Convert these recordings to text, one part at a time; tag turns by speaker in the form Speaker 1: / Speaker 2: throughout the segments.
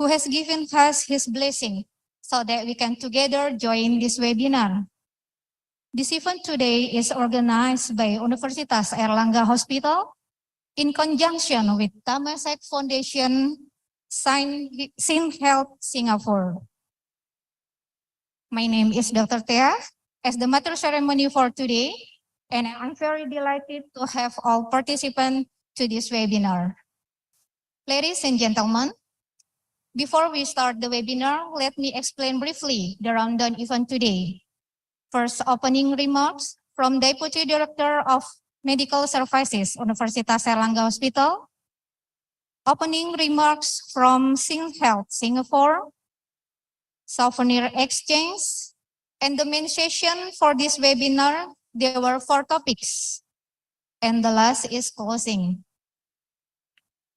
Speaker 1: who has given us his blessing so that we can together join this webinar. This event today is organized by Universitas Airlangga Hospital in conjunction with Temasek Foundation, Sing Health Singapore. My name is Dr. Thea as the matter ceremony for today, and I'm very delighted to have all participants to this webinar. Ladies and gentlemen, before we start the webinar, let me explain briefly the rundown event today. First, opening remarks from Deputy Director of Medical Services, Universitas Airlangga Hospital. Opening remarks from Sing Health Singapore. Souvenir exchange. And the main session for this webinar, there were 4 topics. And the last is closing.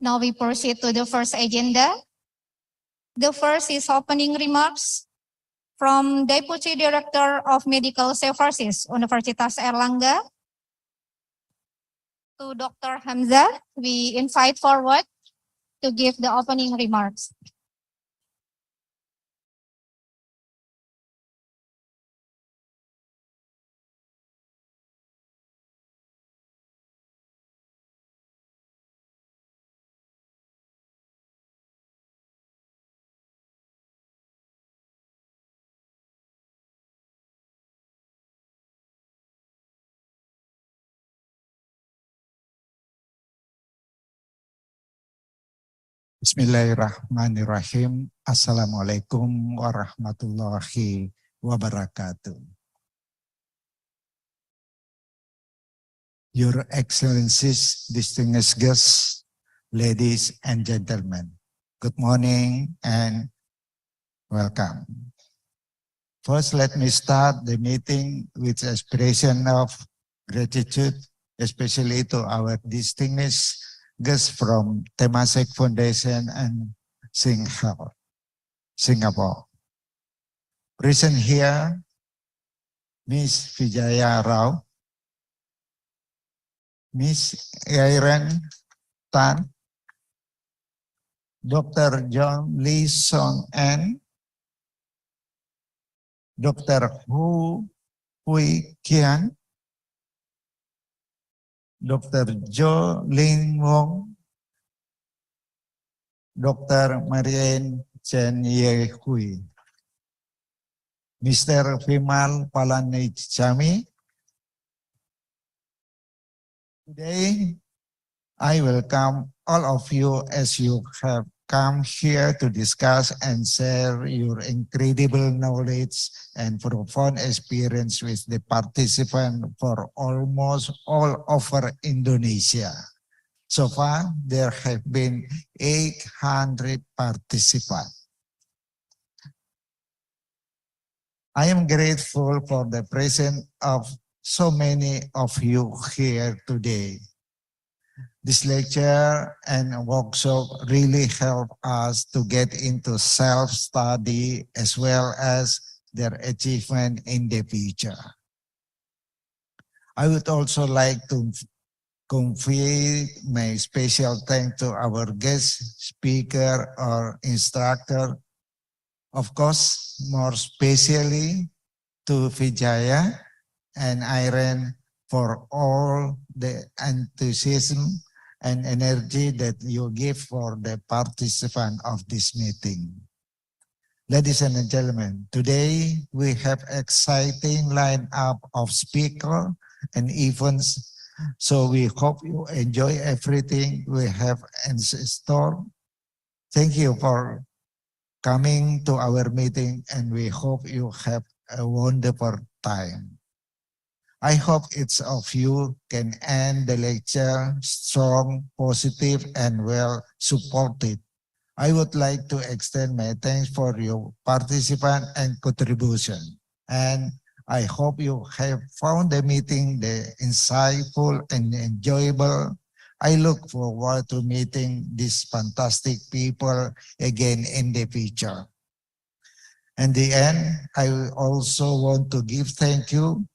Speaker 1: Now we proceed to the first agenda. The first is opening remarks from Deputy Director of Medical Services, Universitas Airlangga. To Dr. Hamzah, we invite forward to give the opening remarks.
Speaker 2: Bismillahirrahmanirrahim. Assalamualaikum warahmatullahi wabarakatuh. Your Excellencies, distinguished guests, ladies and gentlemen, good morning and welcome. First, let me start the meeting with expression of gratitude, especially to our distinguished guests from Temasek Foundation and Sing Health Singapore. Present here, Ms. Vijaya Rao, Ms. Irene Tan, Dr. John Lee Song An, Dr. Hu Hui Kian, Dr. Jo Ling Wong, Dr. Marianne Chen Ye Hui, Mr. Vimal Palanichami. Today, I welcome all of you as you have come here to discuss and share your incredible knowledge and profound experience with the participants for almost all over Indonesia. So far, there have been 800 participants. I am grateful for the presence of so many of you here today. This lecture and workshop really help us to get into self-study as well as their achievement in the future. I would also like to convey my special thanks to our guest speaker or instructor, of course, more especially to Vijaya and Irene for all the enthusiasm and energy that you give for the participant of this meeting. Ladies and gentlemen, today we have exciting lineup of speakers and events, so we hope you enjoy everything we have in store. Thank you for coming to our meeting, and we hope you have a wonderful time. I hope each of you can end the lecture strong, positive, and well supported. I would like to extend my thanks for your participation and contribution. And I hope you have found the meeting insightful and enjoyable. I look forward to meeting these fantastic people again in the future. In the end, I also want to give thank you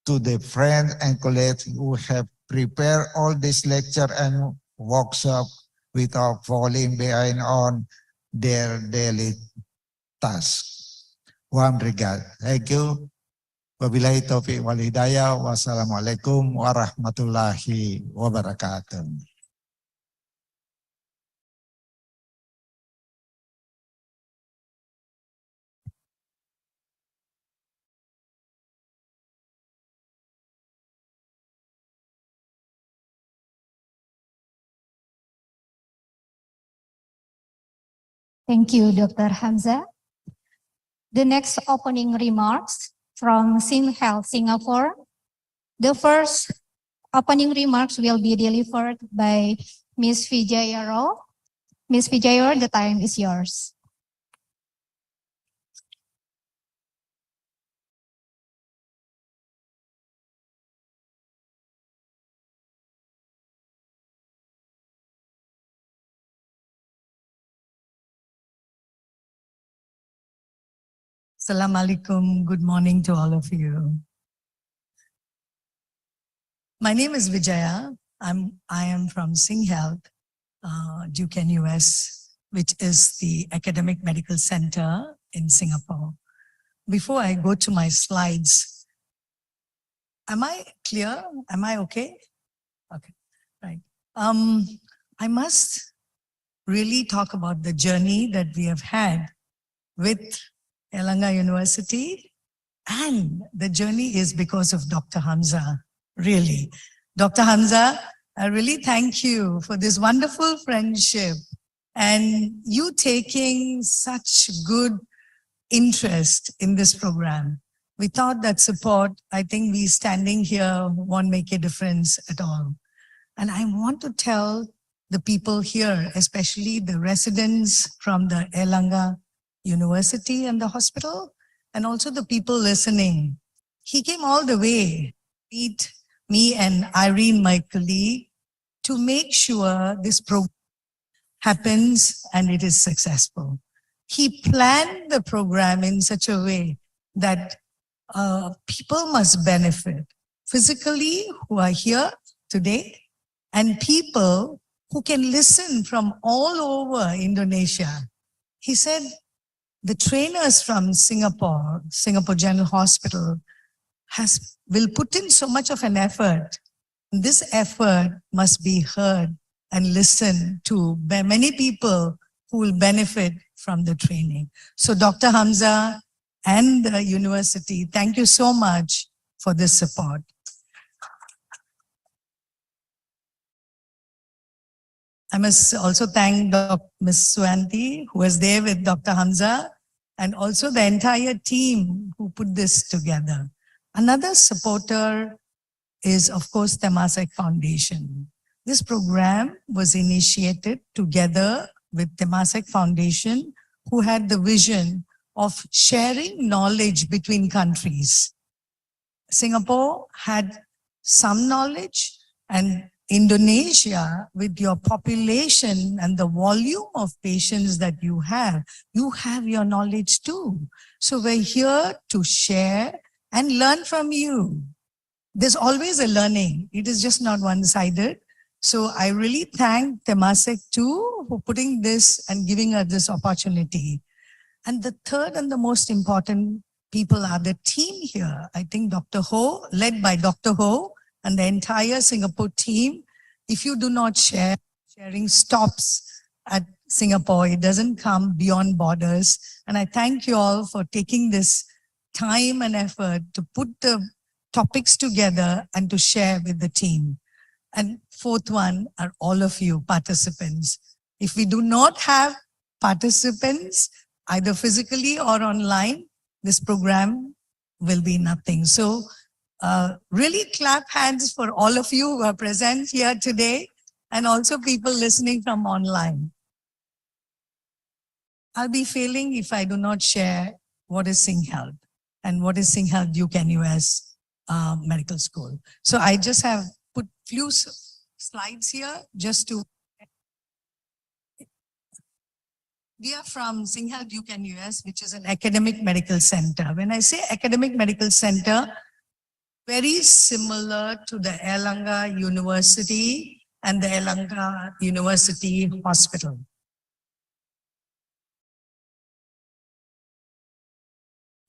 Speaker 2: to the friends and colleagues who have prepared all this lecture and workshop without falling behind on their daily tasks. Warm regard. Thank you. Wabillahi taufiq wal hidayah. Wassalamualaikum warahmatullahi wabarakatuh.
Speaker 1: Thank you, Dr. Hamza. The next opening remarks from SingHealth Singapore. The first opening remarks will be delivered by Ms. Vijayaro. Ms. Vijayaro, the time is yours.
Speaker 3: Assalamualaikum. Good morning to all of you. My name is Vijaya. I am from SingHealth, Duke US, which is the academic medical center in Singapore. Before I go to my slides, am I clear? Am I okay? Okay, right. I must really talk about the journey that we have had with Airlangga University, and the journey is because of Dr. Hamza, really. Dr. Hamza, I really thank you for this wonderful friendship and you taking such good interest in this program. Without that support, I think we standing here won't make a difference at all. And I want to tell the people here, especially the residents from the Airlangga University and the hospital, and also the people listening. He came all the way to meet me and Irene, my colleague, to make sure this program happens and it is successful. He planned the program in such a way that people must benefit physically who are here today, and people who can listen from all over Indonesia. He said, the trainers from Singapore General Hospital will put in so much of an effort. This effort must be heard and listened to by many people who will benefit from the training. So Dr. Hamza and the university, thank you so much for this support. I must also thank Ms. Suanti, who was there with Dr. Hamza, and also the entire team who put this together. Another supporter is, of course, Temasek Foundation. This program was initiated together with Temasek Foundation, who had the vision of sharing knowledge between countries. Singapore had some knowledge, and Indonesia, with your population and the volume of patients that you have your knowledge too. So we're here to share and learn from you. There's always a learning. It is just not one-sided. So I really thank Temasek too for putting this and giving us this opportunity. And the third and the most important people are the team here. I think Dr. Ho, led by Dr. Ho, and the entire Singapore team. If you do not share, sharing stops at Singapore. It doesn't come beyond borders. And I thank you all for taking this time and effort to put the topics together and to share with the team. And fourth one are all of you participants. If we do not have participants, either physically or online, this program will be nothing. So really clap hands for all of you who are present here today and also people listening from online. I'll be failing if I do not share what is SingHealth and what is SingHealth Duke US Medical School. So I just have put few slides here just to. We are from SingHealth Duke US, which is an academic medical center. When I say academic medical center, very similar to the Airlangga University and the Airlangga University Hospital.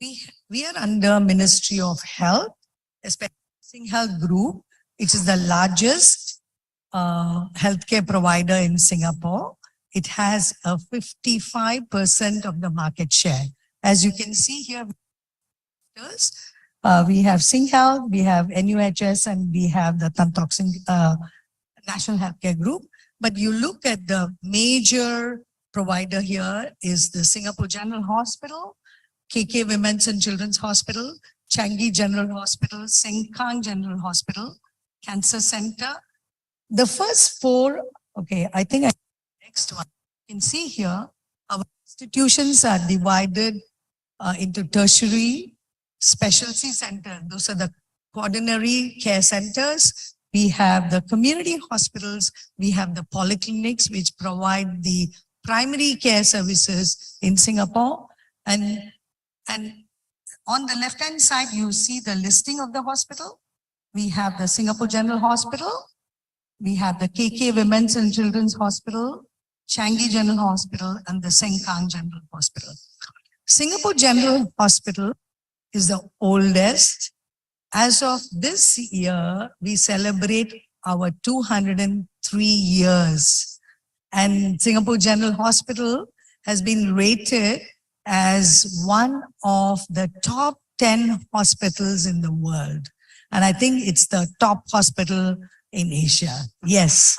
Speaker 3: We are under Ministry of Health, especially Sing Health Group, which is the largest healthcare provider in Singapore. It has a 55% of the market share. As you can see here, we have Sing Health, we have NUHS, and we have the Tan Tock Seng National Healthcare Group. But you look at the major provider here is the Singapore General Hospital, KK Women's and Children's Hospital, Changi General Hospital, Sengkang General Hospital, Cancer Center. The first four, okay, I think next one. You can see here, our institutions are divided into tertiary, specialty center. Those are the quaternary care centers. We have the community hospitals. We have the polyclinics, which provide the primary care services in Singapore. And on the left-hand side, you see the listing of the hospital. We have the Singapore General Hospital. We have the KK Women's and Children's Hospital, Changi General Hospital, and the Sengkang General Hospital. Singapore General Hospital is the oldest. As of this year, we celebrate our 203 years. And Singapore General Hospital has been rated as one of the top 10 hospitals in the world. And I think it's the top hospital in Asia. Yes.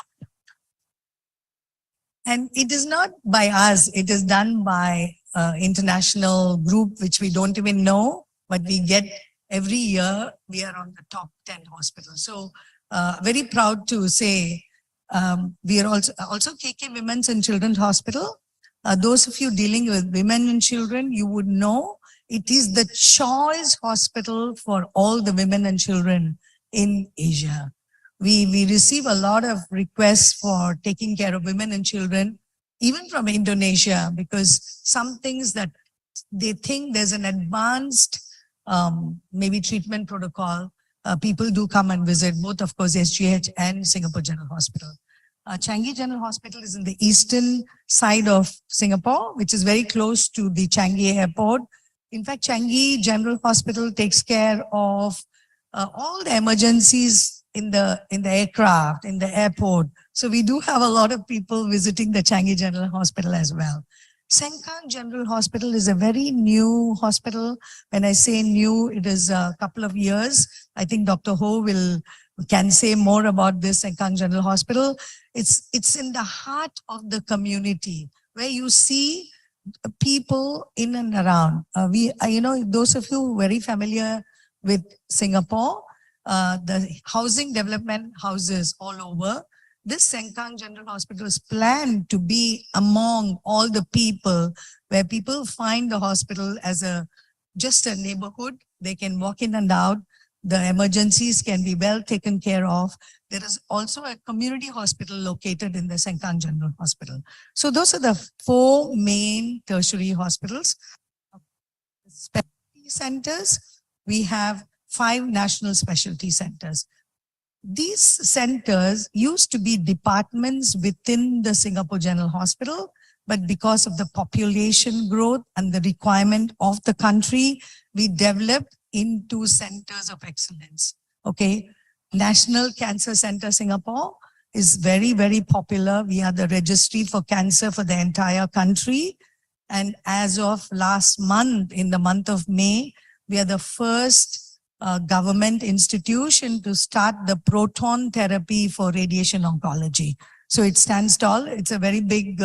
Speaker 3: And it is not by us. It is done by international group, which we don't even know, but we get every year, we are on the top 10 hospitals. So very proud to say, we are also KK Women's and Children's Hospital. Those of you dealing with women and children, you would know it is the choice hospital for all the women and children in Asia. We receive a lot of requests for taking care of women and children, even from Indonesia, because some things that they think there's an advanced maybe treatment protocol, people do come and visit, both of course SGH and Singapore General Hospital. Changi General Hospital is in the eastern side of Singapore, which is very close to the Changi Airport. In fact, Changi General Hospital takes care of all the emergencies in the aircraft, in the airport. So we do have a lot of people visiting the Changi General Hospital as well. Sengkang General Hospital is a very new hospital. When I say new, it is a couple of years. I think Dr. Ho can say more about this Sengkang General Hospital. It's in the heart of the community where you see people in and around. Those of you very familiar with Singapore, the housing development houses all over. This Sengkang General Hospital is planned to be among all the people where people find the hospital as just a neighborhood. They can walk in and out. The emergencies can be well taken care of. There is also a community hospital located in the Sengkang General Hospital. So those are the four main tertiary hospitals. Specialty centers, we have 5 national specialty centers. These centers used to be departments within the Singapore General Hospital, but because of the population growth and the requirement of the country, we developed into centers of excellence. Okay, National Cancer Center Singapore is very, very popular. We are the registry for cancer for the entire country. And as of last month, in the month of May, we are the first government institution to start the proton therapy for radiation oncology. So it stands tall. It's a very big,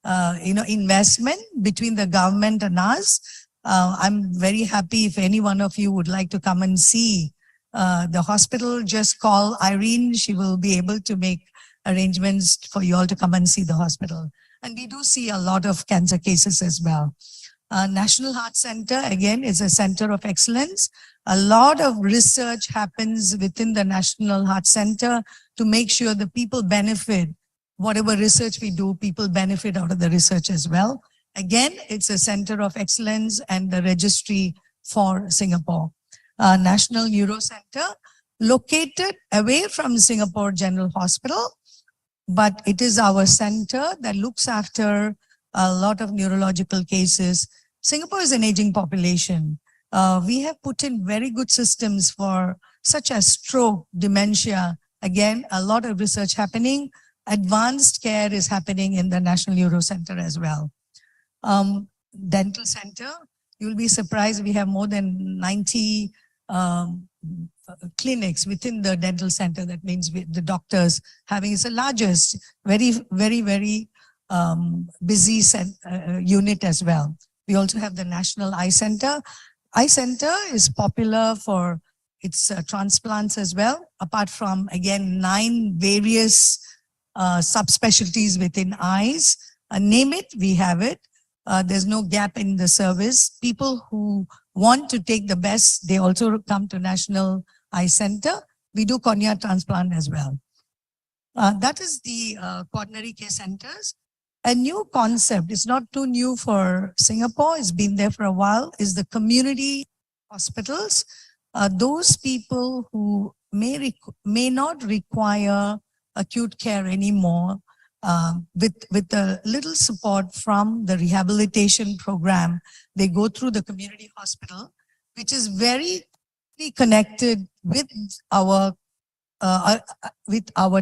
Speaker 3: investment between the government and us. I'm very happy if any one of you would like to come and see the hospital. Just call Irene. She will be able to make arrangements for you all to come and see the hospital. And we do see a lot of cancer cases as well. National Heart Center, again, is a center of excellence. A lot of research happens within the National Heart Center to make sure the people benefit. Whatever research we do, people benefit out of the research as well. Again, it's a center of excellence and the registry for Singapore. National Neuro Center, located away from Singapore General Hospital, but it is our center that looks after a lot of neurological cases. Singapore is an aging population. We have put in very good systems for such as stroke, dementia. Again, a lot of research happening. Advanced care is happening in the National Neuro Center as well. Dental center, you'll be surprised we have more than 90 clinics within the dental center. That means the doctors having, it's the largest, very, very, very busy unit as well. We also have the National Eye Center. Eye Center is popular for its transplants as well, apart from, again, 9 various subspecialties within eyes. Name it, we have it. There's no gap in the service. People who want to take the best, they also come to National Eye Center. We do cornea transplant as well. That is the coronary care centers. A new concept, it's not too new for Singapore, it's been there for a while, is the community hospitals. Those people who may not require acute care anymore, with a little support from the rehabilitation program, they go through the community hospital, which is very connected with our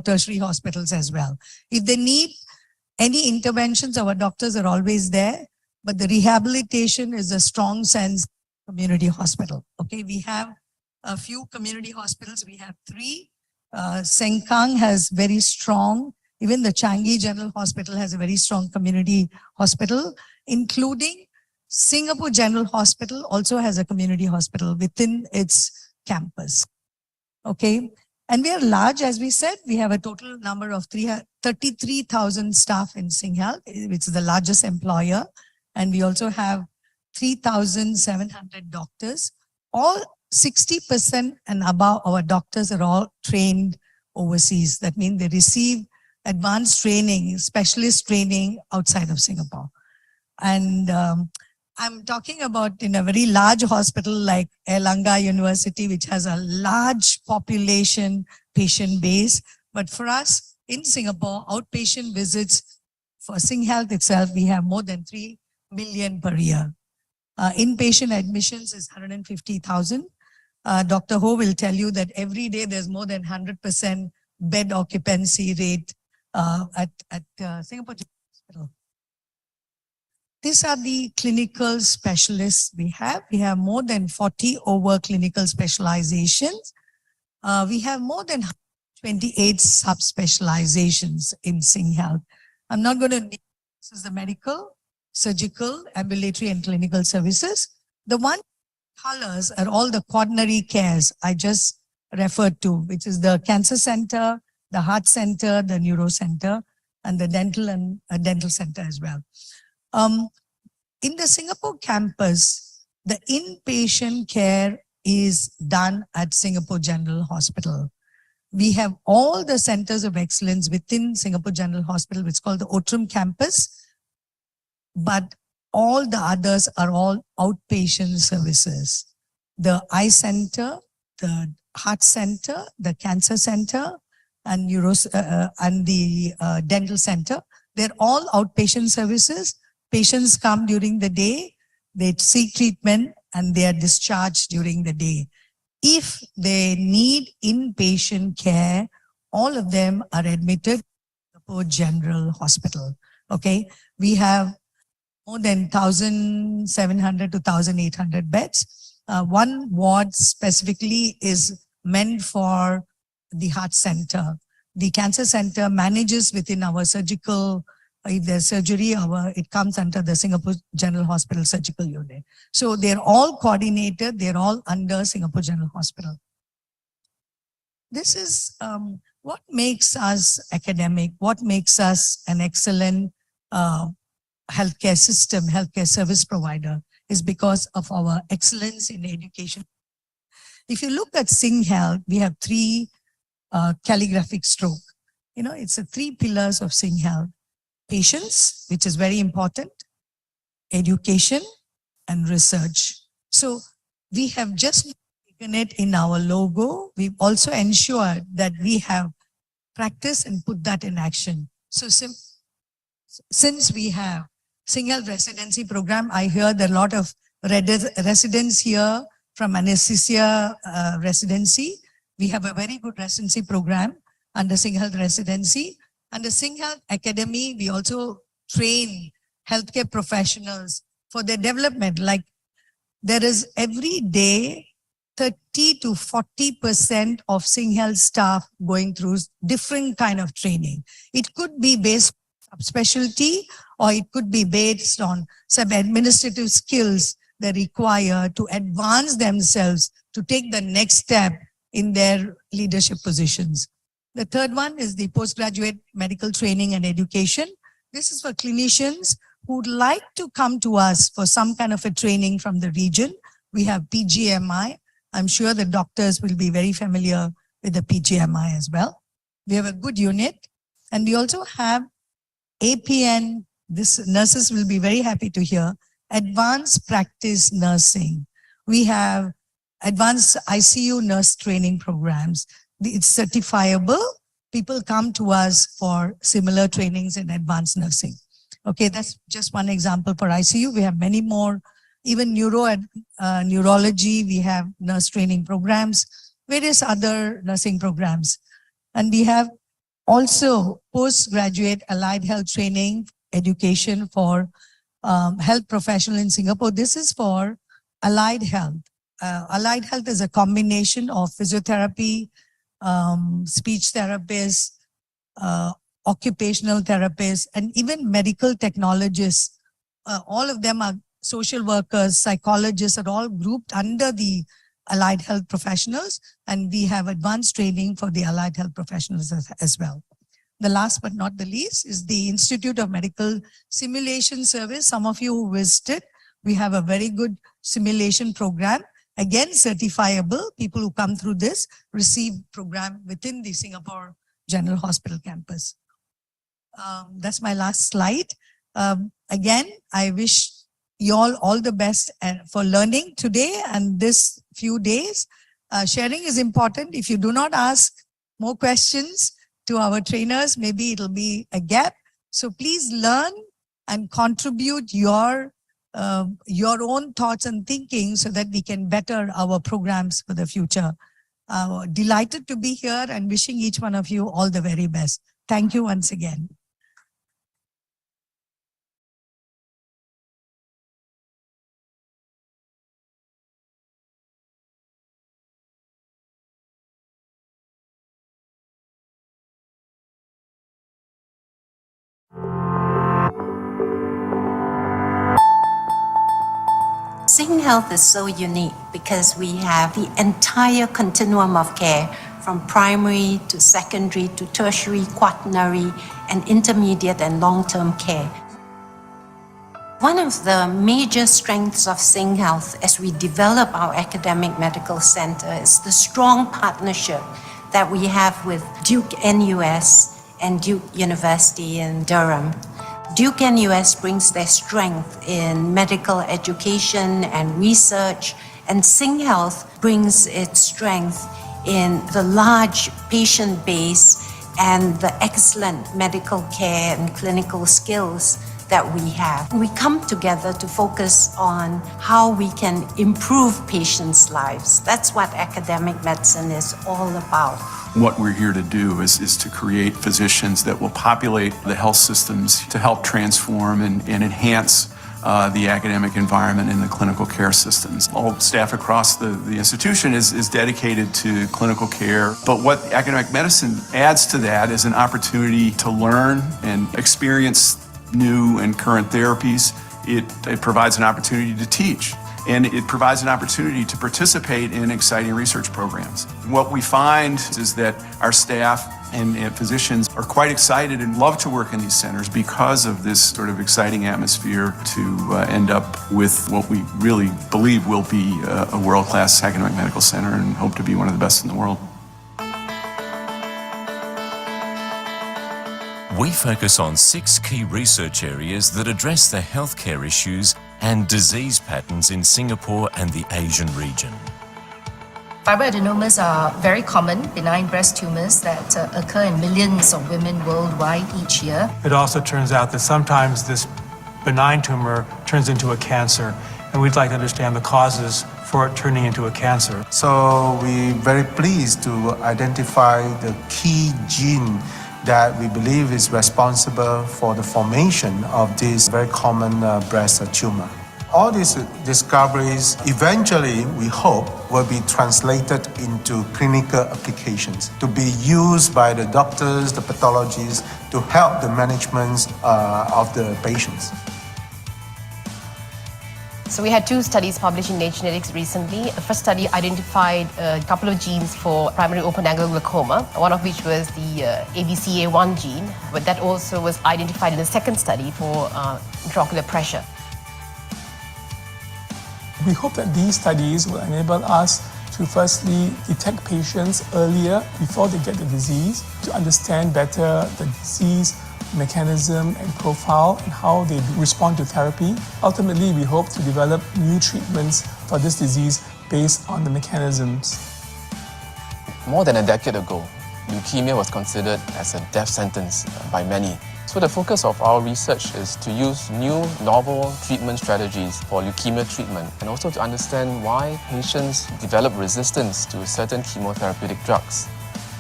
Speaker 3: tertiary hospitals as well. If they need any interventions, our doctors are always there, but the rehabilitation is a strong sense community hospital. Okay, we have a few community hospitals. We have 3. Sengkang has very strong, even the Changi General Hospital has a very strong community hospital, including Singapore General Hospital also has a community hospital within its campus. Okay. And we are large, as we said, we have a total number of 33,000 staff in SingHealth, which is the largest employer. And we also have 3,700 doctors. All 60% and above our doctors are all trained overseas. That means they receive advanced training, specialist training outside of Singapore. And I'm talking about in a very large hospital like Erlangga University, which has a large population patient base. But for us in Singapore, outpatient visits for SingHealth itself, we have more than 3 million per year. Inpatient admissions is 150,000. Dr. Ho will tell you that every day there's more than 100% bed occupancy rate at Singapore Hospital. These are the clinical specialists we have. We have more than 40 over clinical specializations. We have more than 28 subspecializations in SingHealth. I'm not going to name, this is the medical, surgical, ambulatory and clinical services. The one colors are all the coronary cares I just referred to, which is the cancer center, the heart center, the neuro center, and the dental and dental center as well. In the Singapore campus, the inpatient care is done at Singapore General Hospital. We have all the centers of excellence within Singapore General Hospital, which is called the Outram campus, but all the others are all outpatient services. The eye center, the heart center, the cancer center, and the dental center, they're all outpatient services. Patients come during the day, they seek treatment, and they are discharged during the day. If they need inpatient care, all of them are admitted to Singapore General Hospital. Okay, we have more than 1,700 to 1,800 beds. One ward specifically is meant for the heart center. The cancer center manages within our surgical, if there's surgery, it comes under the Singapore General Hospital surgical unit. So they're all coordinated, they're all under Singapore General Hospital. This is what makes us academic, what makes us an excellent healthcare system, healthcare service provider, is because of our excellence in education. If you look at SingHealth, we have 3 calligraphic stroke. You know, it's the 3 pillars of SingHealth. Patients, which is very important, education, and research. So we have just taken it in our logo. We've also ensured that we have practiced and put that in action. So since we have SingHealth residency program. I hear there are a lot of residents here from anesthesia residency. We have a very good residency program under SingHealth residency. Under SingHealth Academy, we also train healthcare professionals for their development. Like there is every day 30 to 40% of SingHealth staff going through different kind of training. It could be based on specialty, or it could be based on some administrative skills they require to advance themselves to take the next step in their leadership positions. The third one is the postgraduate medical training and education. This is for clinicians who would like to come to us for some kind of a training from the region. We have PGMI. I'm sure the doctors will be very familiar with the PGMI as well. We have a good unit. And we also have APN. This nurses will be very happy to hear. Advanced practice nursing. We have advanced ICU nurse training programs. It's certifiable. People come to us for similar trainings in advanced nursing. Okay, that's just one example for ICU. We have many more. Even neurology, we have nurse training programs, various other nursing programs. And we have also postgraduate allied health training education for health professional in Singapore. This is for allied health. Allied health is a combination of physiotherapy, speech therapists, occupational therapists, and even medical technologists. All of them are social workers, psychologists are all grouped under the allied health professionals, and we have advanced training for the allied health professionals as well. The last but not the least is the Institute of Medical Simulation Service. Some of you who visited, we have a very good simulation program. Again, certifiable. People who come through this receive program within the Singapore General Hospital campus. That's my last slide. Again, I wish you all the best for learning today and this few days. Sharing is important. If you do not ask more questions to our trainers, maybe it'll be a gap. So please learn and contribute your own thoughts and thinking so that we can better our programs for the future. Delighted to be here and wishing each one of you all the very best. Thank you once again.
Speaker 4: SingHealth is so unique because we have the entire continuum of care from primary to secondary to tertiary, quaternary, and intermediate and long-term care. One of the major strengths of SingHealth as we develop our academic medical center is the strong partnership that we have with Duke NUS and Duke University in Durham. Duke NUS brings their strength in medical education and research, and SingHealth brings its strength in the large patient base and the excellent medical care and clinical skills that we have. We come together to focus on how we can improve patients' lives. That's what academic medicine is all about.
Speaker 5: What we're here to do is to create physicians that will populate the health systems to help transform and enhance the academic environment in the clinical care systems. All staff across the institution is dedicated to clinical care, but what academic medicine adds to that is an opportunity to learn and experience new and current therapies. It provides an opportunity to teach. And it provides an opportunity to participate in exciting research programs. What we find is that our staff and physicians are quite excited and love to work in these centers because of this sort of exciting atmosphere to end up with what we really believe will be a world-class academic medical center and hope to be one of the best in the world.
Speaker 6: We focus on 6 key research areas that address the healthcare issues and disease patterns in Singapore and the Asian region.
Speaker 7: Fibroadenomas are very common benign breast tumors that occur in millions of women worldwide each year.
Speaker 8: It also turns out that sometimes this benign tumor turns into a cancer, and we'd like to understand the causes for it turning into a cancer.
Speaker 9: So we're very pleased to identify the key gene that we believe is responsible for the formation of this very common breast tumor. All these discoveries eventually, we hope, will be translated into clinical applications to be used by the doctors, the pathologists, to help the management of the patients.
Speaker 7: So we had two studies published in Nature Genetics recently. The first study identified a couple of genes for primary open-angle glaucoma, one of which was the ABCA1 gene, but that also was identified in the second study for intraocular pressure.
Speaker 10: We hope that these studies will enable us to firstly detect patients earlier before they get the disease, to understand better the disease mechanism and profile and how they respond to therapy. Ultimately, we hope to develop new treatments for this disease based on the mechanisms.
Speaker 11: More than a decade ago, leukemia was considered as a death sentence by many. So the focus of our research is to use new, novel treatment strategies for leukemia treatment, and also to understand why patients develop resistance to certain chemotherapeutic drugs.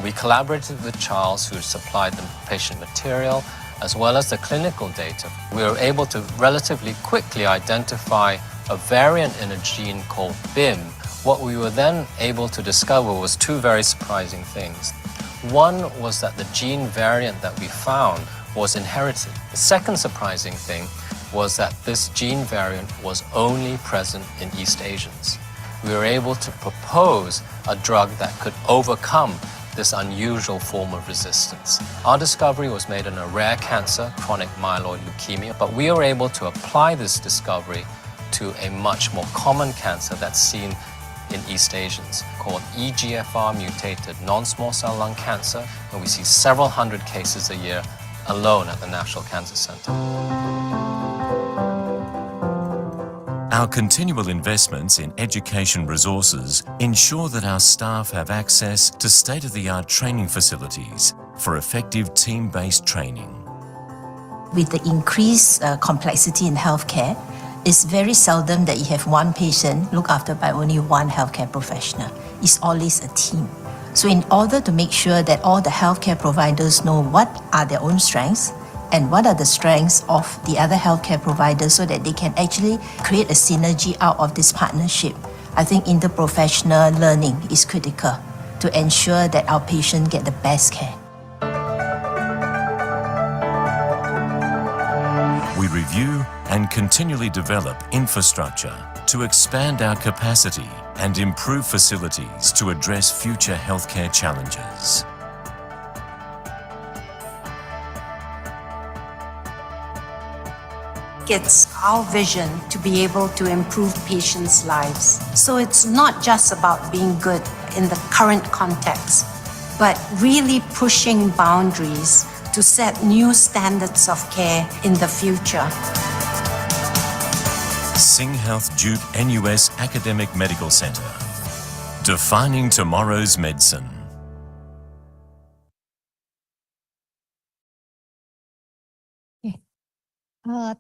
Speaker 12: We collaborated with Charles, who supplied the patient material, as well as the clinical data. We were able to relatively quickly identify a variant in a gene called BIM. What we were then able to discover was two very surprising things. One was that the gene variant that we found was inherited. The second surprising thing was that this gene variant was only present in East Asians. We were able to propose a drug that could overcome this unusual form of resistance. Our discovery was made in a rare cancer, chronic myeloid leukemia, but we were able to apply this discovery to a much more common cancer that's seen in East Asians, called EGFR mutated non-small cell lung cancer, and we see several hundred cases a year alone at the National Cancer Center.
Speaker 6: Our continual investments in education resources ensure that our staff have access to state-of-the-art training facilities for effective team-based training.
Speaker 13: With the increased complexity in healthcare, it's very seldom that you have one patient looked after by only one healthcare professional. It's always a team. So in order to make sure that all the healthcare providers know what are their own strengths and what are the strengths of the other healthcare providers so that they can actually create a synergy out of this partnership, I think interprofessional learning is critical to ensure that our patients get the best care.
Speaker 6: We review and continually develop infrastructure to expand our capacity and improve facilities to address future healthcare challenges.
Speaker 4: It's our vision to be able to improve patients' lives. So it's not just about being good in the current context, but really pushing boundaries to set new standards of care in the future.
Speaker 6: SingHealth Duke NUS Academic Medical Center, defining tomorrow's medicine.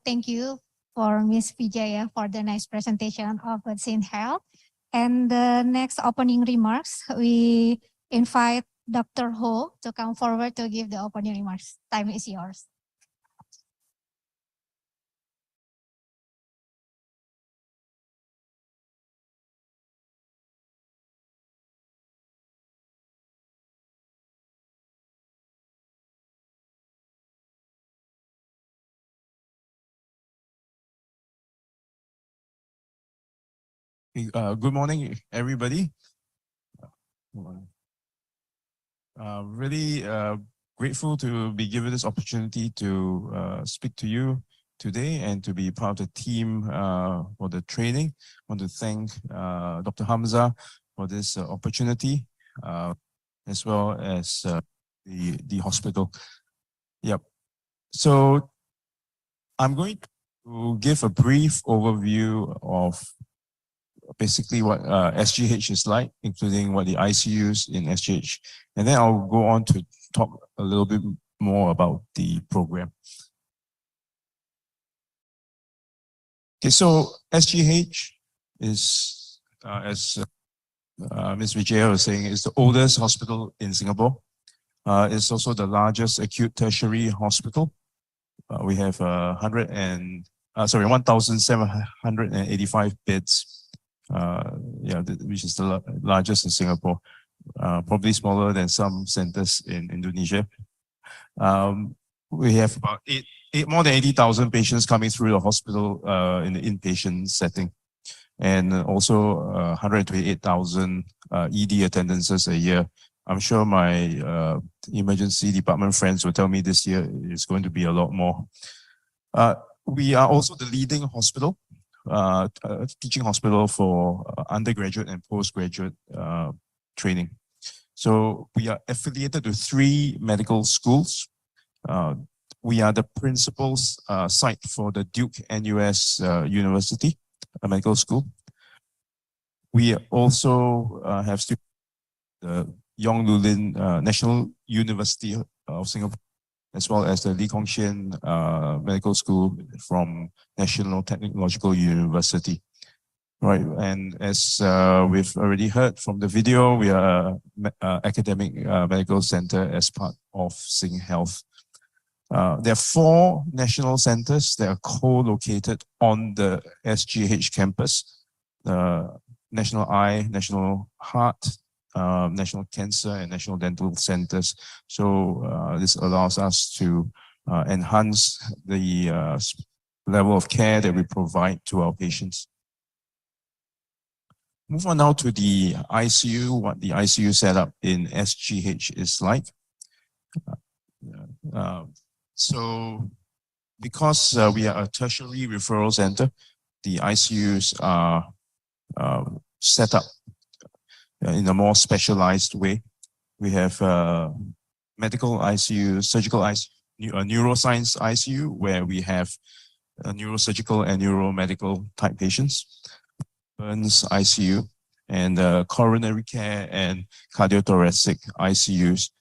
Speaker 1: Thank you for Ms. Vijaya for the nice presentation of SingHealth. And the next opening remarks, we invite Dr. Ho to come forward to give the opening remarks. Time is yours.
Speaker 14: Good morning, everybody. Really grateful to be given this opportunity to speak to you today and to be part of the team for the training. I want to thank Dr. Hamza for this opportunity, as well as the hospital. Yep. So I'm going to give a brief overview of basically what SGH is like, including what the ICUs in SGH. And then I'll go on to talk a little bit more about the program. Okay, so SGH is, as Ms. Vijaya was saying, is the oldest hospital in Singapore. It's also the largest acute tertiary hospital. We have 1,785 beds, which is the largest in Singapore, probably smaller than some centers in Indonesia. We have about more than 80,000 patients coming through the hospital in the inpatient setting, and also 128,000 ED attendances a year. I'm sure my emergency department friends will tell me this year is going to be a lot more. We are also the leading hospital, teaching hospital for undergraduate and postgraduate training. So we are affiliated to 3 medical schools. We are the principal site for the Duke NUS University Medical School. We also have the Yong Loo-Lin National University of Singapore, as well as the Lee Kong Chian Medical School from National Technological University. Right, and as we've already heard from the video, we are an academic medical center as part of SingHealth. There are 4 national centers that are co-located on the SGH campus: National Eye, National Heart, National Cancer, and National Dental Centers. So this allows us to enhance the level of care that we provide to our patients. Move on now to the ICU, what the ICU setup in SGH is like. So because we are a tertiary referral center, the ICUs are set up in a more specialized way. We have medical ICU, surgical ICU, neuroscience ICU, where we have neurosurgical and neuromedical type patients, burns ICU, and coronary care and cardiothoracic ICUs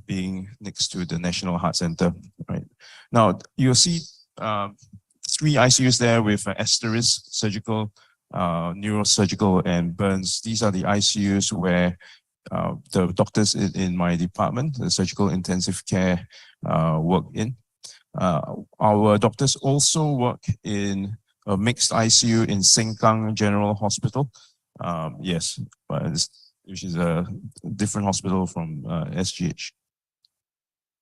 Speaker 14: being next to the National Heart Center. Right now, you'll see 3 ICUs there with asterisk: surgical, neurosurgical, and burns. These are the ICUs where the doctors in my department, the surgical intensive care, work in. Our doctors also work in a mixed ICU in Sengkang General Hospital. Yes, which is a different hospital from SGH.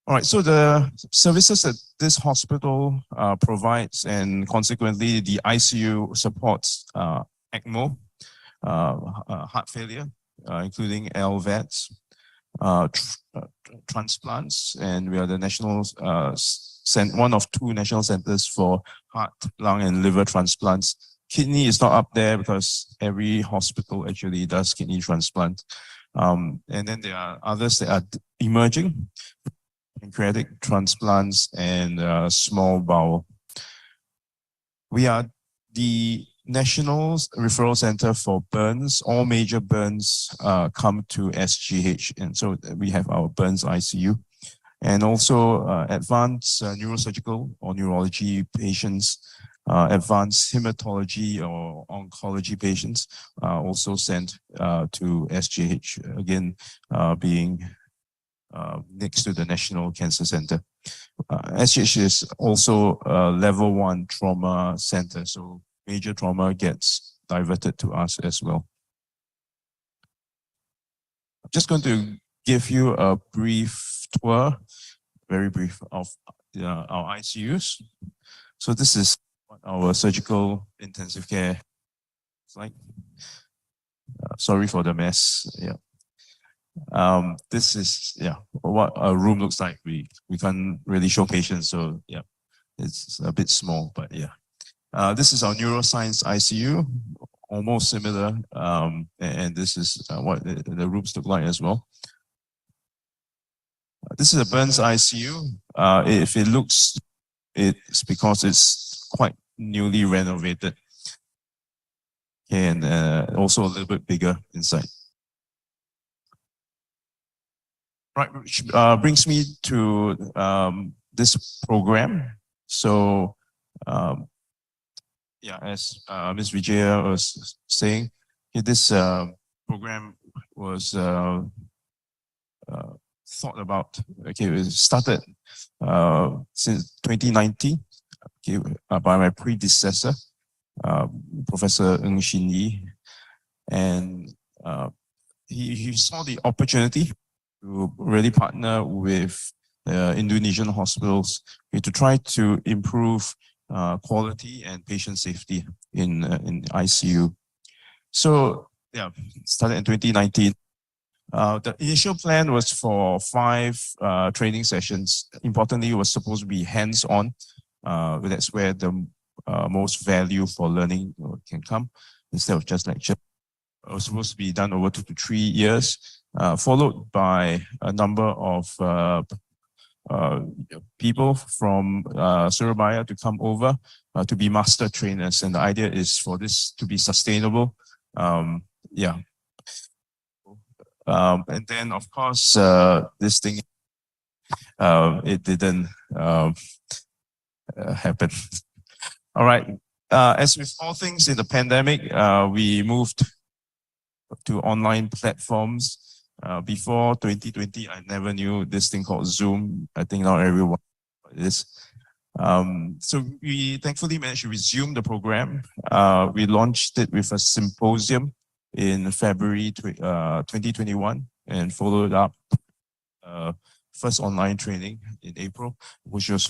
Speaker 14: All right, so the services that this hospital provides, and consequently the ICU supports ECMO, heart failure, including LVADs, transplants, and we are the national one of 2 national centers for heart, lung, and liver transplants. Kidney is not up there because every hospital actually does kidney transplant. And then there are others that are emerging: pancreatic transplants and small bowel. We are the national referral center for burns. All major burns come to SGH, and so we have our burns ICU. And also advanced neurosurgical or neurology patients, advanced hematology or oncology patients also sent to SGH, again being next to the National Cancer Center. SGH is also a level 1 trauma center, so major trauma gets diverted to us as well. I'm just going to give you a brief tour, very brief, of our ICUs. So this is what our surgical intensive care is like. Sorry for the mess. Yeah. This is what a room looks like. We can't really show patients, so yeah, it's a bit small, but yeah. This is our neuroscience ICU, almost similar, and this is what the rooms look like as well. This is a burns ICU. If it looks, it's because it's quite newly renovated, and also a little bit bigger inside. Right, which brings me to this program. So yeah, as Ms. Vijaya was saying, this program was thought about. Okay, it started since 2019. Okay, by my predecessor, Professor Ng Shin Yi, and he saw the opportunity to really partner with Indonesian hospitals to try to improve quality and patient safety in ICU. So yeah, started in 2019. The initial plan was for 5 training sessions. Importantly, it was supposed to be hands-on. That's where the most value for learning can come, instead of just lecture. It was supposed to be done over 2 to 3 years, followed by a number of people from Surabaya to come over to be master trainers. And the idea is for this to be sustainable. Yeah. And then, of course, this thing, it didn't happen. All right. As with all things in the pandemic, we moved to online platforms. Before 2020, I never knew this thing called Zoom. I think now everyone is. So we thankfully managed to resume the program. We launched it with a symposium in February 2021 and followed up first online training in April, which was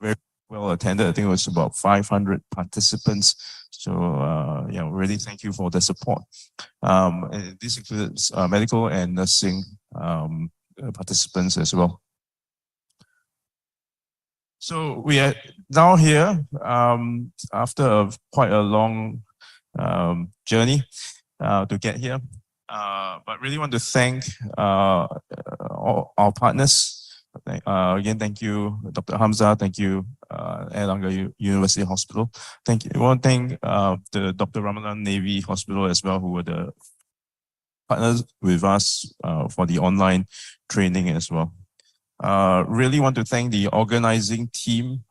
Speaker 14: very well attended. I think it was about 500 participants. So yeah, really thank you for the support. And this includes medical and nursing participants as well. So we are now here after quite a long journey to get here. But really want to thank all our partners. Again, thank you, Dr. Hamza. Thank you, Airlangga University Hospital. Thank you. I want to thank the Dr. Ramalan Navy Hospital as well, who were the partners with us for the online training as well. Really want to thank the organizing team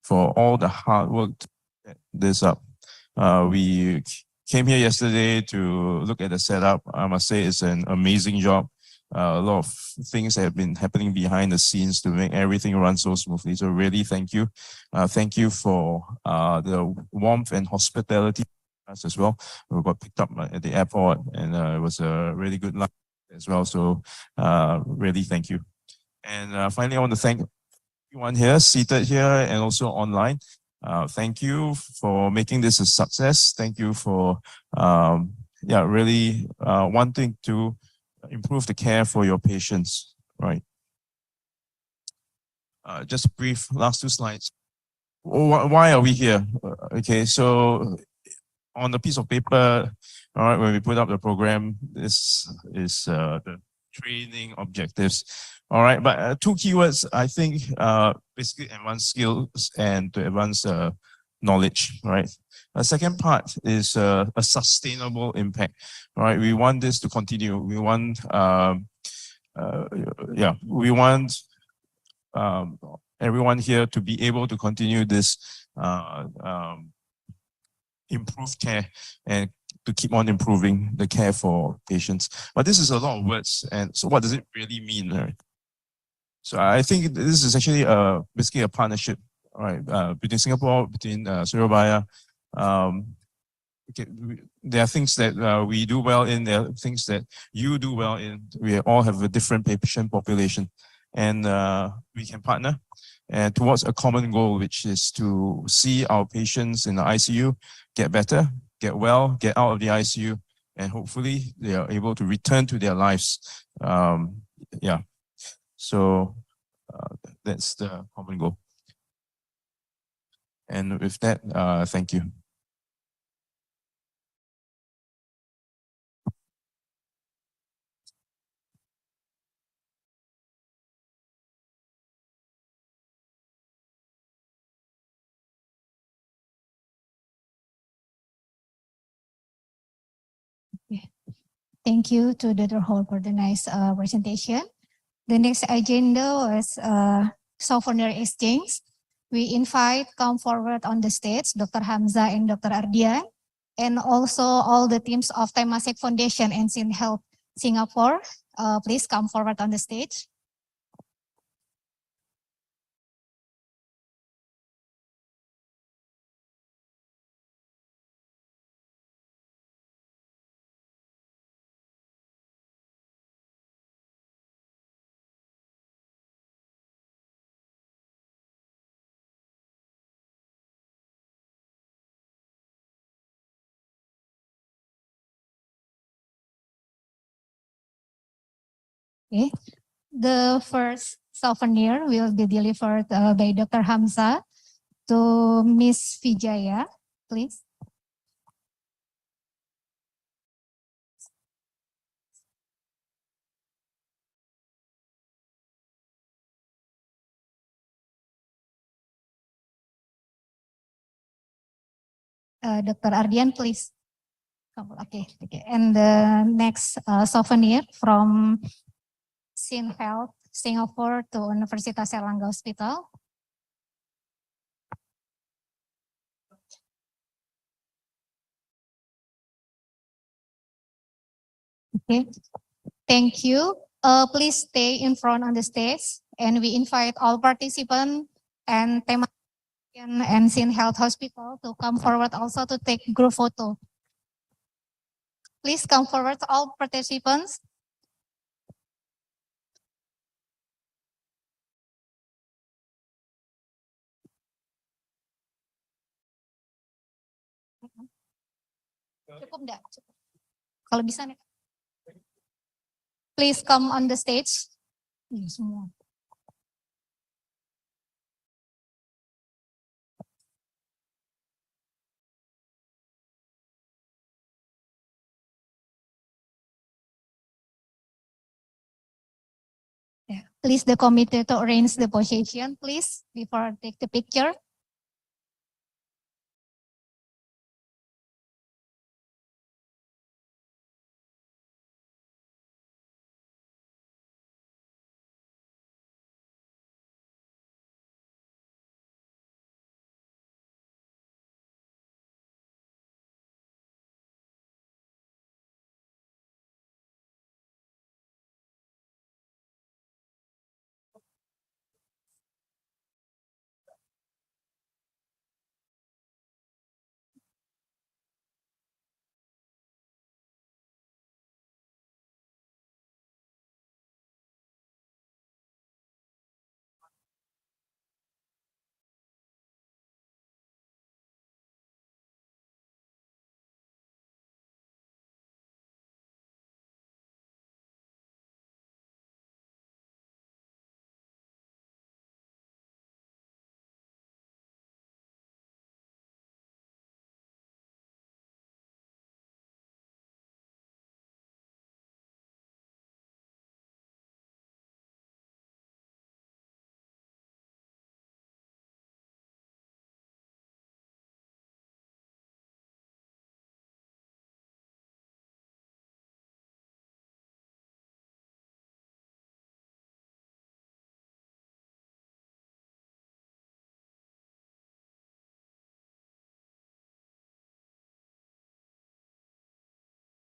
Speaker 14: for all the hard work to set this up. We came here yesterday to look at the setup. I must say it's an amazing job. A lot of things have been happening behind the scenes to make everything run so smoothly. So really thank you. Thank you for the warmth and hospitality as well. We got picked up at the airport and it was a really good lunch as well. So really thank you. And finally, I want to thank everyone here, seated here and also online. Thank you for making this a success. Thank you for really wanting to improve the care for your patients, right? Just brief, last 2 slides. Why are we here? Okay, so on the piece of paper, all right, when we put up the program, this is the training objectives. All right, but 2 keywords, I think, basically advanced skills and to advance knowledge, right? The second part is a sustainable impact, right? We want this to continue. We want, we want everyone here to be able to continue this improved care and to keep on improving the care for patients. But this is a lot of words, and so what does it really mean, right? So I think this is actually basically a partnership, right, between Singapore, between Surabaya. Okay, there are things that we do well in, there are things that you do well in. We all have a different patient population, and we can partner and towards a common goal, which is to see our patients in the ICU get better, get well, get out of the ICU, and hopefully they are able to return to their lives. Yeah. So that's the common goal. And with that, thank you.
Speaker 1: Thank you to Dr. Hall for the nice presentation. The next agenda was software exchange. We invite come forward on the stage, Dr. Hamza and Dr. Ardian, and also all the teams of Temasek Foundation and SynHealth Singapore. Please come forward on the stage. Okay. The first souvenir will be delivered by Dr. Hamza to Miss Vijaya, please. Dr. Ardian, please. Okay, okay. And the next souvenir from SynHealth Singapore to Universitas Erlangga Hospital. Okay, thank you. Please stay in front on the stage, and we invite all participants and SynHealth Hospital to come forward also to take group photo. Please come forward, all participants. Cukup enggak? Cukup. Kalau bisa nih. Please come on the stage. Iya, semua. Yeah. Please the committee to arrange the position, please, before I take the picture.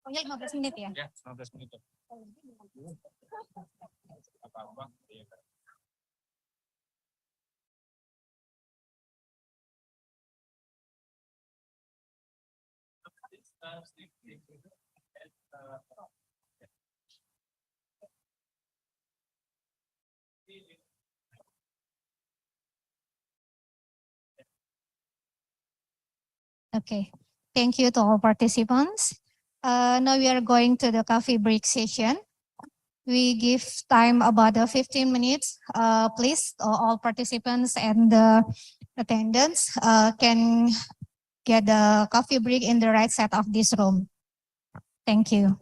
Speaker 1: Pokoknya 15 menit ya? Ya, 15 menit. Apa-apa. Okay, thank you to all participants. Now we are going to the coffee break session. We give time about 15 minutes. Please, all participants and the attendants can get the coffee break in the right side of this room. Thank you.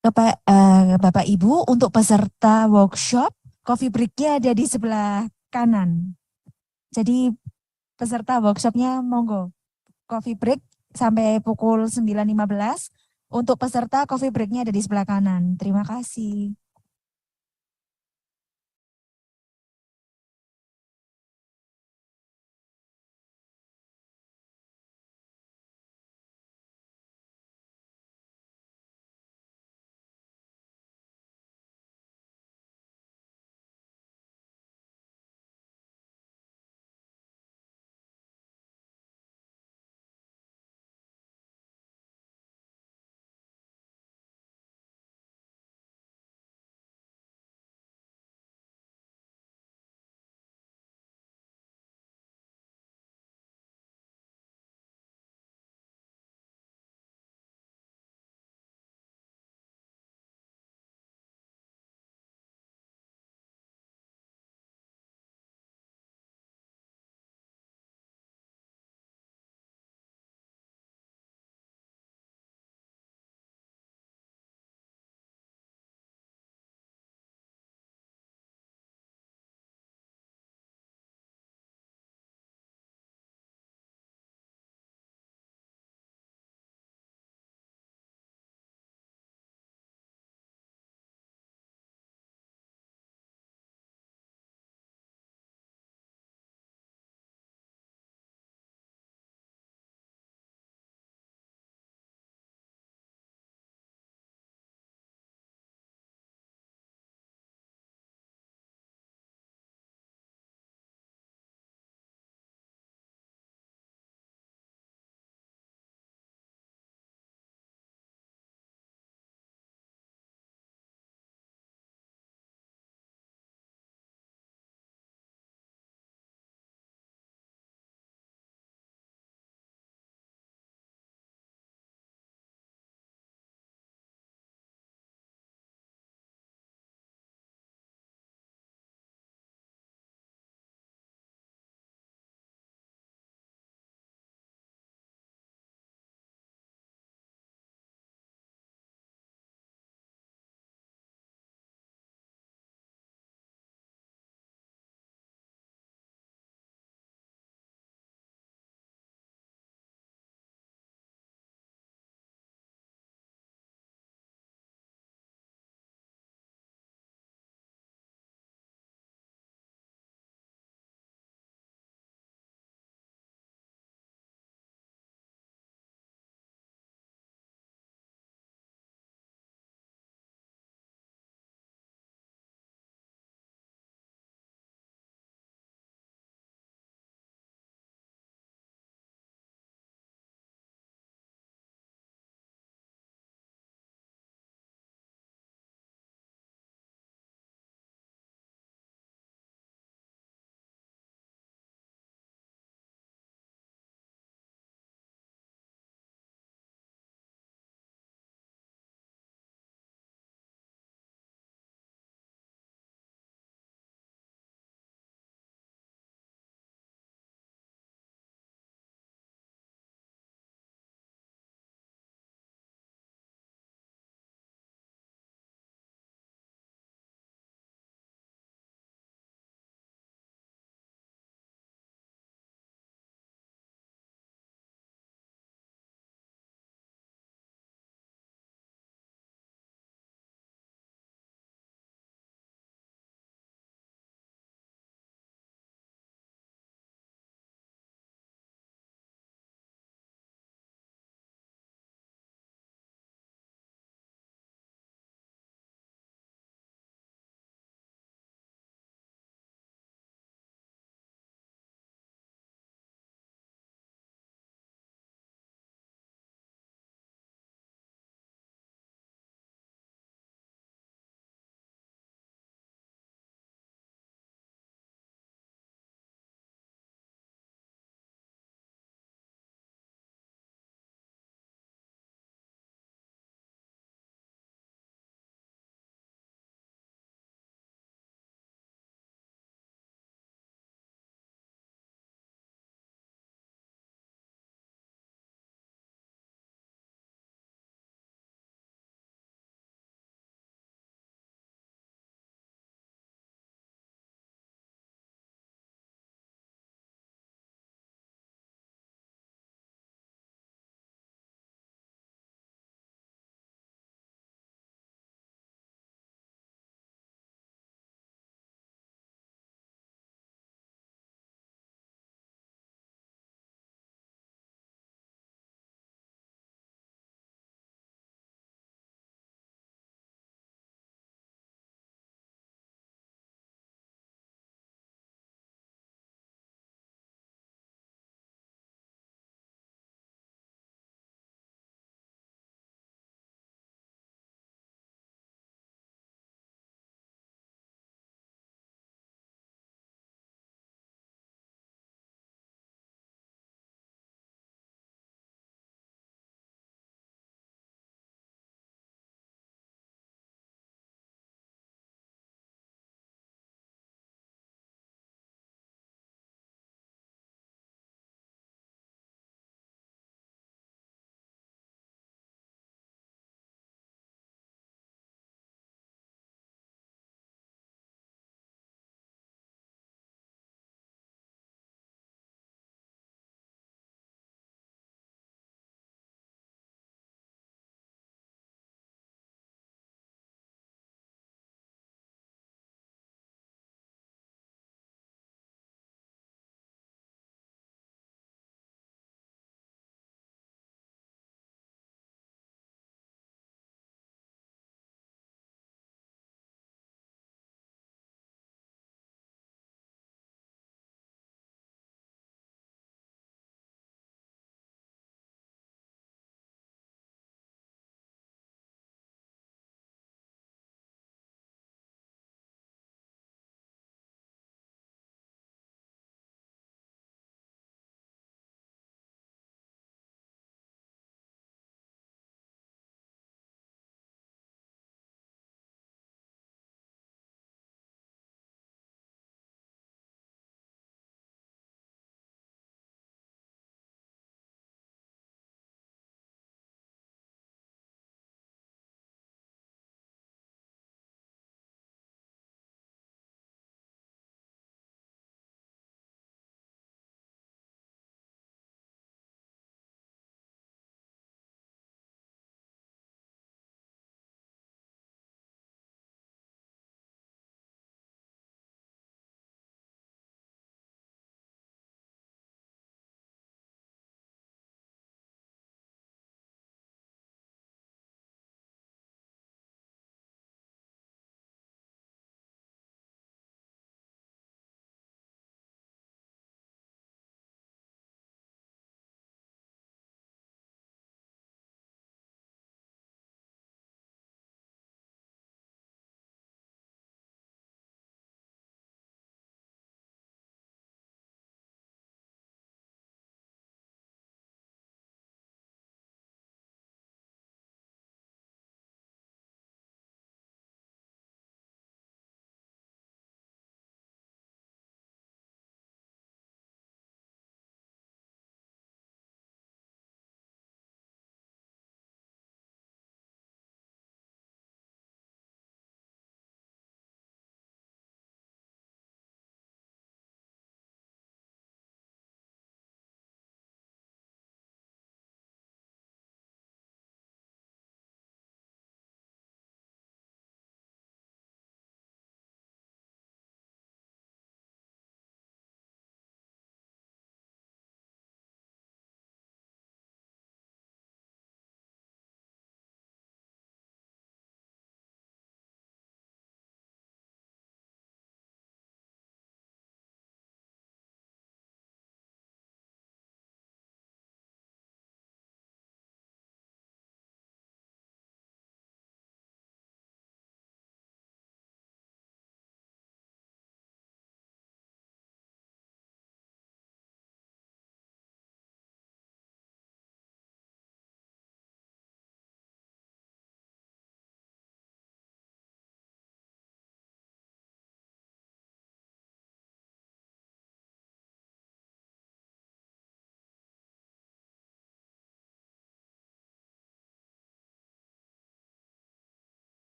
Speaker 15: Bapak Ibu, untuk peserta workshop, coffee break-nya ada di sebelah kanan. Jadi peserta workshopnya monggo, coffee break sampai pukul 9.15. Untuk peserta coffee break-nya ada di sebelah kanan. Terima kasih.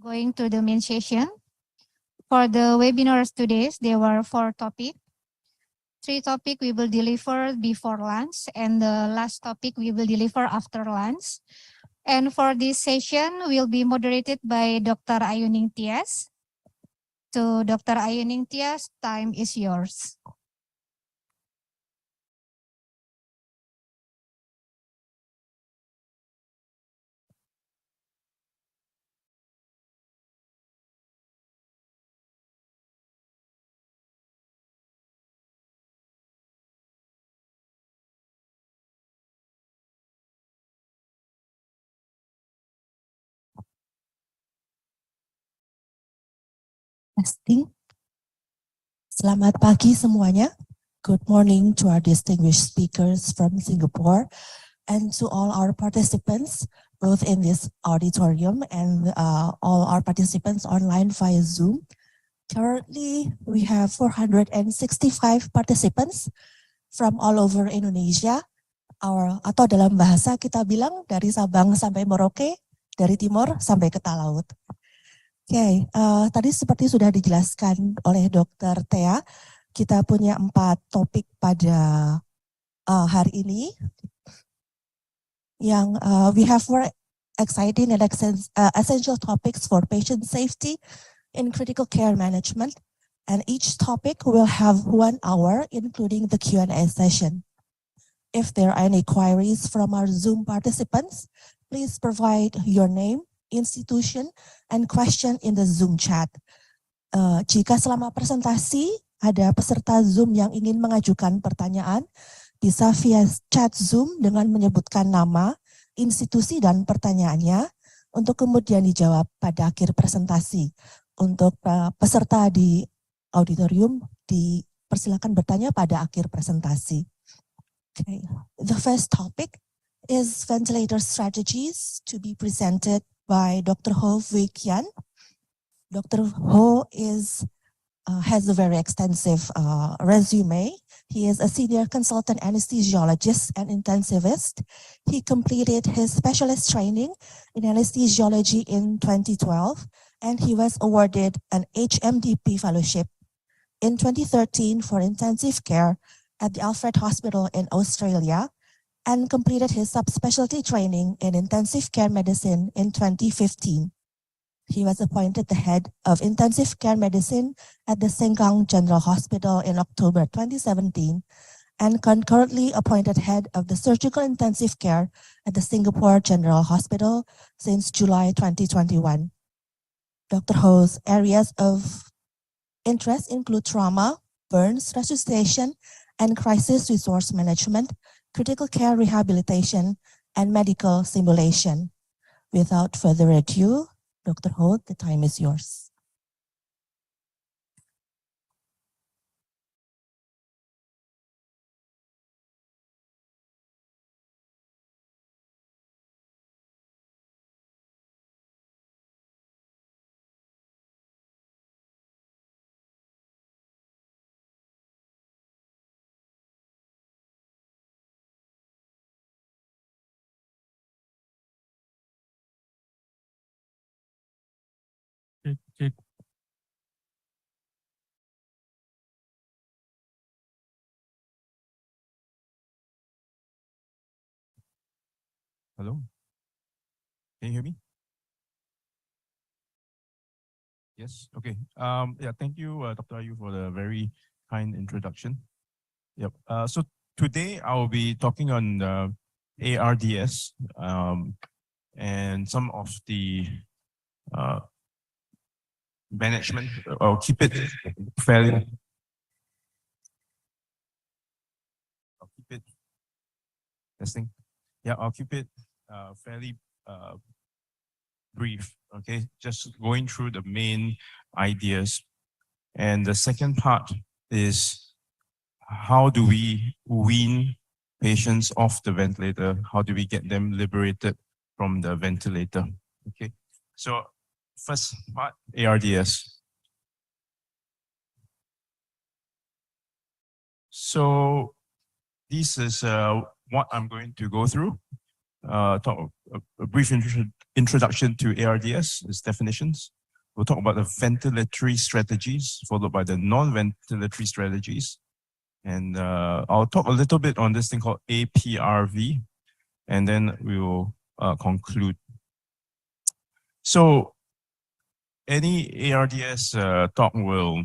Speaker 1: Going to the main session. For the webinars today, there were 4 topics. 3 topics we will deliver before lunch, and the last topic we will deliver after lunch. And for this session will be moderated by Dr. Ayuning Tias. So Dr. Ayuning Tias, time is yours.
Speaker 16: Testing. Selamat pagi semuanya. Good morning to our distinguished speakers from Singapore and to all our participants, both in this auditorium and all our participants online via Zoom. Currently, we have 465 participants from all over Indonesia. Atau dalam bahasa kita bilang dari Sabang sampai Merauke, dari timur sampai ke Talaut. Oke, tadi seperti sudah dijelaskan oleh Dr. Thea, kita punya 4 topik pada hari ini. Yang we have 4 exciting and essential topics for patient safety in critical care management, and each topic will have 1 hour, including the Q&A session. If there are any queries from our Zoom participants, please provide your name, institution, and question in the Zoom chat. Jika selama presentasi ada peserta Zoom yang ingin mengajukan pertanyaan, bisa via chat Zoom dengan menyebutkan nama, institusi, dan pertanyaannya untuk kemudian dijawab pada akhir presentasi. Untuk peserta di auditorium, dipersilakan bertanya pada akhir presentasi. Okay. The first topic is ventilator strategies to be presented by Dr. Ho Wei Kian. Dr. Ho has a very extensive resume. He is a senior consultant anesthesiologist and intensivist. He completed his specialist training in anesthesiology in 2012, and he was awarded an HMDP fellowship in 2013 for intensive care at the Alfred Hospital in Australia, and completed his subspecialty training in intensive care medicine in 2015. He was appointed the head of intensive care medicine at the Sengkang General Hospital in October 2017, and concurrently appointed head of the surgical intensive care at the Singapore General Hospital since July 2021. Dr. Ho's areas of interest include trauma, burns, resuscitation, and crisis resource management, critical care rehabilitation, and medical simulation. Without further ado, Dr. Ho, the time is yours.
Speaker 14: Hello? Can you hear me? Yes, okay. Yeah, thank you, Dr. Ayu, for the very kind introduction. Yep. So today I will be talking on ARDS and some of the management. I'll keep it fairly. I'll keep it testing. Yeah, I'll keep it fairly brief. Okay, just going through the main ideas, and the second part is how do we wean patients off the ventilator? How do we get them liberated from the ventilator? Okay, so first part, ARDS. So this is what I'm going to go through. talk a brief introduction to ARDS, its definitions. We'll talk about the ventilatory strategies, followed by the non-ventilatory strategies. And I'll talk a little bit on this thing called APRV, and then we will conclude. So any ARDS talk will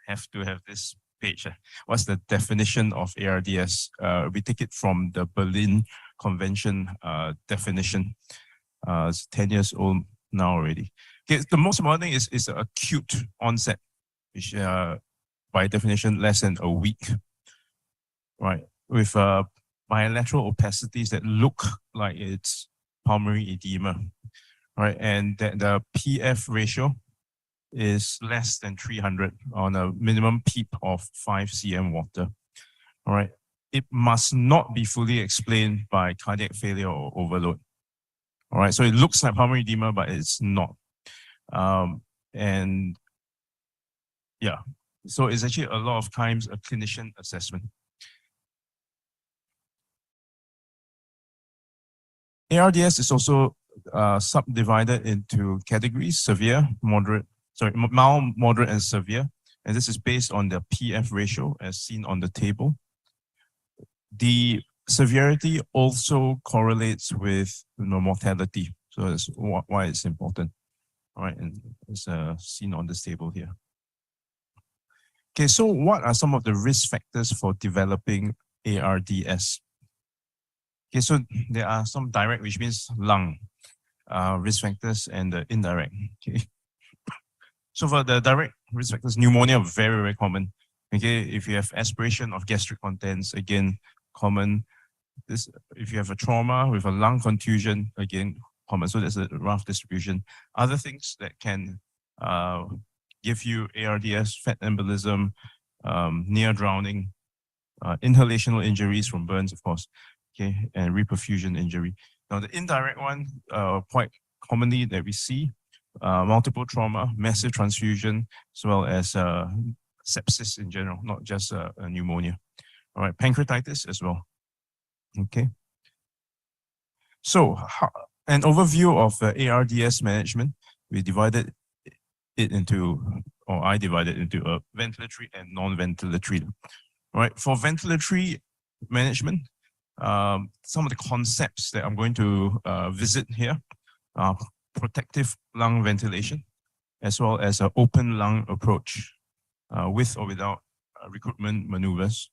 Speaker 14: have to have this page. What's the definition of ARDS? We take it from the Berlin Convention definition. It's 10 years old now already. Okay, the most important thing is acute onset, which by definition less than a week, right? With bilateral opacities that look like it's pulmonary edema, right? And that the PF ratio is less than 300 on a minimum PEEP of 5 cm water, all right? It must not be fully explained by cardiac failure or overload, all right? So it looks like pulmonary edema, but it's not. And yeah, so it's actually a lot of times a clinician assessment. ARDS is also subdivided into categories: severe, moderate, mild, moderate, and severe. And this is based on the PF ratio as seen on the table. The severity also correlates with mortality. So that's why it's important. All right, and it's seen on this table here. Okay, so what are some of the risk factors for developing ARDS? Okay, so there are some direct, which means lung risk factors, and the indirect. Okay, so for the direct risk factors, pneumonia very, very common. Okay, if you have aspiration of gastric contents, again common. This, if you have a trauma with a lung contusion, again common. So there's a rough distribution. Other things that can give you ARDS: fat embolism, near drowning, inhalational injuries from burns, of course, okay, and reperfusion injury. Now the indirect one, quite commonly that we see, multiple trauma, massive transfusion, as well as sepsis in general, not just a pneumonia. All right, pancreatitis as well. Okay. So an overview of ARDS management, we divided it into, or I divided into a ventilatory and non-ventilatory. All right, for ventilatory management, some of the concepts that I'm going to visit here are protective lung ventilation, as well as an open lung approach with or without recruitment maneuvers.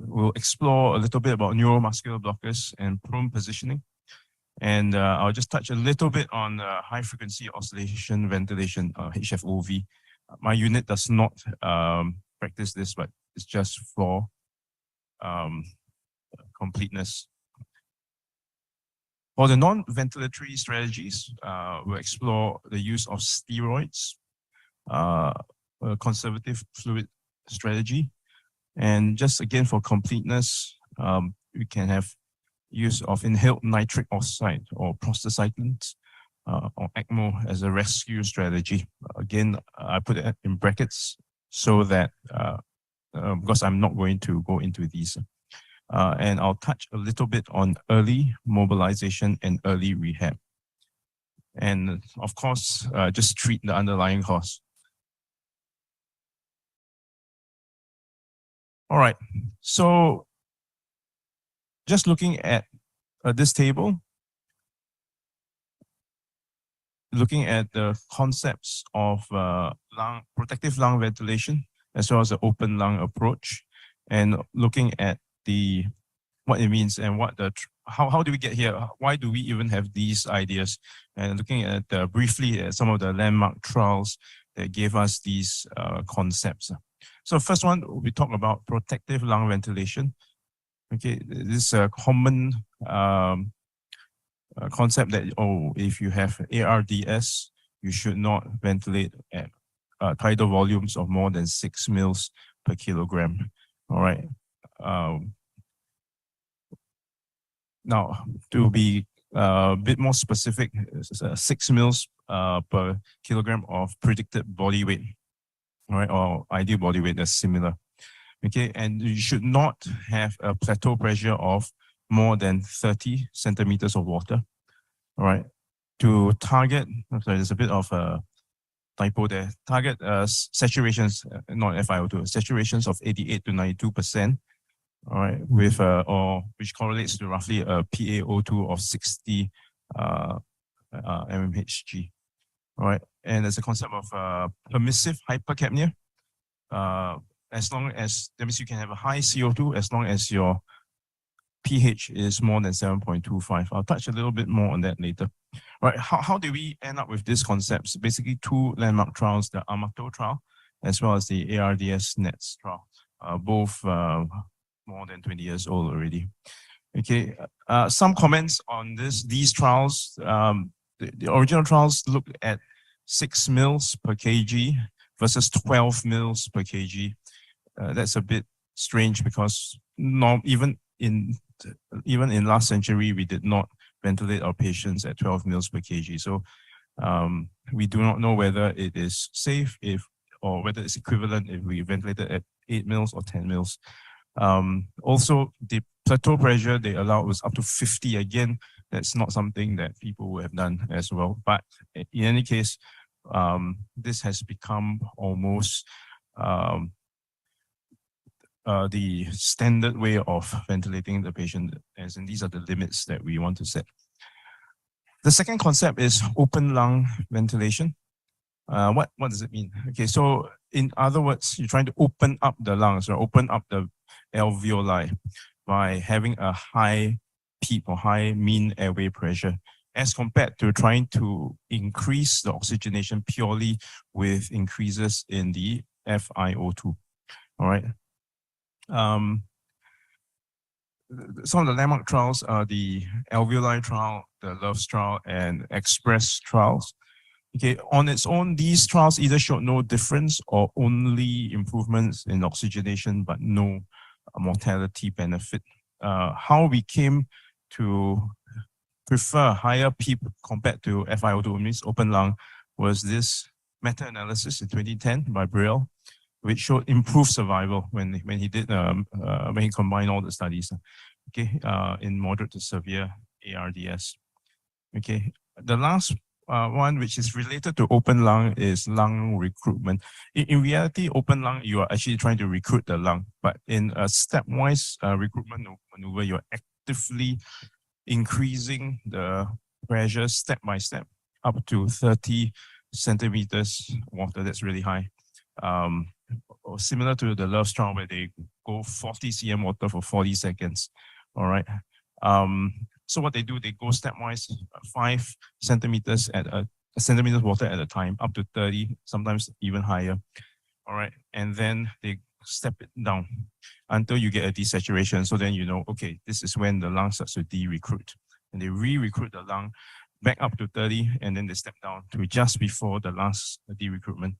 Speaker 14: We'll explore a little bit about neuromuscular blockers and prone positioning. And I'll just touch a little bit on high frequency oscillation ventilation, HFOV. My unit does not practice this, but it's just for completeness. For the non-ventilatory strategies, we'll explore the use of steroids, a conservative fluid strategy, and just again for completeness, we can have use of inhaled nitric oxide or prostacyclins or ECMO as a rescue strategy. Again, I put it in brackets so that because I'm not going to go into these. And I'll touch a little bit on early mobilization and early rehab. And of course, just treat the underlying cause. All right, so just looking at this table, looking at the concepts of protective lung ventilation, as well as the open lung approach, and looking at what it means and how do we get here? Why do we even have these ideas? And looking at briefly at some of the landmark trials that gave us these concepts. So first one, we talk about protective lung ventilation. Okay, this is a common concept that, if you have ARDS, you should not ventilate at tidal volumes of more than 6 mils per kilogram. All right. Now, to be a bit more specific, 6 mils per kilogram of predicted body weight, all right, or ideal body weight that's similar. Okay, and you should not have a plateau pressure of more than 30 centimeters of water. All right, to target, sorry, there's a bit of a typo there, target saturations, not FiO2, saturations of 88 to 92%, all right, with, or which correlates to roughly a PaO2 of 60 mmHg. All right, and there's a concept of permissive hypercapnia. As long as, that means you can have a high CO2 as long as your pH is more than 7.25. I'll touch a little bit more on that later. Right, how do we end up with these concepts? Basically, two landmark trials, the Amato trial, as well as the ARDS NETS trial, both more than 20 years old already. Okay, some comments on these trials. The original trials looked at 6 mils per kg versus 12 mils per kg. That's a bit strange because even in last century, we did not ventilate our patients at 12 mils per kg. So we do not know whether it is safe or whether it's equivalent if we ventilated at 8 mils or 10 mils. Also, the plateau pressure they allowed was up to 50. Again, that's not something that people would have done as well. But in any case, this has become almost the standard way of ventilating the patient, as in these are the limits that we want to set. The second concept is open lung ventilation. What does it mean? Okay, so in other words, you're trying to open up the lungs or open up the alveoli by having a high PEEP or high mean airway pressure, as compared to trying to increase the oxygenation purely with increases in the FiO2. All right. Some of the landmark trials are the alveoli trial, the LOVES trial, and EXPRESS trials. Okay, on its own, these trials either showed no difference or only improvements in oxygenation, but no mortality benefit. How we came to prefer higher PEEP compared to FiO2, means open lung, was this meta-analysis in 2010 by Brill, which showed improved survival when he did when he combined all the studies. Okay, in moderate to severe ARDS. Okay, the last one, which is related to open lung, is lung recruitment. In reality, open lung, you are actually trying to recruit the lung, but in a stepwise recruitment maneuver, you're actively increasing the pressure step by step up to 30 centimeters water. That's really high. Or similar to the LOVES trial where they go 40 cm water for 40 seconds. All right. So what they do, they go stepwise, 5 centimeters at a centimeters water at a time, up to 30, sometimes even higher. All right. And then they step it down until you get a desaturation. So then you know, okay, this is when the lung starts to de-recruit. And they re-recruit the lung back up to 30, and then they step down to just before the last de-recruitment.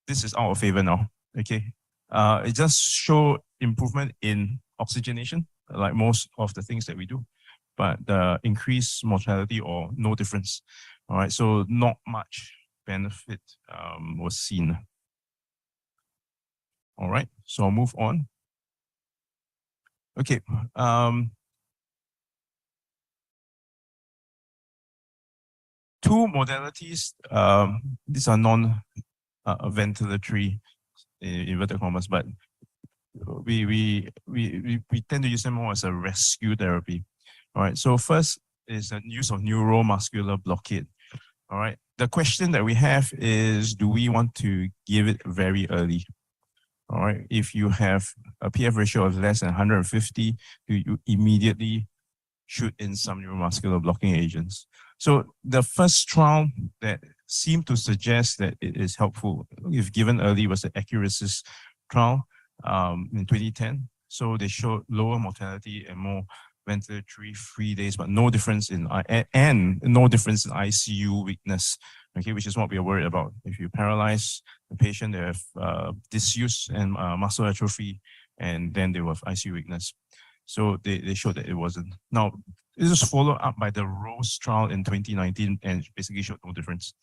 Speaker 14: This is out of favor now, okay? It just show improvement in oxygenation, like most of the things that we do, but the increased mortality or no difference. All right, so not much benefit was seen. All right, so I'll move on. Okay, two modalities, these are non-ventilatory, inverted commas, but we tend to use them more as a rescue therapy. All right, so first is the use of neuromuscular blockade. All right, the question that we have is, do we want to give it very early? All right, if you have a PF ratio of less than 150, you immediately shoot in some neuromuscular blocking agents. So the first trial that seemed to suggest that it is helpful if given early was the Accuracies trial in 2010. So they showed lower mortality and more ventilatory-free days, but no difference in ICU weakness. Okay, which is what we are worried about. If you paralyze the patient, they have disuse and muscle atrophy, and then they will have ICU weakness. So they showed that it wasn't. Now, this was followed up by the ROSE trial in 2019 and basically showed no difference.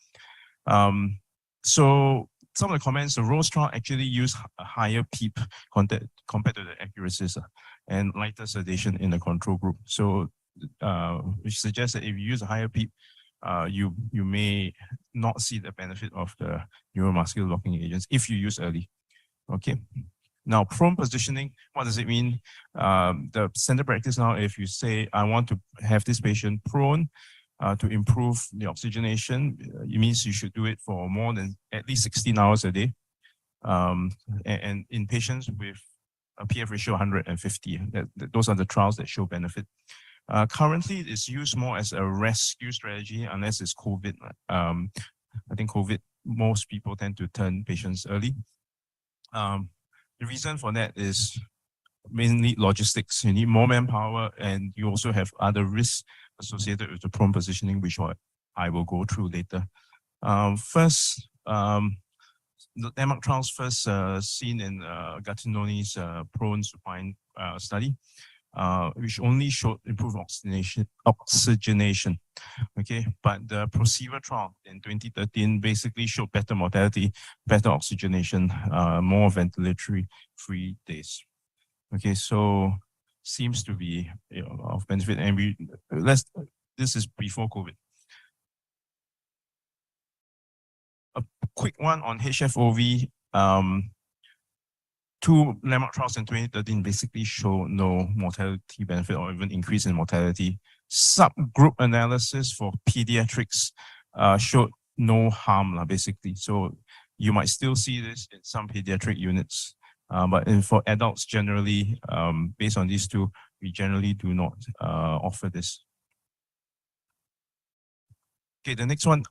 Speaker 14: So some of the comments, the ROSE trial actually used a higher PEEP compared to the Accuracies. and lighter sedation in the control group. So which suggests that if you use a higher PEEP, you may not see the benefit of the neuromuscular blocking agents if you use early. Okay. Now, prone positioning, what does it mean? The standard practice now, if you say, I want to have this patient prone to improve the oxygenation, it means you should do it for more than at least 16 hours a day. And in patients with a PF ratio of 150, those are the trials that show benefit. Currently, it's used more as a rescue strategy unless it's COVID. I think COVID, most people tend to turn patients early. The reason for that is mainly logistics. You need more manpower, and you also have other risks associated with the prone positioning, which I will go through later. First, the landmark trials first seen in Gattinoni's prone supine study, which only showed improved oxygenation. Okay, but the Procedure trial in 2013 basically showed better mortality, better oxygenation, more ventilatory-free days. Okay, so seems to be of benefit, and this is before COVID. A quick one on HFOV. Two landmark trials in 2013 basically show no mortality benefit or even increase in mortality. Subgroup analysis for pediatrics showed no harm, basically. So you might still see this in some pediatric units, but for adults generally, based on these two, we generally do not offer this. Okay, the next one,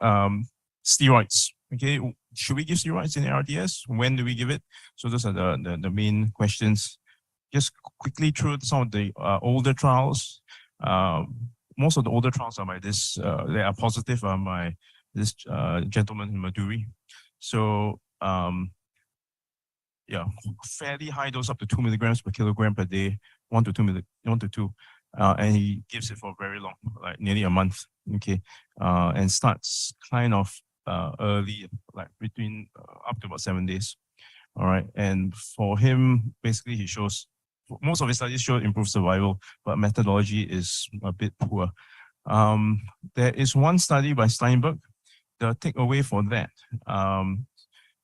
Speaker 14: steroids. Okay, should we give steroids in ARDS? When do we give it? So those are the main questions. Just quickly through some of the older trials. Most of the older trials are by this, they are positive by this gentleman in Maduri. So yeah, fairly high dose up to 2 milligrams per kilogram per day, 1 to 2, and he gives it for very long, like nearly a month. Okay, and starts kind of early, like between up to about 7 days. All right, and for him, basically he shows, most of his studies show improved survival, but methodology is a bit poor. There is one study by Steinberg. The takeaway for that,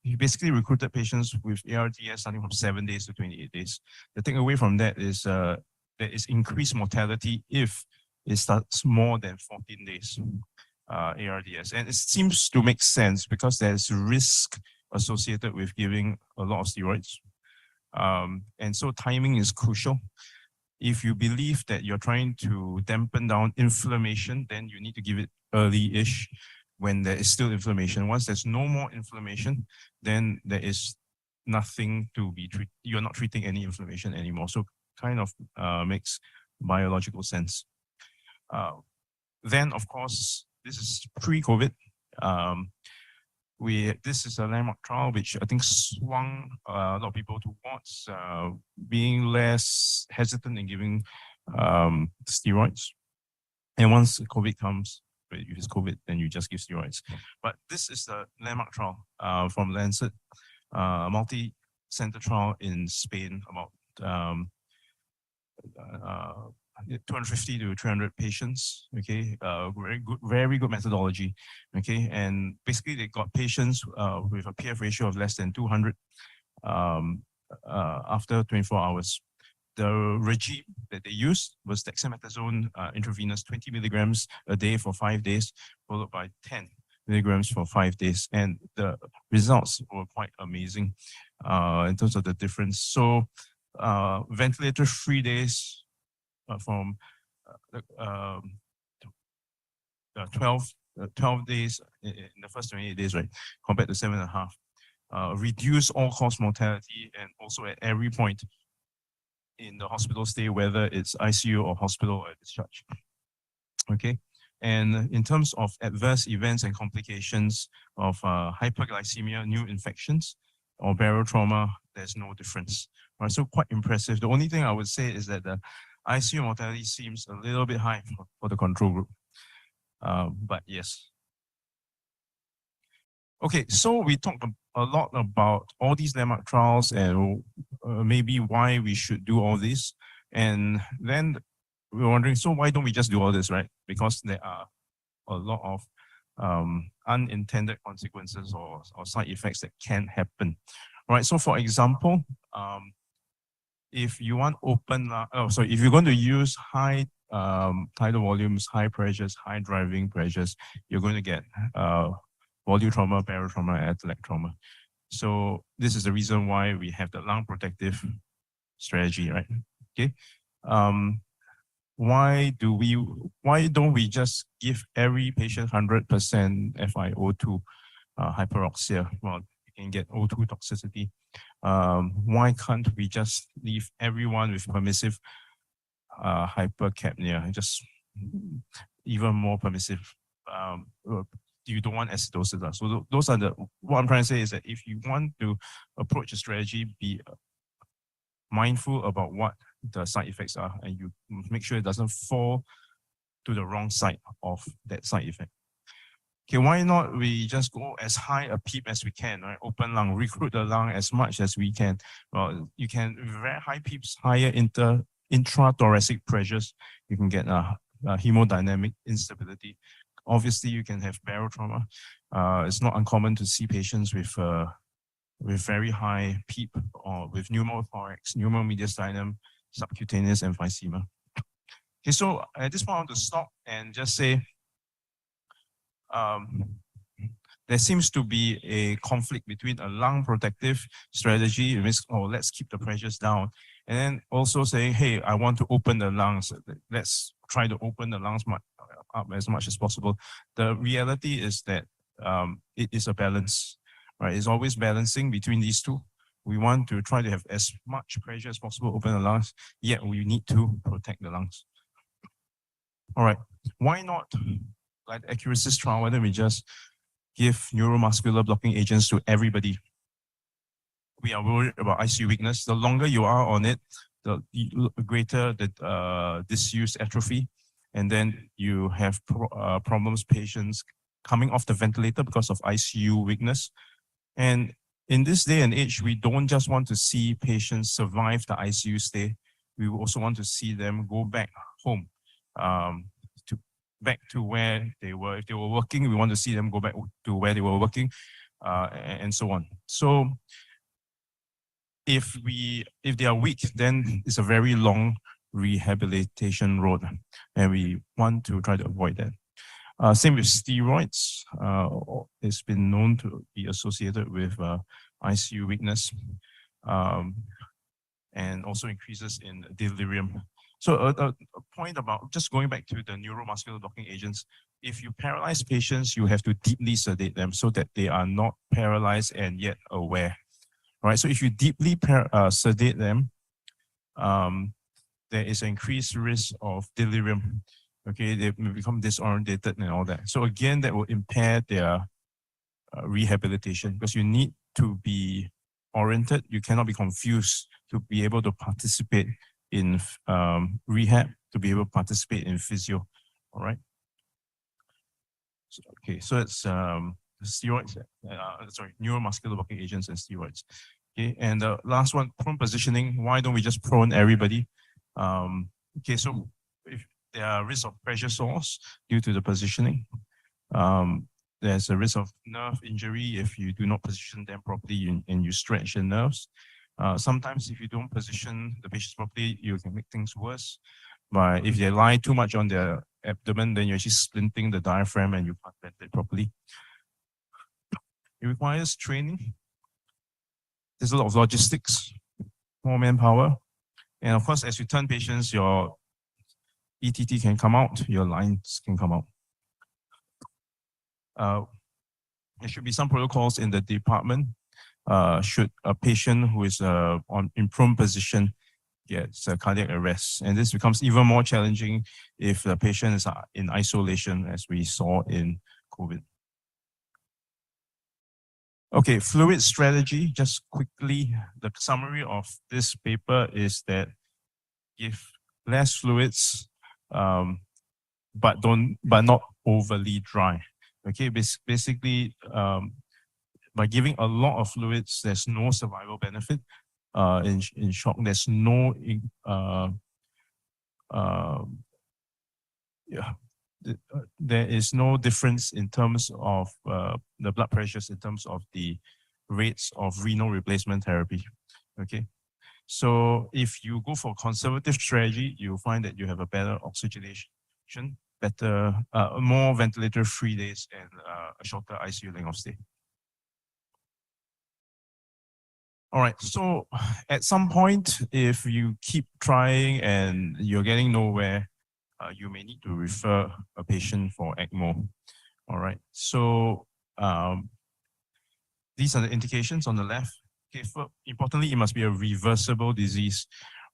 Speaker 14: he basically recruited patients with ARDS starting from 7 days to 28 days. The takeaway from that is there is increased mortality if it starts more than 14 days. ARDS, and it seems to make sense because there's risk associated with giving a lot of steroids, and so timing is crucial. If you believe that you're trying to dampen down inflammation, then you need to give it early-ish when there is still inflammation. Once there's no more inflammation, then there is nothing to be treated. You're not treating any inflammation anymore, so kind of makes biological sense. Then, of course, this is pre-COVID. This is a landmark trial which I think swung a lot of people towards being less hesitant in giving steroids. And once COVID comes, if it's COVID, then you just give steroids. But this is the landmark trial from Lancet, multi-center trial in Spain, about 250 to 300 patients. Okay, very good methodology. Okay, and basically they got patients with a PF ratio of less than 200 after 24 hours. The regime that they used was dexamethasone intravenous 20 milligrams a day for 5 days, followed by 10 milligrams for 5 days, and the results were quite amazing in terms of the difference. So ventilator-free days from 12 days in the first 28 days, right, compared to 7.5. Reduce all-cause mortality, and also at every point in the hospital stay, whether it's ICU or hospital or discharge. Okay, and in terms of adverse events and complications of hyperglycemia, new infections, or barotrauma, there's no difference. Right, so quite impressive. The only thing I would say is that the ICU mortality seems a little bit high for the control group, but yes. Okay, so we talked a lot about all these landmark trials and maybe why we should do all this. And then we were wondering, so why don't we just do all this, right? Because there are a lot of unintended consequences or side effects that can happen. All right, so for example, if you want if you're going to use high tidal volumes, high pressures, high driving pressures, you're going to get volume trauma, barotrauma, atelectatic trauma. So this is the reason why we have the lung protective strategy, right? Okay. Why don't we just give every patient 100% FiO2 hyperoxia? Well, you can get O2 toxicity. Why can't we just leave everyone with permissive hypercapnia, just even more permissive? You don't want acidosis. So those are what I'm trying to say is that if you want to approach a strategy, be mindful about what the side effects are, and you make sure it doesn't fall to the wrong side of that side effect. Okay, why not we just go as high a PEEP as we can, right? Open lung, recruit the lung as much as we can. Well, you can very high PEEPs, higher intrathoracic pressures. You can get hemodynamic instability. Obviously, you can have barotrauma. It's not uncommon to see patients with very high PEEP or with pneumothorax, pneumomediastinum, subcutaneous emphysema. Okay, so at this point, I want to stop and just say there seems to be a conflict between a lung protective strategy, let's keep the pressures down, and then also saying, hey, I want to open the lungs. Let's try to open the lungs up as much as possible. The reality is that it is a balance. Right, it's always balancing between these two. We want to try to have as much pressure as possible open the lungs, yet we need to protect the lungs. All right, why not, like the Accuracy's trial, why don't we just give neuromuscular blocking agents to everybody? We are worried about ICU weakness. The longer you are on it, the greater the disuse atrophy, and then you have problems, patients coming off the ventilator because of ICU weakness. And in this day and age, we don't just want to see patients survive the ICU stay. We also want to see them go back home, back to where they were. If they were working, we want to see them go back to where they were working, and so on. So if they are weak, then it's a very long rehabilitation road, and we want to try to avoid that. Same with steroids. It's been known to be associated with ICU weakness, and also increases in delirium. So a point about just going back to the neuromuscular blocking agents, if you paralyze patients, you have to deeply sedate them so that they are not paralyzed and yet aware. All right, so if you deeply sedate them, there is an increased risk of delirium. Okay, they become disorientated and all that. So again, that will impair their rehabilitation, because you need to be oriented. You cannot be confused to be able to participate in rehab, to be able to participate in physio. All right. So, okay, so it's steroids. Neuromuscular blocking agents and steroids. Okay, and the last one, prone positioning. Why don't we just prone everybody? Okay, so if there are risks of pressure sores due to the positioning. There's a risk of nerve injury if you do not position them properly and you stretch the nerves. Sometimes if you don't position the patients properly, you can make things worse. But if they lie too much on their abdomen, then you're actually splinting the diaphragm and you can't ventilate properly. It requires training. There's a lot of logistics, more manpower. And of course, as you turn patients, your ETT can come out, your lines can come out. There should be some protocols in the department. Should a patient who is in prone position gets a cardiac arrest. And this becomes even more challenging if the patient is in isolation, as we saw in COVID. Okay, fluid strategy. Just quickly, the summary of this paper is that give less fluids, but not overly dry. Okay, basically, by giving a lot of fluids, there's no survival benefit. In shock, there's no yeah, there is no difference in terms of the blood pressures, in terms of the rates of renal replacement therapy. Okay, so if you go for conservative strategy, you'll find that you have a better oxygenation, better, more ventilator-free days, and a shorter ICU length of stay. All right, so at some point, if you keep trying and you're getting nowhere, you may need to refer a patient for ECMO. All right, so these are the indications on the left. Okay, importantly, it must be a reversible disease.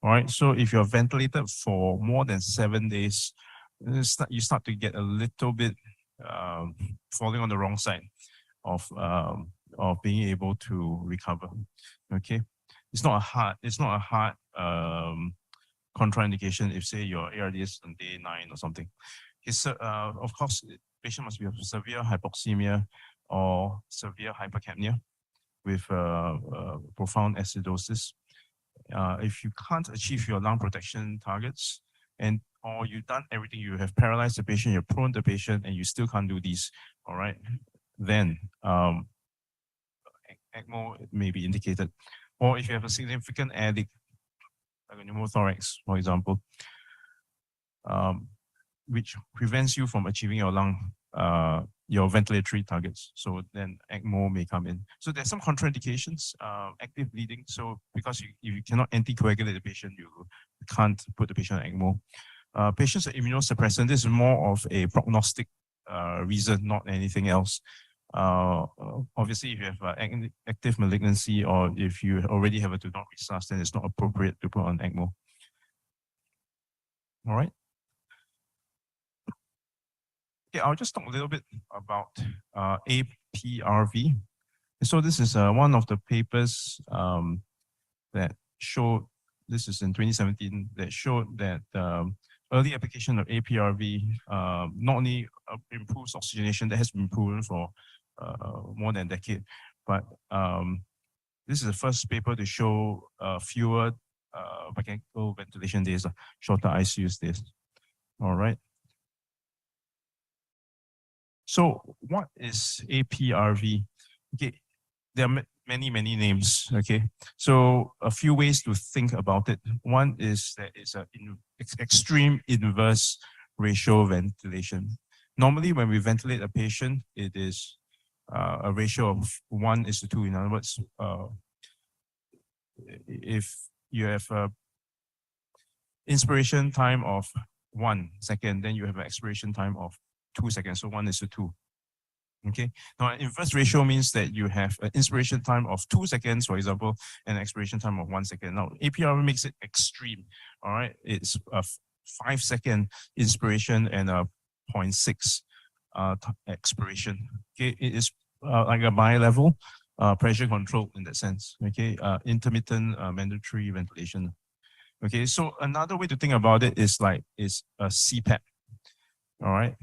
Speaker 14: All right, so if you're ventilated for more than 7 days, you start to get a little bit falling on the wrong side of being able to recover. Okay, it's not a hard contraindication if say your ARD is on day 9 or something. It's of course, the patient must be of severe hypoxemia or severe hypercapnia with profound acidosis. If you can't achieve your lung protection targets, or you've done everything, you have paralyzed the patient, you're prone the patient, and you still can't do these, all right, then ECMO may be indicated. Or if you have a significant addict, like a pneumothorax, for example, which prevents you from achieving your your ventilatory targets. So then ECMO may come in. So there's some contraindications, active bleeding. So because if you cannot anticoagulate the patient, you can't put the patient on ECMO. Patients are immunosuppressant. This is more of a prognostic reason, not anything else. Obviously, if you have active malignancy or if you already have a do not resusc, then it's not appropriate to put on ECMO. All right. Okay, I'll just talk a little bit about APRV. So this is one of the papers that showed, this is in 2017, that showed that early application of APRV not only improves oxygenation, that has been proven for more than a decade, but this is the first paper to show fewer mechanical ventilation days, shorter ICU stays. All right. So what is APRV? Okay, there are many names. Okay, so a few ways to think about it. One is that it's an extreme inverse ratio ventilation. Normally, when we ventilate a patient, it is a ratio of 1:2. In other words, if you have a inspiration time of 1 second, then you have an expiration time of 2 seconds, so 1:2. Okay. Now, an inverse ratio means that you have an inspiration time of 2 seconds, for example, and an expiration time of 1 second. Now, APRV makes it extreme. All right, it's a 5-second inspiration and a 0.6 expiration. Okay, it is like a bi-level pressure control in that sense. Okay, intermittent mandatory ventilation. Okay, so another way to think about it is like a CPAP. All right,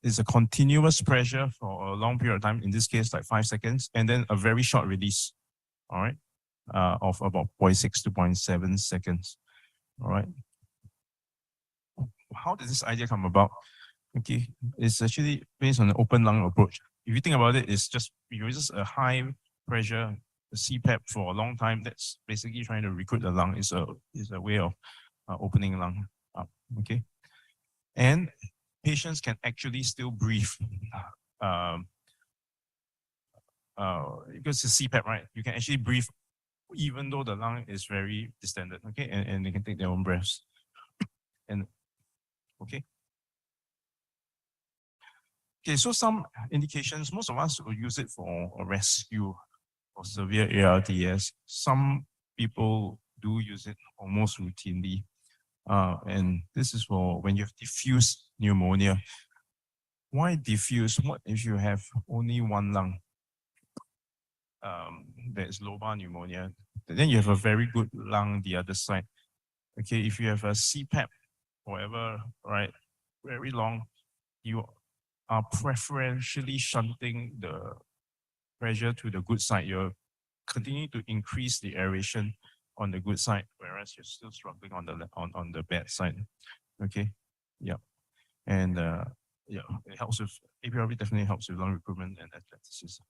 Speaker 14: it's a continuous pressure for a long period of time, in this case like 5 seconds, and then a very short release, all right, of about 0.6 to 0.7 seconds. All right, how did this idea come about? Okay, it's actually based on an open lung approach. If you think about it, it's just a high pressure CPAP for a long time. That's basically trying to recruit the lung. Is a way of opening lung up. Okay, and patients can actually still breathe because it's CPAP, right? You can actually breathe even though the lung is very distended, okay? And they can take their own breaths. And okay. Okay, so some indications, most of us will use it for a rescue or severe ARDS. Some people do use it almost routinely. And this is for when you have diffuse pneumonia. Why diffuse? What if you have only one lung? That is lobar pneumonia. Then you have a very good lung the other side. Okay, if you have a CPAP, whatever, right, very long, you are preferentially shunting the pressure to the good side. You're continuing to increase the aeration on the good side, whereas you're still struggling on the bad side. Okay, yeah, and yeah, it helps with APRV. Definitely helps with lung recruitment and athleticism.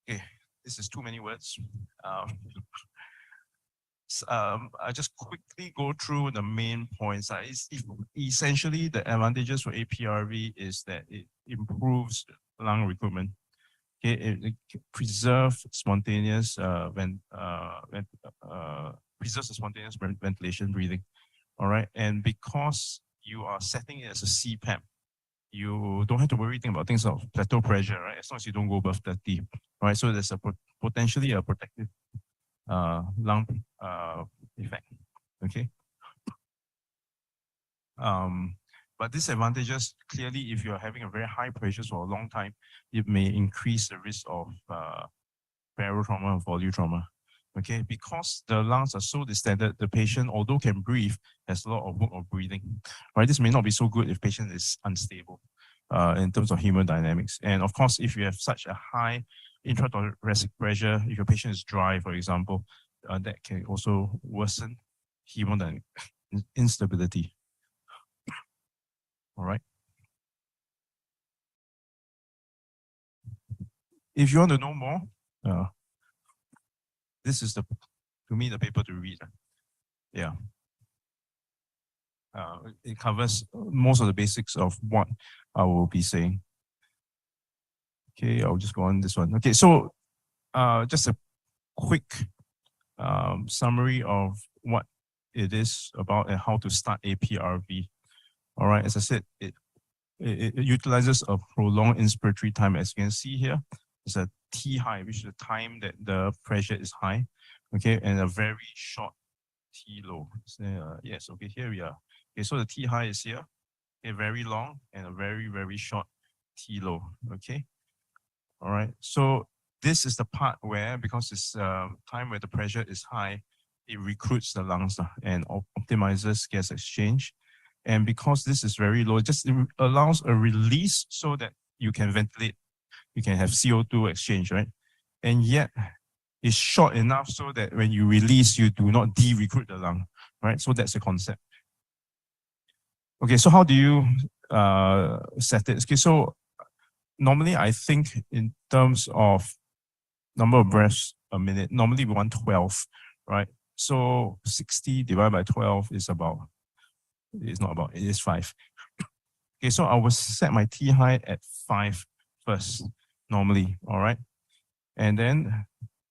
Speaker 14: Okay, this is too many words. I just quickly go through the main points. Essentially, the advantages for APRV is that it improves lung recruitment. Okay, it preserves spontaneous preserves the spontaneous ventilation breathing. All right, and because you are setting it as a CPAP, you don't have to worry about things like plateau pressure, right? As long as you don't go above 30, right? So there's a potentially a protective lung effect. Okay. But disadvantages, clearly, if you're having a very high pressure for a long time, it may increase the risk of barotrauma and volume trauma. Okay, because the lungs are so distended, the patient, although can breathe, has a lot of work of breathing. Right, this may not be so good if patient is unstable in terms of hemodynamics. And of course, if you have such a high intrathoracic pressure, if your patient is dry, for example, that can also worsen hemodynamic instability. All right. If you want to know more, this is to me the paper to read. Yeah. It covers most of the basics of what I will be saying. Okay, I'll just go on this one. Okay, so just a quick summary of what it is about and how to start APRV. All right, as I said, it utilizes a prolonged inspiratory time. As you can see here, it's a T high, which is the time that the pressure is high. Okay, and a very short T low. So, yes, okay, here we are. Okay, so the T high is here, okay, very long, and a very, very short T low. Okay, all right. So this is the part where, because it's time where the pressure is high, it recruits the lungs and optimizes gas exchange. And because this is very low, it just allows a release so that you can ventilate, you can have CO2 exchange, right? And yet it's short enough so that when you release, you do not de-recruit the lung, right? So that's the concept. Okay, so how do you set it? Okay, so normally I think in terms of number of breaths a minute, normally we want 12, right? So 60 divided by 12 is about, it's not about, it is 5. Okay, so I will set my T high at 5 first, normally, all right? And then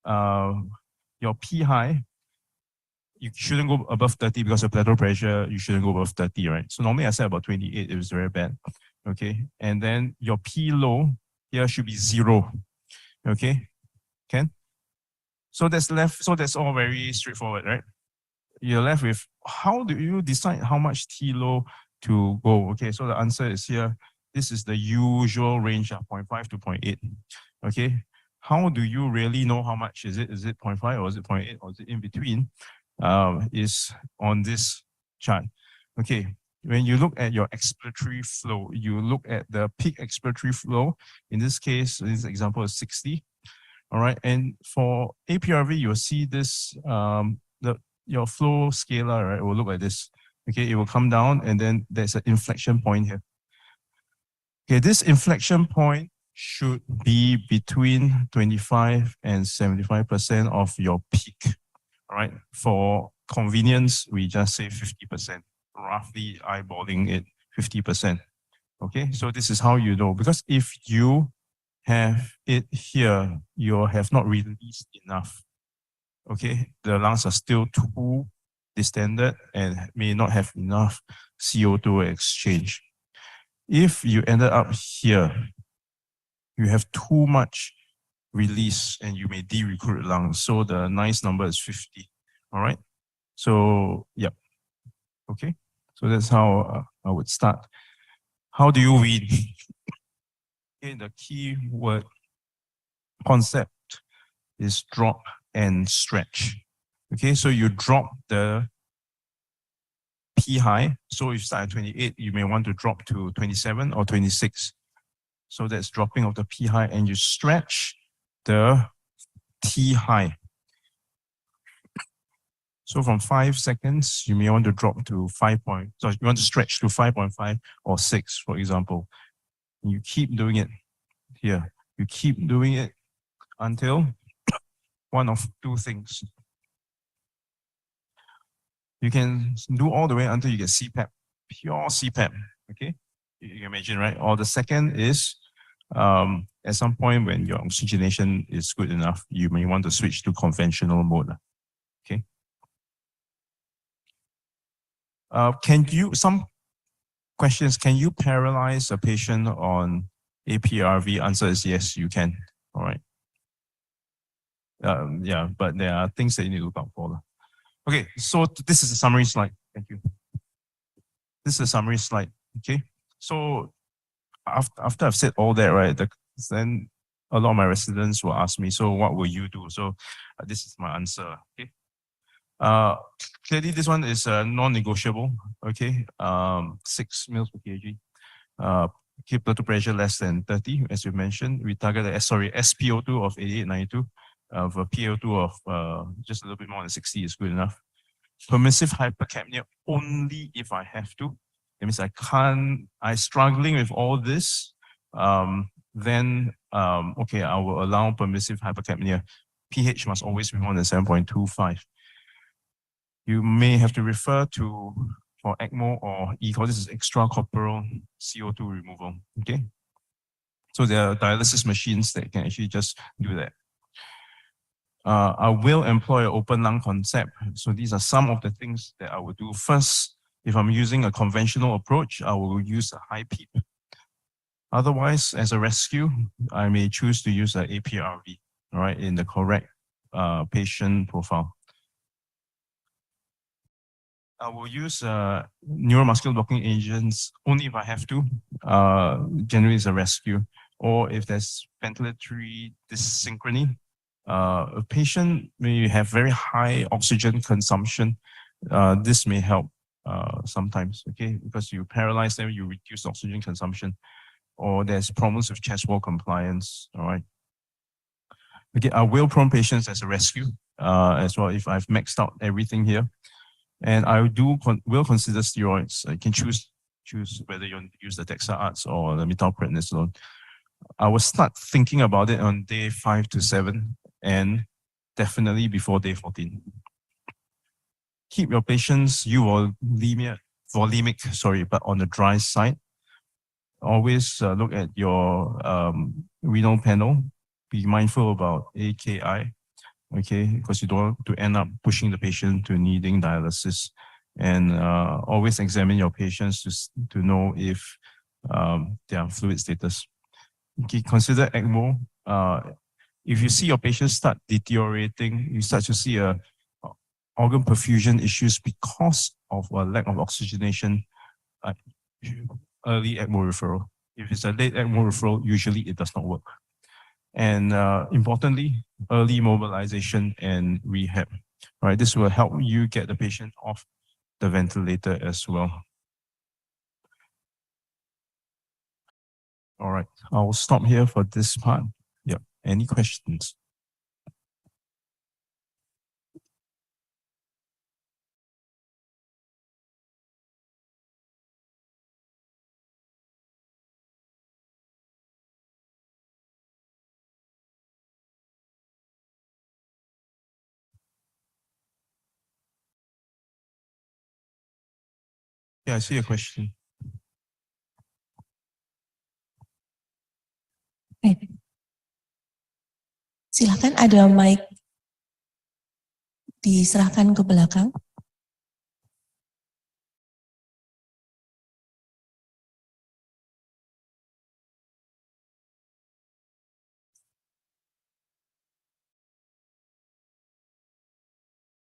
Speaker 14: your P high, you shouldn't go above 30 because of plateau pressure, you shouldn't go above 30, right? So normally I set about 28, it was very bad, okay? And then your P low here should be 0, okay? Can? So that's left, so that's all very straightforward, right? You're left with, how do you decide how much T low to go? Okay, so the answer is here. This is the usual range, 0.5 to 0.8, okay? How do you really know how much is it? Is it 0.5 or is it 0.8 or is it in between? Is on this chart. Okay, when you look at your expiratory flow, you look at the peak expiratory flow. In this case, this example is 60. All right, and for APRV, you'll see this, your flow scalar, right, will look like this. Okay, it will come down and then there's an inflection point here. Okay, this inflection point should be between 25 and 75% of your peak. All right, for convenience, we just say 50%, roughly eyeballing it 50%. Okay, so this is how you know, because if you have it here, you have not released enough. Okay, the lungs are still too distended and may not have enough CO2 exchange. If you ended up here, you have too much release and you may de-recruit lungs. So the nice number is 50. All right. So, yeah. Okay. So that's how I would start. How do you read? Okay, the key word concept is drop and stretch. Okay, so you drop the P high. So if you start at 28, you may want to drop to 27 or 26. So that's dropping of the P high, and you stretch the T high. So from 5 seconds, you may want to drop to 5 point. So you want to stretch to 5.5 or 6, for example. And you keep doing it here. You keep doing it until one of two things. You can do all the way until you get CPAP, pure CPAP. Okay, you can imagine, right? Or the second is at some point when your oxygenation is good enough, you may want to switch to conventional mode. Okay. Some questions, can you paralyze a patient on APRV? Answer is yes, you can. All right. Yeah, but there are things that you need to look out for. Okay, so this is a summary slide. Thank you. This is a summary slide. Okay, so after I've said all that, right, then a lot of my residents will ask me, so what will you do? So this is my answer. Okay. Clearly, this one is non-negotiable. Okay, 6 mils per kg. Keep blood pressure less than 30, as you mentioned. We target the SpO2 of 8892. Of a PaO2 of just a little bit more than 60 is good enough. Permissive hypercapnia only if I have to. That means I'm struggling with all this, then okay, I will allow permissive hypercapnia. pH must always be more than 7.25. You may have to refer to for ECMO or ECO. This is extracorporeal CO2 removal. Okay, so there are dialysis machines that can actually just do that. I will employ an open lung concept. So these are some of the things that I will do. First, if I'm using a conventional approach, I will use a high PEEP. Otherwise, as a rescue, I may choose to use an APRV, all right, in the correct patient profile. I will use neuromuscular blocking agents only if I have to, generally as a rescue, or if there's ventilatory dyssynchrony. A patient may have very high oxygen consumption. This may help sometimes, okay, because you paralyze them, you reduce oxygen consumption, or there's problems with chest wall compliance, all right. Okay, I will prone patients as a rescue as well if I've maxed out everything here. And I will consider steroids. You can choose whether you want to use the Dexarts or the methylprednisolone. I will start thinking about it on day 5 to 7 and definitely before day 14. Keep your patients volemic, but on the dry side. Always look at your renal panel. Be mindful about AKI, okay, because you don't want to end up pushing the patient to needing dialysis. And always examine your patients to know if their fluid status. Okay, consider ECMO. If you see your patients start deteriorating, you start to see organ perfusion issues because of a lack of oxygenation, early ECMO referral. If it's a late ECMO referral, usually it does not work. And importantly, early mobilization and rehab. All right, this will help you get the patient off the ventilator as well. All right, I'll stop here for this part. Yeah, any questions? Yeah, I see a question.
Speaker 16: Silakan, ada mic diserahkan ke belakang.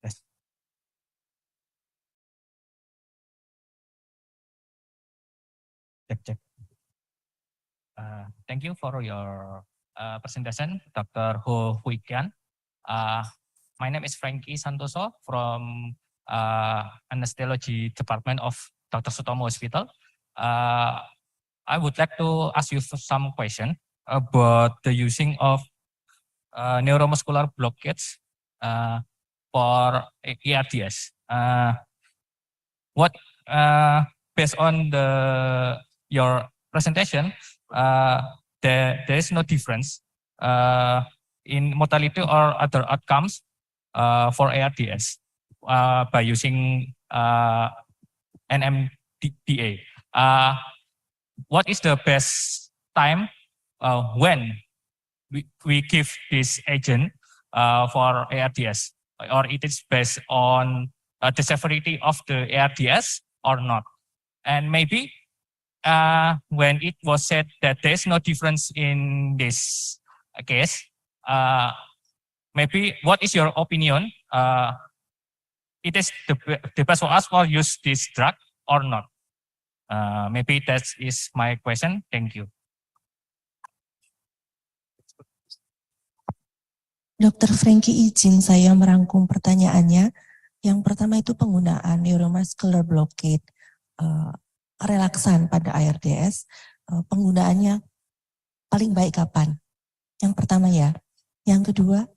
Speaker 14: Yes.
Speaker 17: Check. Thank you for your presentation, Dr. Ho Hui Kian. My name is Frankie Santoso from Anesthesiology Department of Dr. Sutomo Hospital. I would like to ask you some question about the using of neuromuscular blockage for ARDS. What based on your presentation, there is no difference in mortality or other outcomes for ARDS by using NMDA. What is the best time when we give this agent for ARDS, or it is based on the severity of the ARDS or not? And maybe when it was said that there is no difference in this case, maybe what is your opinion? It is the best for us to use this drug or not? Maybe that is my question. Thank you.
Speaker 16: Dr. Frankie, izin saya merangkum pertanyaannya. Yang pertama itu penggunaan neuromuscular blockade relaksan pada ARDS. Penggunaannya paling baik kapan? Yang pertama ya. Yang kedua?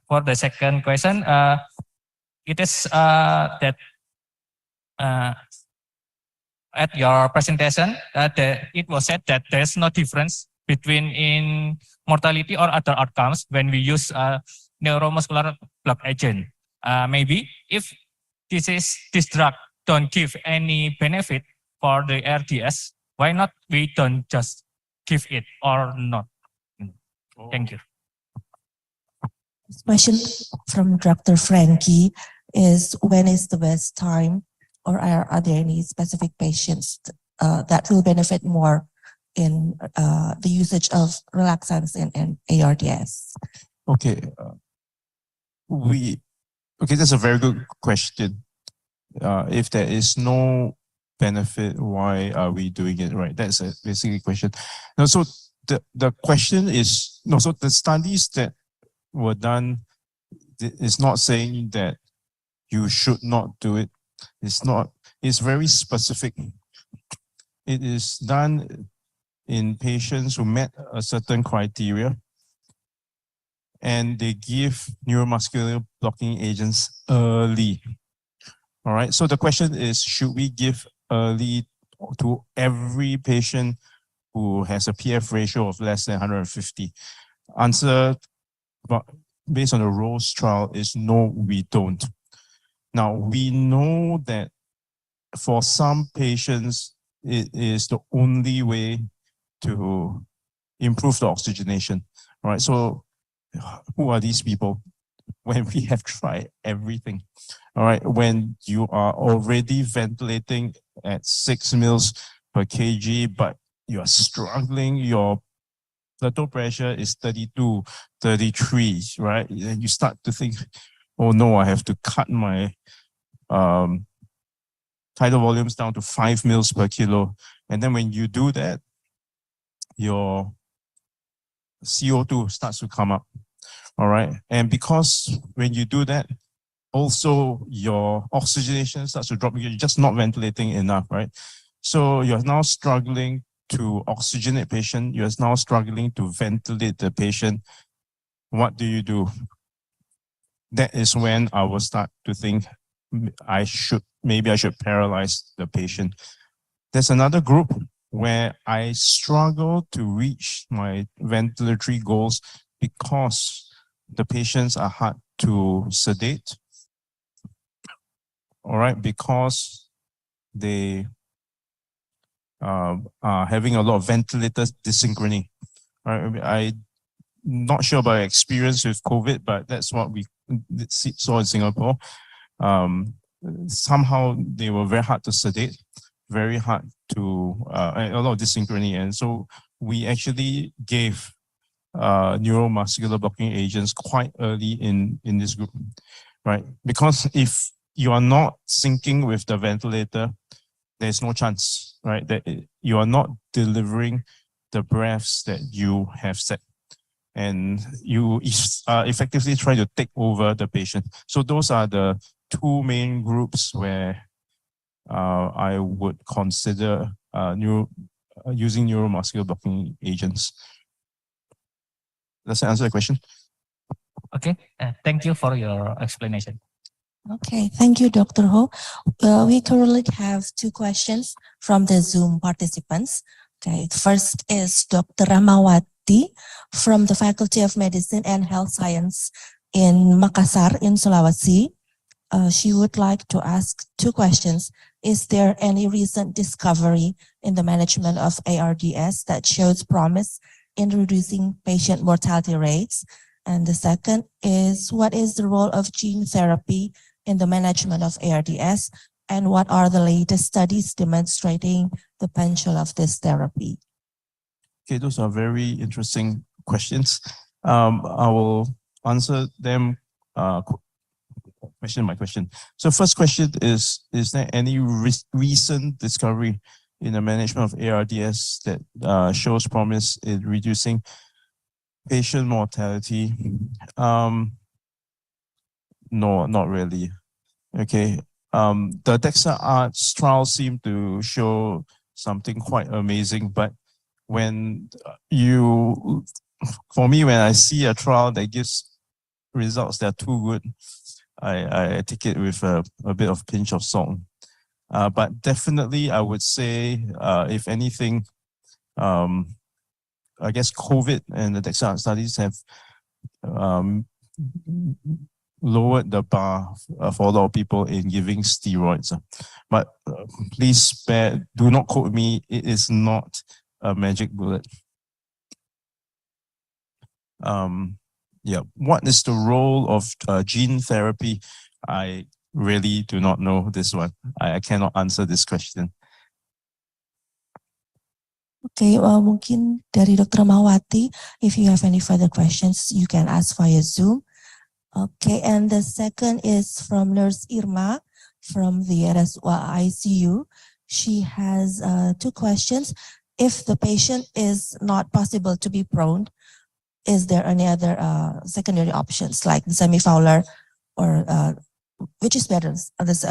Speaker 17: For the second question, it is that at your presentation, it was said that there's no difference between in mortality or other outcomes when we use neuromuscular block agent. Maybe if this drug don't give any benefit for the ARDS, why not we don't just give it or not? Thank you.
Speaker 16: This question from Dr. Frankie is, when is the best time, or are there any specific patients that will benefit more in the usage of relaxants and ARDS?
Speaker 14: Okay. Okay, that's a very good question. If there is no benefit, why are we doing it, right? That's a basic question. No, so the question is, no, so the studies that were done is not saying that you should not do it. It's very specific. It is done in patients who met a certain criteria, and they give neuromuscular blocking agents early. All right, so the question is, should we give early to every patient who has a PF ratio of less than 150? Answer, based on the ROSE trial, is no, we don't. Now, we know that for some patients, it is the only way to improve the oxygenation. All right, so who are these people? When we have tried everything, all right, when you are already ventilating at 6 mils per kg, but you are struggling, your plateau pressure is 32, 33, right? And you start to think, oh no, I have to cut my tidal volumes down to 5 mils per kilo. And then when you do that, your CO2 starts to come up. All right. And because when you do that, also your oxygenation starts to drop. You're just not ventilating enough, right? So you're now struggling to oxygenate patient. You're now struggling to ventilate the patient. What do? That is when I will start to think maybe I should paralyze the patient. There's another group where I struggle to reach my ventilatory goals because the patients are hard to sedate. All right, because they are having a lot of ventilator dysynchrony. All right, I'm not sure about experience with COVID, but that's what we saw in Singapore. Somehow they were very hard to sedate, very hard to, a lot of dysynchrony. And so we actually gave neuromuscular blocking agents quite early in this group, right? Because if you are not syncing with the ventilator, there's no chance, right? That you are not delivering the breaths that you have set, and you are effectively trying to take over the patient. So those are the two main groups where I would consider using neuromuscular blocking agents. Does that answer the question?
Speaker 17: Okay, thank you for your explanation.
Speaker 16: Okay, thank you, Dr. Ho. We currently have 2 questions from the Zoom participants. Okay, first is Dr. Ramawati from the Faculty of Medicine and Health Science in Makassar in Sulawesi. She would like to ask 2 questions. Is there any recent discovery in the management of ARDS that shows promise in reducing patient mortality rates? And the second is, what is the role of gene therapy in the management of ARDS? And what are the latest studies demonstrating the potential of this therapy?
Speaker 14: Okay, those are very interesting questions. I will answer them question by question. So first question is there any recent discovery in the management of ARDS that shows promise in reducing patient mortality? No, not really. Okay. The DEXA Arts trial seemed to show something quite amazing, but when for me, when I see a trial that gives results that are too good, I take it with a bit of pinch of salt. But definitely, I would say, if anything, I guess COVID and the DEXA studies have lowered the bar for a lot of people in giving steroids. But please do not quote me. It is not a magic bullet. Yeah, what is the role of gene therapy? I really do not know this one. I cannot answer this question.
Speaker 16: Okay, mungkin dari Dr. Mawati, if you have any further questions, you can ask via Zoom. Okay, and the second is from Nurse Irma from the RSUA ICU. She has 2 questions. If the patient is not possible to be prone, is there any other secondary options like the semi-fowler or which is better, this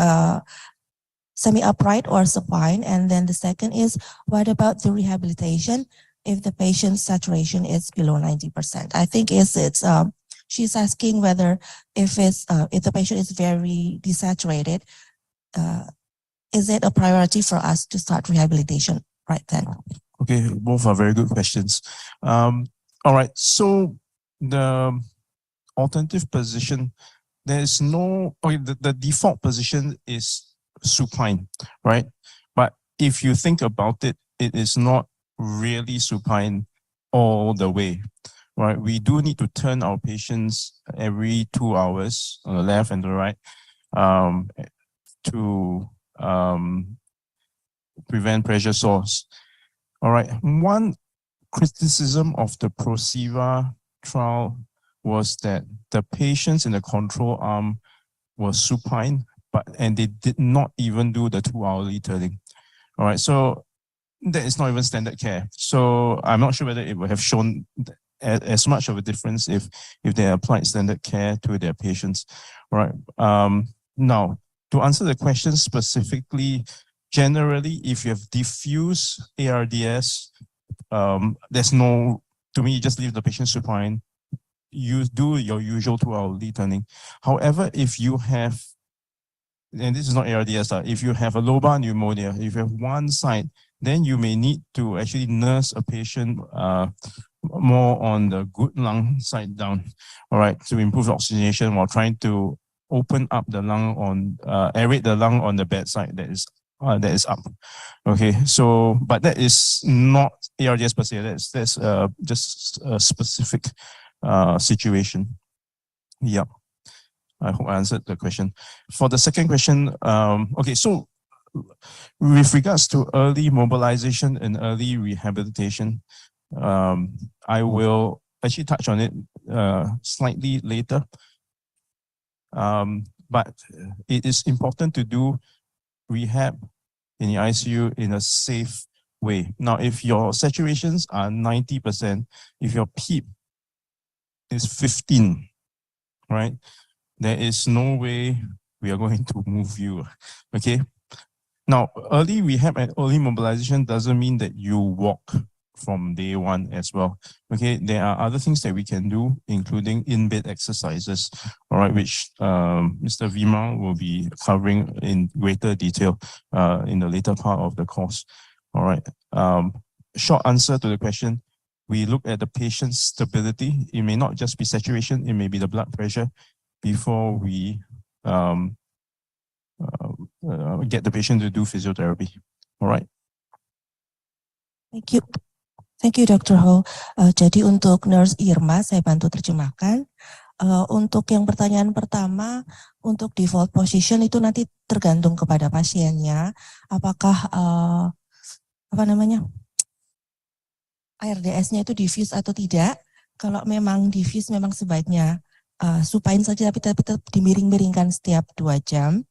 Speaker 16: semi-upright or supine? And then the second is, what about the rehabilitation if the patient's saturation is below 90%? I think she's asking whether if the patient is very desaturated, is it a priority for us to start rehabilitation right then?
Speaker 14: Okay, both are very good questions. All right, so the alternative position, there is no, the default position is supine, right? But if you think about it, it is not really supine all the way, right? We do need to turn our patients every 2 hours on the left and the right to prevent pressure sores. All right, one criticism of the ProSiva trial was that the patients in the control arm were supine, and they did not even do the 2-hourly turning. All right, so that is not even standard care. So I'm not sure whether it would have shown as much of a difference if they applied standard care to their patients. All right. Now, to answer the question specifically, generally, if you have diffuse ARDS, there's no, to me, just leave the patient supine. You do your usual 2-hourly turning. However, if you have, and this is not ARDS, if you have a lobar pneumonia, if you have one side, then you may need to actually nurse a patient more on the good lung side down, all right, to improve oxygenation while trying to open up the lung on, aerate the lung on the bad side that is up. Okay, so, but that is not ARDS per se, that's just a specific situation. Yeah, I hope I answered the question. For the second question, okay, so with regards to early mobilization and early rehabilitation, I will actually touch on it slightly later. But it is important to do rehab in the ICU in a safe way. Now, if your saturations are 90%, if your PEEP is 15, right, there is no way we are going to move you, okay? Now, early rehab and early mobilization doesn't mean that you walk, from day one as well. Okay, there are other things that we can do, including in-bed exercises, all right, which Mr. Vima will be covering in greater detail in the later part of the course. All right, short answer to the question, we look at the patient's stability. It may not just be saturation, it may be the blood pressure before we get the patient to do physiotherapy. All right.
Speaker 16: Thank you. Thank you, Dr. Ho. Jadi untuk Nurse Irma, saya bantu terjemahkan. Untuk yang pertanyaan pertama, untuk default position itu nanti tergantung kepada pasiennya. Apakah ARDS-nya itu diffuse atau tidak? Kalau memang diffuse, memang sebaiknya supine saja, tapi tetap dimiring-miringkan setiap 2 jam.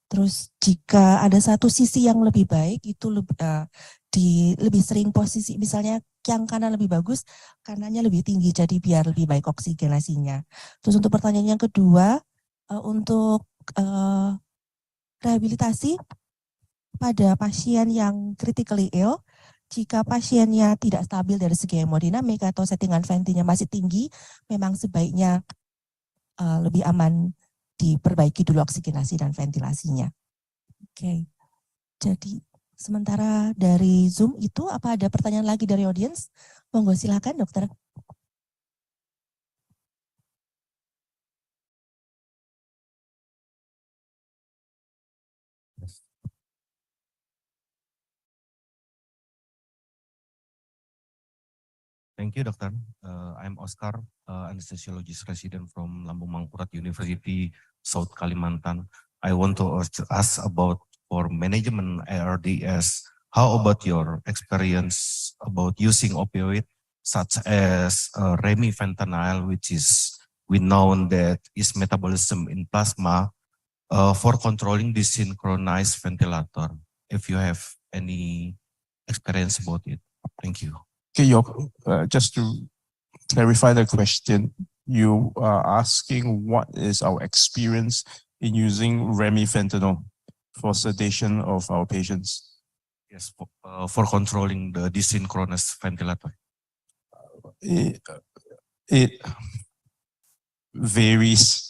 Speaker 16: Terus jika ada satu sisi yang lebih baik, itu lebih sering posisi, misalnya yang kanan lebih bagus, kanannya lebih tinggi, jadi biar lebih baik oksigenasinya. Terus untuk pertanyaan yang kedua, untuk rehabilitasi pada pasien yang critically ill, jika pasiennya tidak stabil dari segi hemodinamik atau settingan ventinya masih tinggi, memang sebaiknya lebih aman diperbaiki dulu oksigenasi dan ventilasinya. Oke, jadi sementara dari Zoom itu, apa ada pertanyaan lagi dari audiens? Monggo silakan, dokter.
Speaker 18: Thank you, Doctor. I'm Oscar, anesthesiologist resident from Lambung Mangkurat University, South Kalimantan. I want to ask about for management ARDS. How about your experience about using opioid such as remifentanil, which is we know that is metabolism in plasma for controlling the synchronized ventilator? If you have any experience about it, thank you.
Speaker 14: Okay, just to clarify the question, you are asking what is our experience in using remifentanil for sedation of our patients?
Speaker 18: Yes, for controlling the desynchronous ventilator.
Speaker 14: It varies.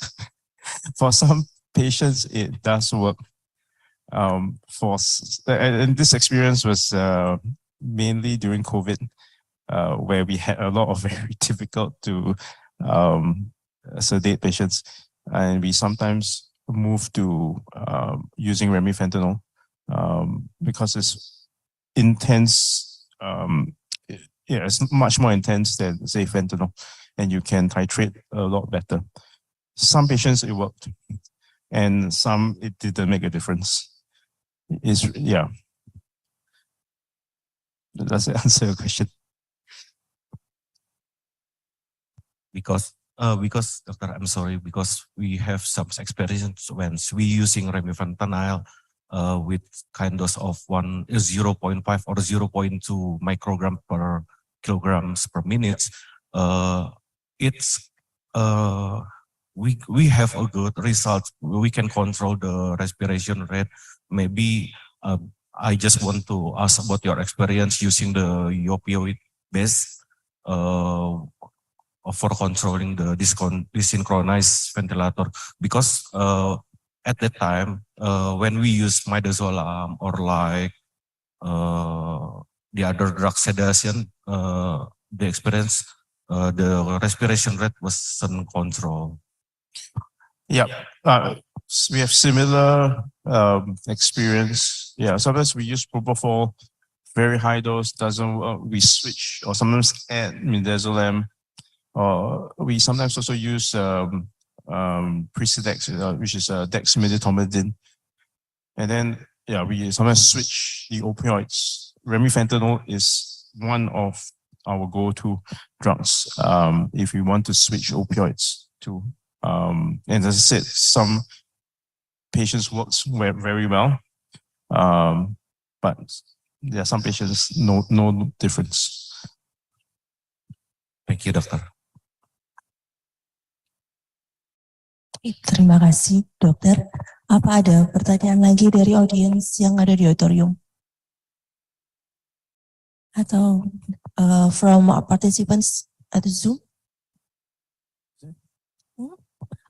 Speaker 14: For some patients, it does work. And this experience was mainly during COVID, where we had a lot of very difficult to sedate patients, and we sometimes move to using remifentanil because it's intense. It's much more intense than, say, fentanyl, and you can titrate a lot better. Some patients it worked, and some it didn't make a difference. Yeah. Does that answer your question?
Speaker 18: Because Doctor, I'm sorry, because we have some experience when we using remifentanil with kind of 0.5 or 0.2 microgram per kilograms per minute. We have a good result. We can control the respiration rate. Maybe I just want to ask about your experience using the opioid base for controlling the desynchronized ventilator, because at that time when we use midazolam or like the other drug sedation, the experience the respiration rate wasn't controlled.
Speaker 14: Yeah, we have similar experience. Yeah, sometimes we use propofol, very high dose, doesn't work. We switch, or sometimes add midazolam. We sometimes also use Presidex, which is dexmedetomidine. And then, yeah, we sometimes switch the opioids. Remifentanil is one of our go-to drugs if we want to switch opioids to. And as I said, some patients works very well, but there are some patients no difference.
Speaker 18: Thank you, Doctor.
Speaker 16: Terima kasih, dokter. Apa ada pertanyaan lagi dari audiens yang ada di auditorium? Atau from our participants at Zoom?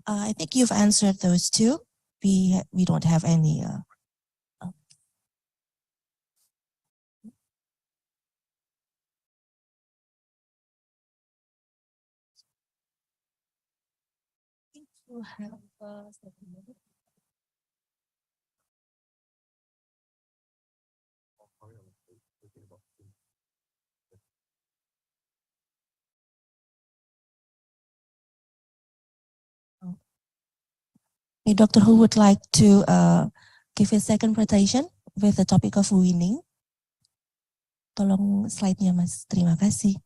Speaker 16: I think you've answered those two. We don't have any. You have, a doctor who would like to give a second presentation with the topic of weaning. Tolong slide-nya, Mas. Terima kasih.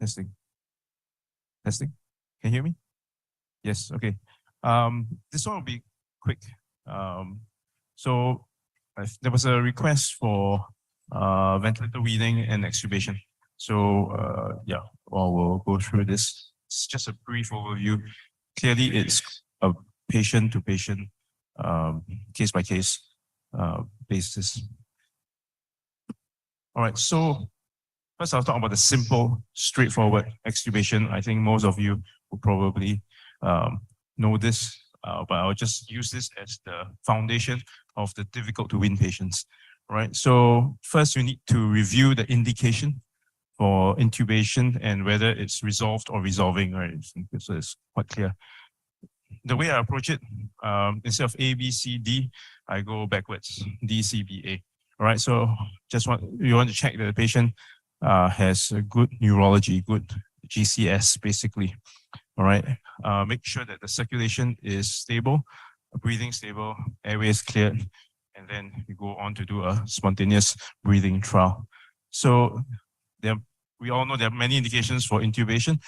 Speaker 14: Testing. Testing. Can you hear me? Yes. Okay. This one will be quick. So there was a request for ventilator weaning and extubation. So yeah, we'll go through this. It's just a brief overview. Clearly, it's a patient-to-patient, case-by-case basis. All right. So first, I'll talk about the simple, straightforward extubation. I think most of you will probably know this, but I'll just use this as the foundation of the difficult to wean patients. Right. So first, you need to review the indication for intubation and whether it's resolved or resolving. Right. So it's quite clear. The way I approach it, instead of A, B, C, D, I go backwards. D, C, B, A. All right. So you want to check that the patient has a good neurology, good GCS, basically. All right. Make sure that the circulation is stable, breathing stable, airway is cleared, and then you go on to do a spontaneous breathing trial. So we all know there are many indications for intubation.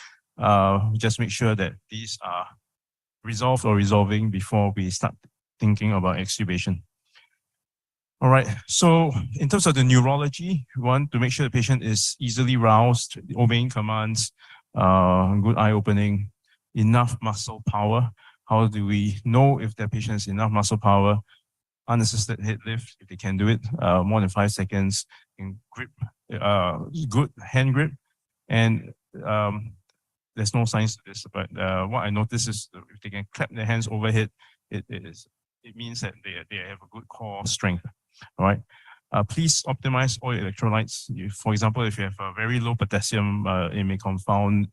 Speaker 14: Just make sure that these are resolved or resolving before we start thinking about extubation. All right, so in terms of the neurology, we want to make sure the patient is easily roused, obeying commands, good eye opening, enough muscle power. How do we know if the patient has enough muscle power? Unassisted head lift, if they can do it, more than 5 seconds, in grip, good hand grip. And there's no science to this, but what I noticed is if they can clap their hands overhead, it means that they have a good core strength. All right. Please optimize all your electrolytes. For example, if you have a very low potassium, it may confound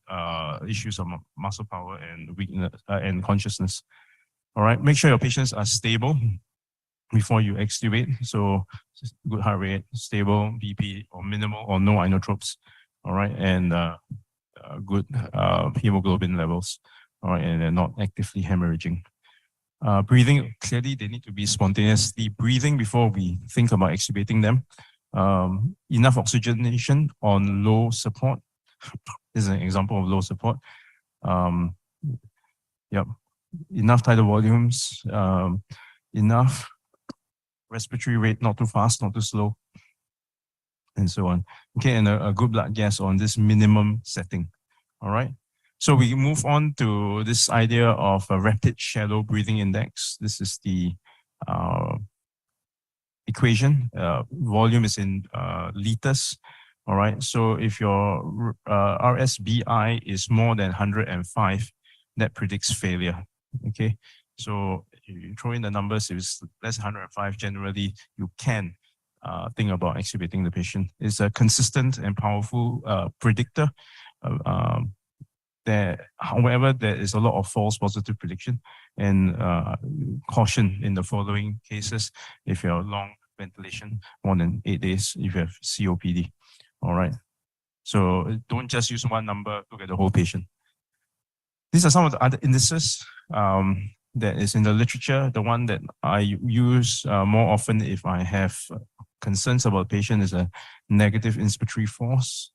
Speaker 14: issues of muscle power and weakness and consciousness. All right. Make sure your patients are stable before you extubate. So good heart rate, stable BP or minimal or no inotropes. All right. And good hemoglobin levels. All right. And they're not actively hemorrhaging. Breathing, clearly they need to be spontaneously breathing before we think about extubating them. Enough oxygenation on low support. This is an example of low support. Yep. Enough tidal volumes, enough respiratory rate, not too fast, not too slow, and so on. Okay, and a good blood gas on this minimum setting. All right. So we move on to this idea of a rapid shallow breathing index. This is the equation. Volume is in liters. All right. So if your RSBI is more than 105, that predicts failure. Okay. So you throw in the numbers. If it's less than 105, generally you can think about extubating the patient. It's a consistent and powerful predictor. However, there is a lot of false positive prediction and caution in the following cases. If you have long ventilation, more than 8 days, if you have COPD. All right. So don't just use one number, look at the whole patient. These are some of the other indices that is in the literature. The one that I use more often if I have concerns about patient is a negative inspiratory force.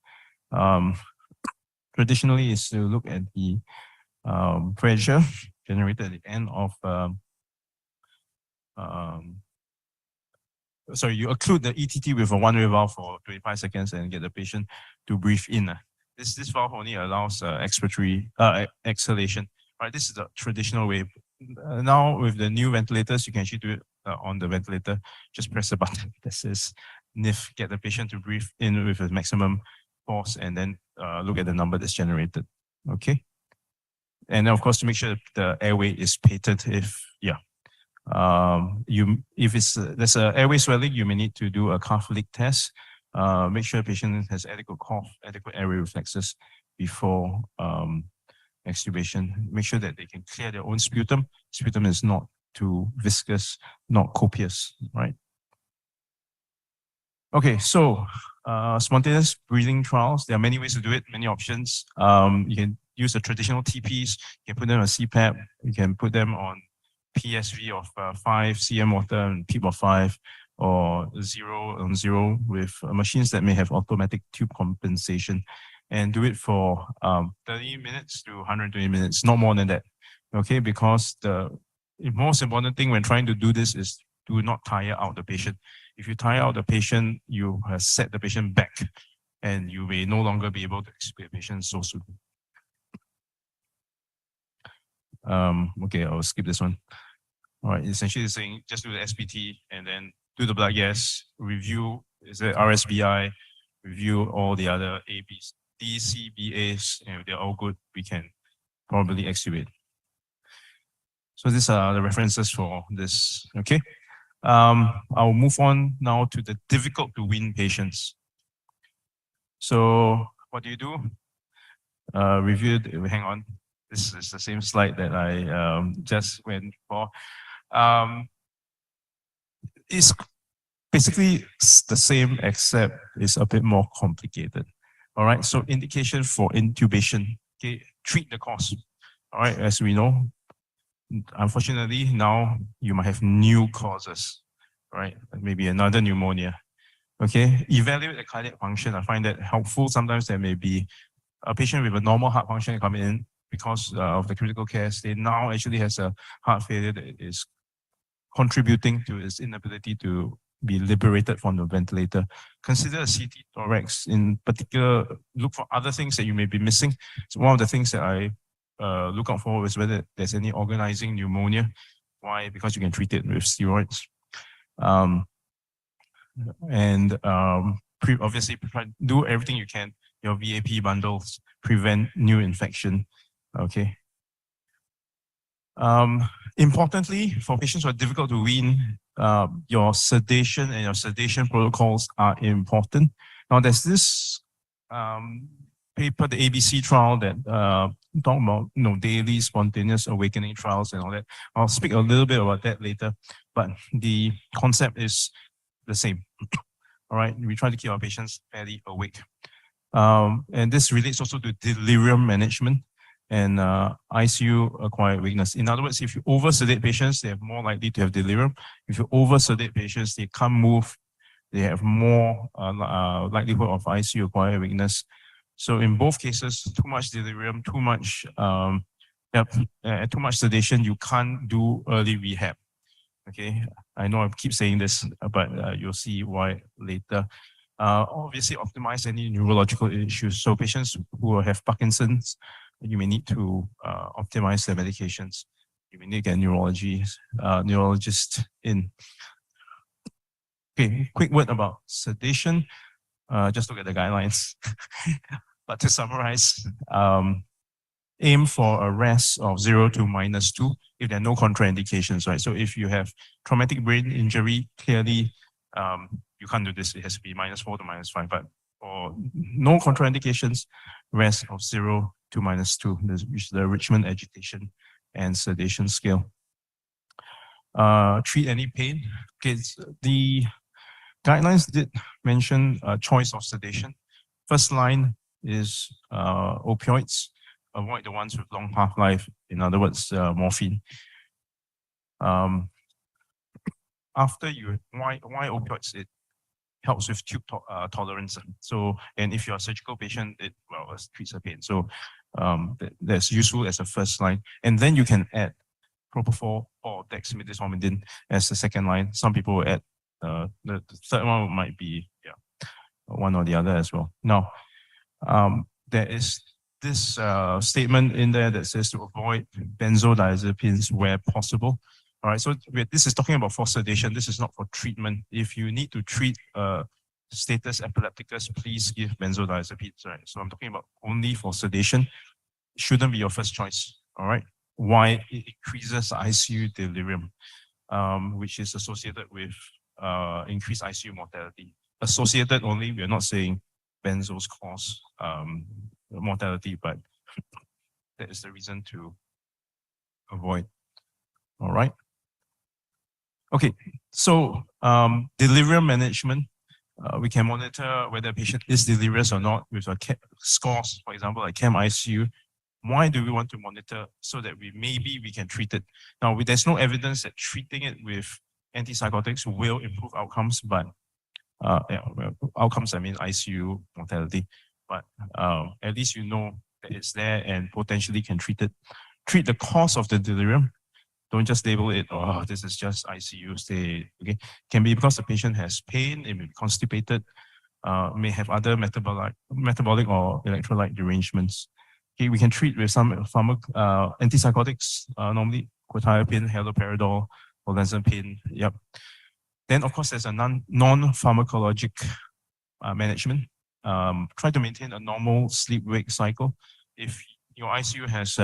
Speaker 14: Traditionally is to look at the pressure generated at the end of you occlude the ETT with a one-way valve for 25 seconds and get the patient to breathe in. This valve only allows expiratory exhalation. Right, this is the traditional way. Now with the new ventilators, you can actually do it on the ventilator. Just press a button that says NIF, get the patient to breathe in with a maximum force, and then look at the number that's generated. Okay, and then of course to make sure the airway is patent. If if there's an airway swelling, you may need to do a cough leak test. Make sure the patient has adequate cough, adequate airway reflexes before extubation. Make sure that they can clear their own sputum. Sputum is not too viscous, not copious, right? Okay, so spontaneous breathing trials. There are many ways to do it, many options. You can use the traditional TPs. You can put them on CPAP. You can put them on PSV of 5, CM water and PEEP of 5, or 0 on 0 with machines that may have automatic tube compensation, and do it for 30 minutes to 120 minutes, not more than that. Okay, because the most important thing when trying to do this is do not tire out the patient. If you tire out the patient, you have set the patient back, and you may no longer be able to extubate the patient so soon. Okay, I'll skip this one. All right, essentially it's saying just do the SPT and then do the blood gas, review, is it RSBI, review all the other ABs, DCBAs, and if they're all good, we can probably extubate. So these are the references for this, okay? I'll move on now to the difficult to wean patients. So what do you do? Review, hang on. This is the same slide that I just went for. It's basically the same, except it's a bit more complicated. All right, so indication for intubation, okay, treat the cause. All right, as we know, unfortunately, now you might have new causes, right? Maybe another pneumonia. Okay, evaluate the cardiac function. I find that helpful. Sometimes there may be a patient with a normal heart function coming in because of the critical care state now actually has a heart failure that is contributing to its inability to be liberated from the ventilator. Consider a CT thorax. In particular, look for other things that you may be missing. So one of the things that I look out for is whether there's any organizing pneumonia. Why? Because you can treat it with steroids. Obviously, do everything you can, your VAP bundles, prevent new infection. Okay. Importantly, for patients who are difficult to wean, your sedation and your sedation protocols are important. Now, there's this paper, the ABC trial, that talk about daily spontaneous awakening trials and all that. I'll speak a little bit about that later, but the concept is the same. All right, we try to keep our patients fairly awake. And this relates also to delirium management and ICU acquired weakness. In other words, if you over-sedate patients, they are more likely to have delirium. If you over-sedate patients, they can't move, they have more likelihood of ICU acquired weakness. So in both cases, too much delirium, too much sedation, you can't do early rehab. Okay, I know I keep saying this, but you'll see why later. Obviously, optimize any neurological issues. So patients who have Parkinson's, you may need to optimize their medications. You may need to get neurologist in. Okay, quick word about sedation. Just look at the guidelines. But to summarize, aim for a RASS of 0 to -2 if there are no contraindications, right? So if you have traumatic brain injury, clearly you can't do this. It has to be -4 to -5, but for no contraindications, RASS of 0 to -2, which is the Richmond Agitation and Sedation Scale. Treat any pain. Okay, the guidelines did mention choice of sedation. First line is opioids. Avoid the ones with long half-life, in other words, morphine. After why opioids? It helps with tube tolerance. So, and if you're a surgical patient, it treats the pain. So that's useful as a first line. And then you can add propofol or dexamethasone as the second line. Some people will add the third one might be one or the other as well. Now, there is this statement in there that says to avoid benzodiazepines where possible. All right, so this is talking about for sedation. This is not for treatment. If you need to treat status epilepticus, please give benzodiazepines. Right, so I'm talking about only for sedation. Shouldn't be your first choice. All right, why? It increases ICU delirium, which is associated with increased ICU mortality. Associated only. We're not saying benzos cause mortality, but that is the reason to avoid. All right. Okay, so delirium management, we can monitor whether a patient is delirious or not with a scores, for example, like CAM-ICU. Why do we want to monitor? So that maybe we can treat it. Now, there's no evidence that treating it with antipsychotics will improve outcomes, but outcomes, I mean ICU mortality, but at least you know that it's there and potentially can treat it. Treat the cause of the delirium. Don't just label it, oh, this is just ICU stay. Okay, can be because the patient has pain, it may be constipated, may have other metabolic or electrolyte derangements. Okay, we can treat with some antipsychotics, normally quetiapine, haloperidol, olanzapine. Yep. Then of course there's a non-pharmacologic management. Try to maintain a normal sleep-wake cycle. If your ICU has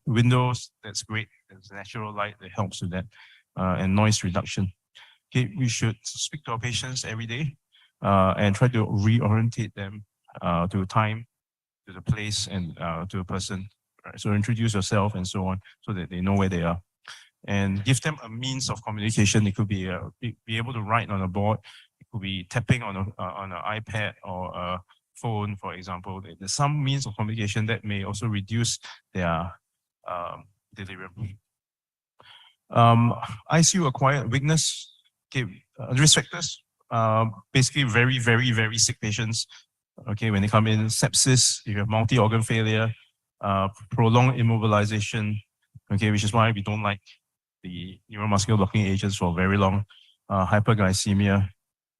Speaker 14: windows, that's great. There's natural light that helps with that, and noise reduction. Okay, we should speak to our patients every day and try to reorientate them to time, to the place, and to a person. Right? So introduce yourself and so on, so that they know where they are, and give them a means of communication. It could be be able to write on a board. It could be tapping on an iPad or a phone, for example. There's some means of communication that may also reduce their delirium. ICU acquired weakness. Okay, risk factors. Basically, very, very, very sick patients. Okay, when they come in, sepsis, if you have multi-organ failure, prolonged immobilization. Okay, which is why we don't like the neuromuscular blocking agents for very long. Hyperglycemia,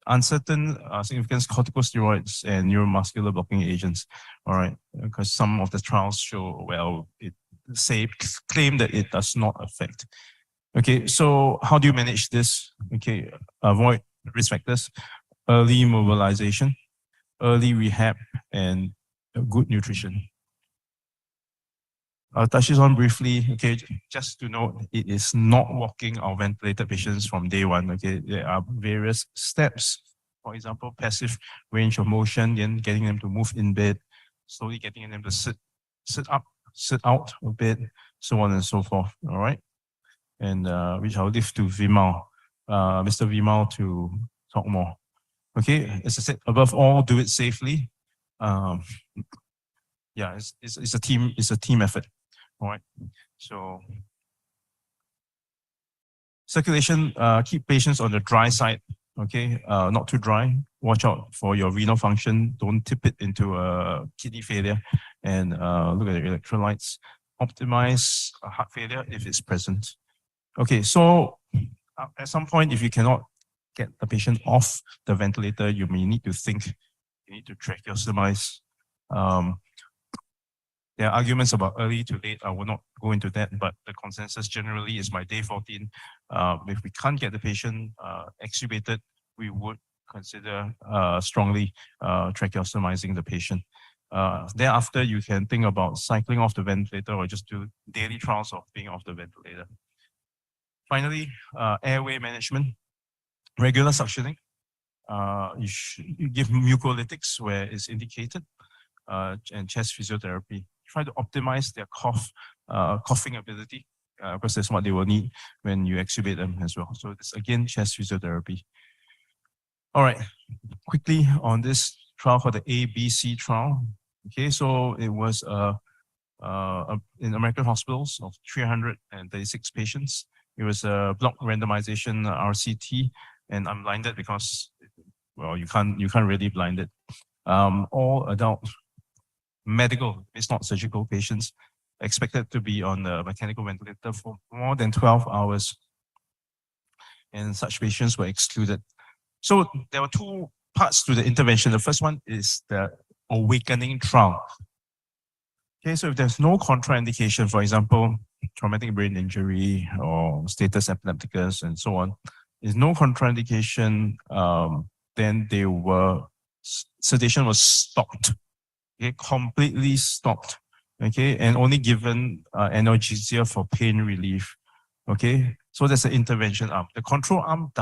Speaker 14: uncertain significance corticosteroids and neuromuscular blocking agents. All right, because some of the trials show, well, claim that it does not affect. Okay, so how do you manage this? Okay, avoid risk factors, early mobilization, early rehab, and good nutrition. I'll touch this on briefly. Okay, just to note, it is not walking our ventilated patients from day one. Okay, there are various steps. For example, passive range of motion, then getting them to move in bed, slowly getting them to sit up, sit out a bit, so on and so forth. All right, and which I'll leave to Vimal, Mr. Vimal, to talk more. Okay, as I said, above all, do it safely. Yeah, it's a team effort. All right, so circulation, keep patients on the dry side. Okay, not too dry. Watch out for your renal function. Don't tip it into a kidney failure, and look at the electrolytes. Optimize heart failure if it's present. Okay, so at some point, if you cannot get the patient off the ventilator, you may need to think, you need to tracheostomize. There are arguments about early to late. I will not go into that, but the consensus generally is by day 14. If we can't get the patient extubated, we would consider strongly tracheostomizing the patient. Thereafter, you can think about cycling off the ventilator or just do daily trials of being off the ventilator. Finally, airway management, regular suctioning. You give mucolytics where it's indicated, and chest physiotherapy. Try to optimize their coughing ability, because that's what they will need when you extubate them as well. So this again, chest physiotherapy. All right, quickly on this trial called the ABC trial. Okay, so it was in American hospitals of 336 patients. It was a block randomization RCT, and I'm blinded because, well, you can't really blind it. All adult medical, it's not surgical patients, expected to be on the mechanical ventilator for more than 12 hours. And such patients were excluded. So there were two parts to the intervention. The first one is the awakening trial. Okay, so if there's no contraindication, for example, traumatic brain injury or status epilepticus and so on, there's no contraindication, then sedation was stopped, okay, completely stopped, okay, and only given analgesia for pain relief, okay. So that's the intervention arm. The control arm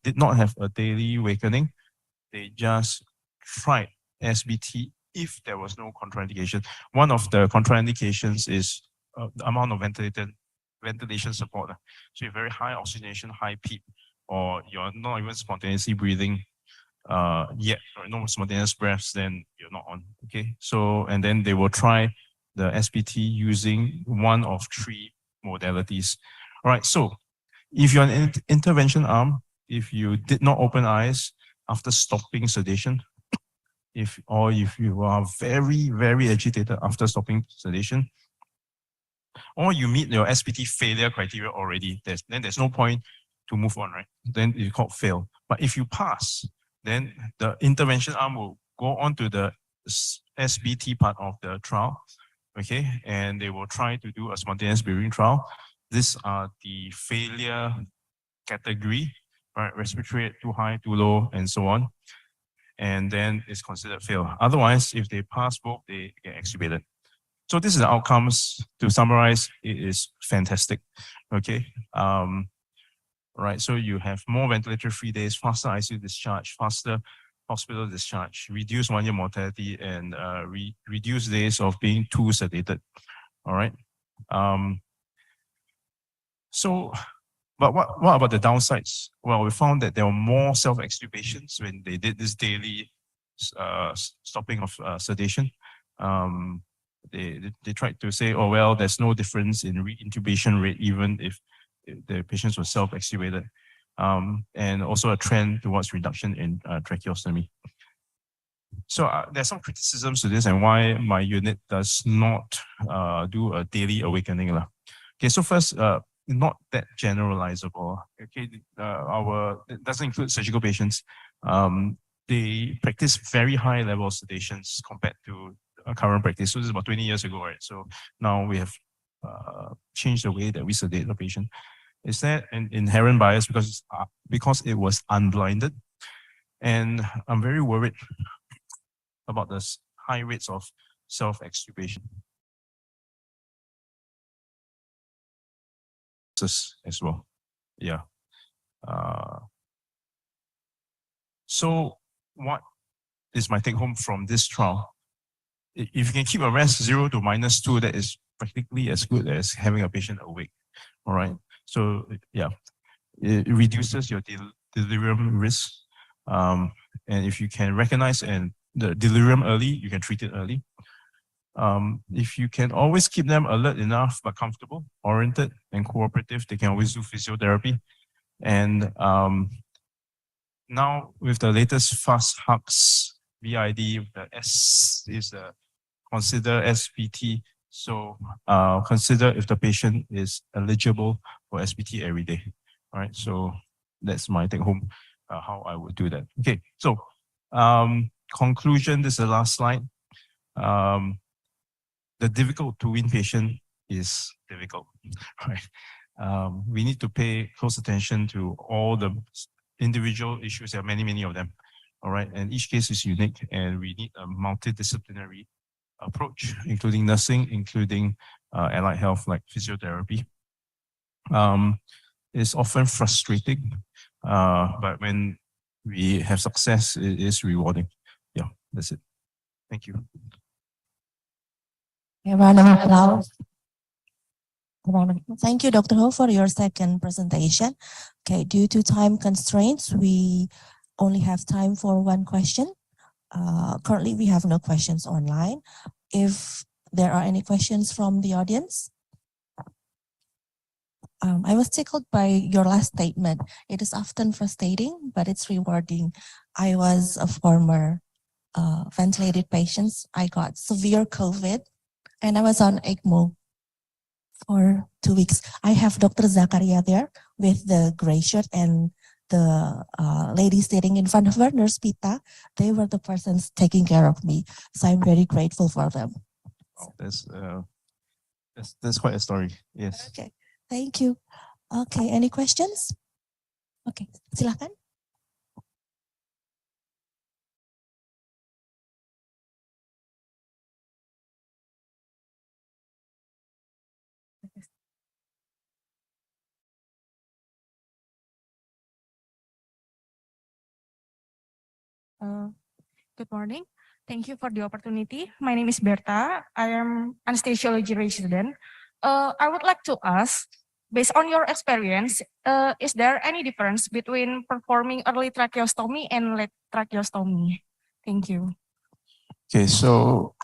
Speaker 14: did not have a daily awakening. They just tried SBT if there was no contraindication. One of the contraindications is the amount of ventilation support. So you're very high oxygenation, high PEEP, or you're not even spontaneously breathing yet, or no spontaneous breaths, then you're not on. Okay. So, and then they will try the SBT using one of three modalities. All right. So if you're an intervention arm, if you did not open eyes after stopping sedation, if you are very, very agitated after stopping sedation, or you meet your SBT failure criteria already, then there's no point to move on, right? Then it's called fail. But if you pass, then the intervention arm will go on to the SBT part of the trial, okay? And they will try to do a spontaneous breathing trial. These are the failure category, right? Respiratory rate too high, too low, and so on. And then it's considered fail. Otherwise, if they pass both, they get extubated. So this is the outcomes. To summarize, it is fantastic. Okay. Right. So you have more ventilator-free days, faster ICU discharge, faster hospital discharge, reduce 1-year mortality, and reduce days of being too sedated. All right. But what about the downsides? Well, we found that there were more self-extubations when they did this daily stopping of sedation. They tried to say, oh, well, there's no difference in reintubation rate even if the patients were self-extubated. And also a trend towards reduction in tracheostomy. So there's some criticisms to this and why my unit does not do a daily awakening. Okay, so first, not that generalizable. Okay, it doesn't include surgical patients. They practice very high level of sedations compared to current practice. So this is about 20 years ago, right? So now we have changed the way that we sedate the patient. Is there an inherent bias because it was unblinded? And I'm very worried about the high rates of self-extubation as well. Yeah. So what is my take home from this trial? If you can keep a RASS 0 to -2, that is practically as good as having a patient awake. All right. So yeah, it reduces your delirium risk. And if you can recognize the delirium early, you can treat it early. If you can always keep them alert enough but comfortable, oriented, and cooperative, they can always do physiotherapy. And now with the latest fast hugs BID, the S is the consider SBT. So consider if the patient is eligible for SBT every day. All right, so that's my take home, how I would do that. Okay, so conclusion, this is the last slide. The difficult to win patient is difficult, right? We need to pay close attention to all the individual issues. There are many, many of them. All right, and each case is unique, and we need a multidisciplinary approach, including nursing, including allied health like physiotherapy. It's often frustrating, but when we have success, it is rewarding. Yeah, that's it. Thank you.
Speaker 16: Round of applause. Thank you, Dr. Ho, for your second presentation. Okay, due to time constraints, we only have time for one question. Currently, we have no questions online. If there are any questions from the audience. I was tickled by your last statement. It is often frustrating, but it's rewarding. I was a former ventilated patient. I got severe COVID and I was on ECMO for 2 weeks. I have Dr. Zakaria there with the gray shirt and the lady sitting in front of her, Nurse Pita. They were the persons taking care of me. So I'm very grateful for them.
Speaker 14: Oh, that's quite a story. Yes.
Speaker 16: Okay, thank you. Okay, any questions? Okay, silakan.
Speaker 19: Good morning. Thank you for the opportunity. My name is Berta. I am anesthesiology resident. I would like to ask, based on your experience, is there any difference between performing early tracheostomy and late tracheostomy? Thank you.
Speaker 14: Okay, so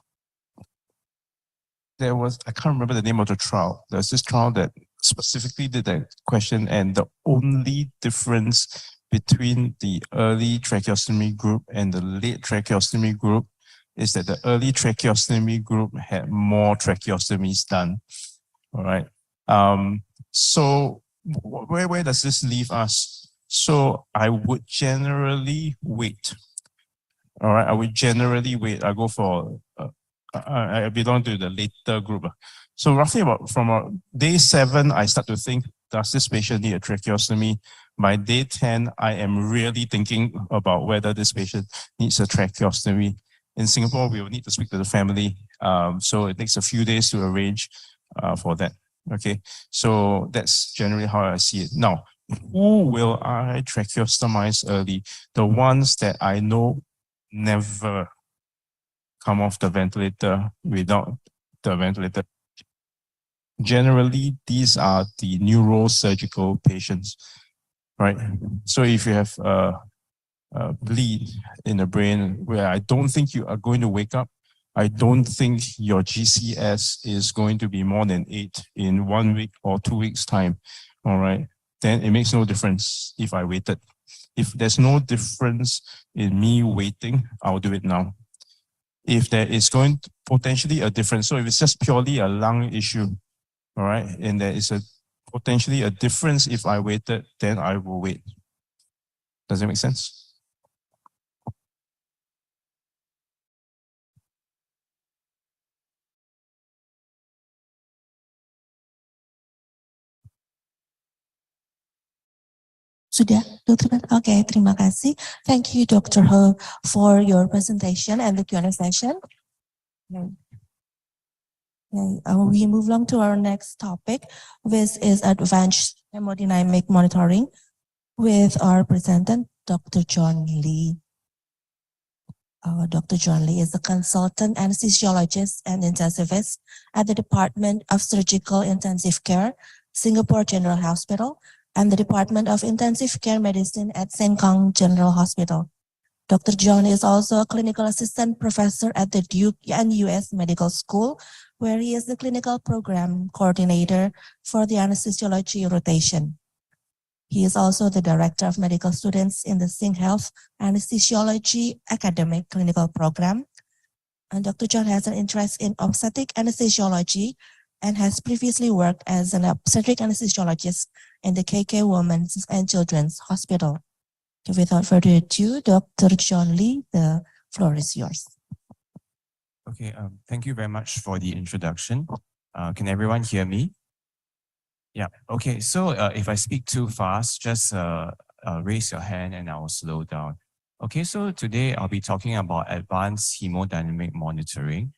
Speaker 14: I can't remember the name of the trial. There's this trial that specifically did that question, and the only difference between the early tracheostomy group and the late tracheostomy group is that the early tracheostomy group had more tracheostomies done. All right. So where does this leave us? So I would generally wait. All right, I would generally wait. I go for, I belong to the later group. So roughly about from day 7, I start to think, does this patient need a tracheostomy? By day 10, I am really thinking about whether this patient needs a tracheostomy. In Singapore, we will need to speak to the family. So it takes a few days to arrange for that. Okay, so that's generally how I see it. Now, who will I tracheostomize early? The ones that I know never come off the ventilator without the ventilator. Generally, these are the neurosurgical patients, right? So if you have a bleed in the brain where I don't think you are going to wake up, I don't think your GCS is going to be more than 8 in 1 week or 2 weeks time, all right? Then it makes no difference if I waited. If there's no difference in me waiting, I'll do it now. If there is going to potentially a difference, so if it's just purely a lung issue, all right, and there is potentially a difference if I waited, then I will wait. Does that make sense?
Speaker 16: Sudah, Dr. Okay, terima kasih. Thank you, Dr. Ho, for your presentation and the Q&A session. We move along to our next topic, which is advanced hemodynamic monitoring with our presenter, Dr. John Lee. Dr. John Lee is a consultant anesthesiologist and intensivist at the Department of Surgical Intensive Care, Singapore General Hospital, and the Department of Intensive Care Medicine at Sengkang General Hospital. Dr. John is also a clinical assistant professor at the Duke NUS Medical School, where he is the clinical program coordinator for the anesthesiology rotation. He is also the director of medical students in the SingHealth Anesthesiology Academic Clinical Program. And Dr. John has an interest in obstetric anesthesiology and has previously worked as an obstetric anesthesiologist in the KK Women's and Children's Hospital. Without further ado, Dr. John Lee, the floor is yours.
Speaker 20: Okay, thank you very much for the introduction. Can everyone hear me? Yeah, okay, so if I speak too fast, just raise your hand and I'll slow down. Okay, so today I'll be talking about advanced hemodynamic monitoring.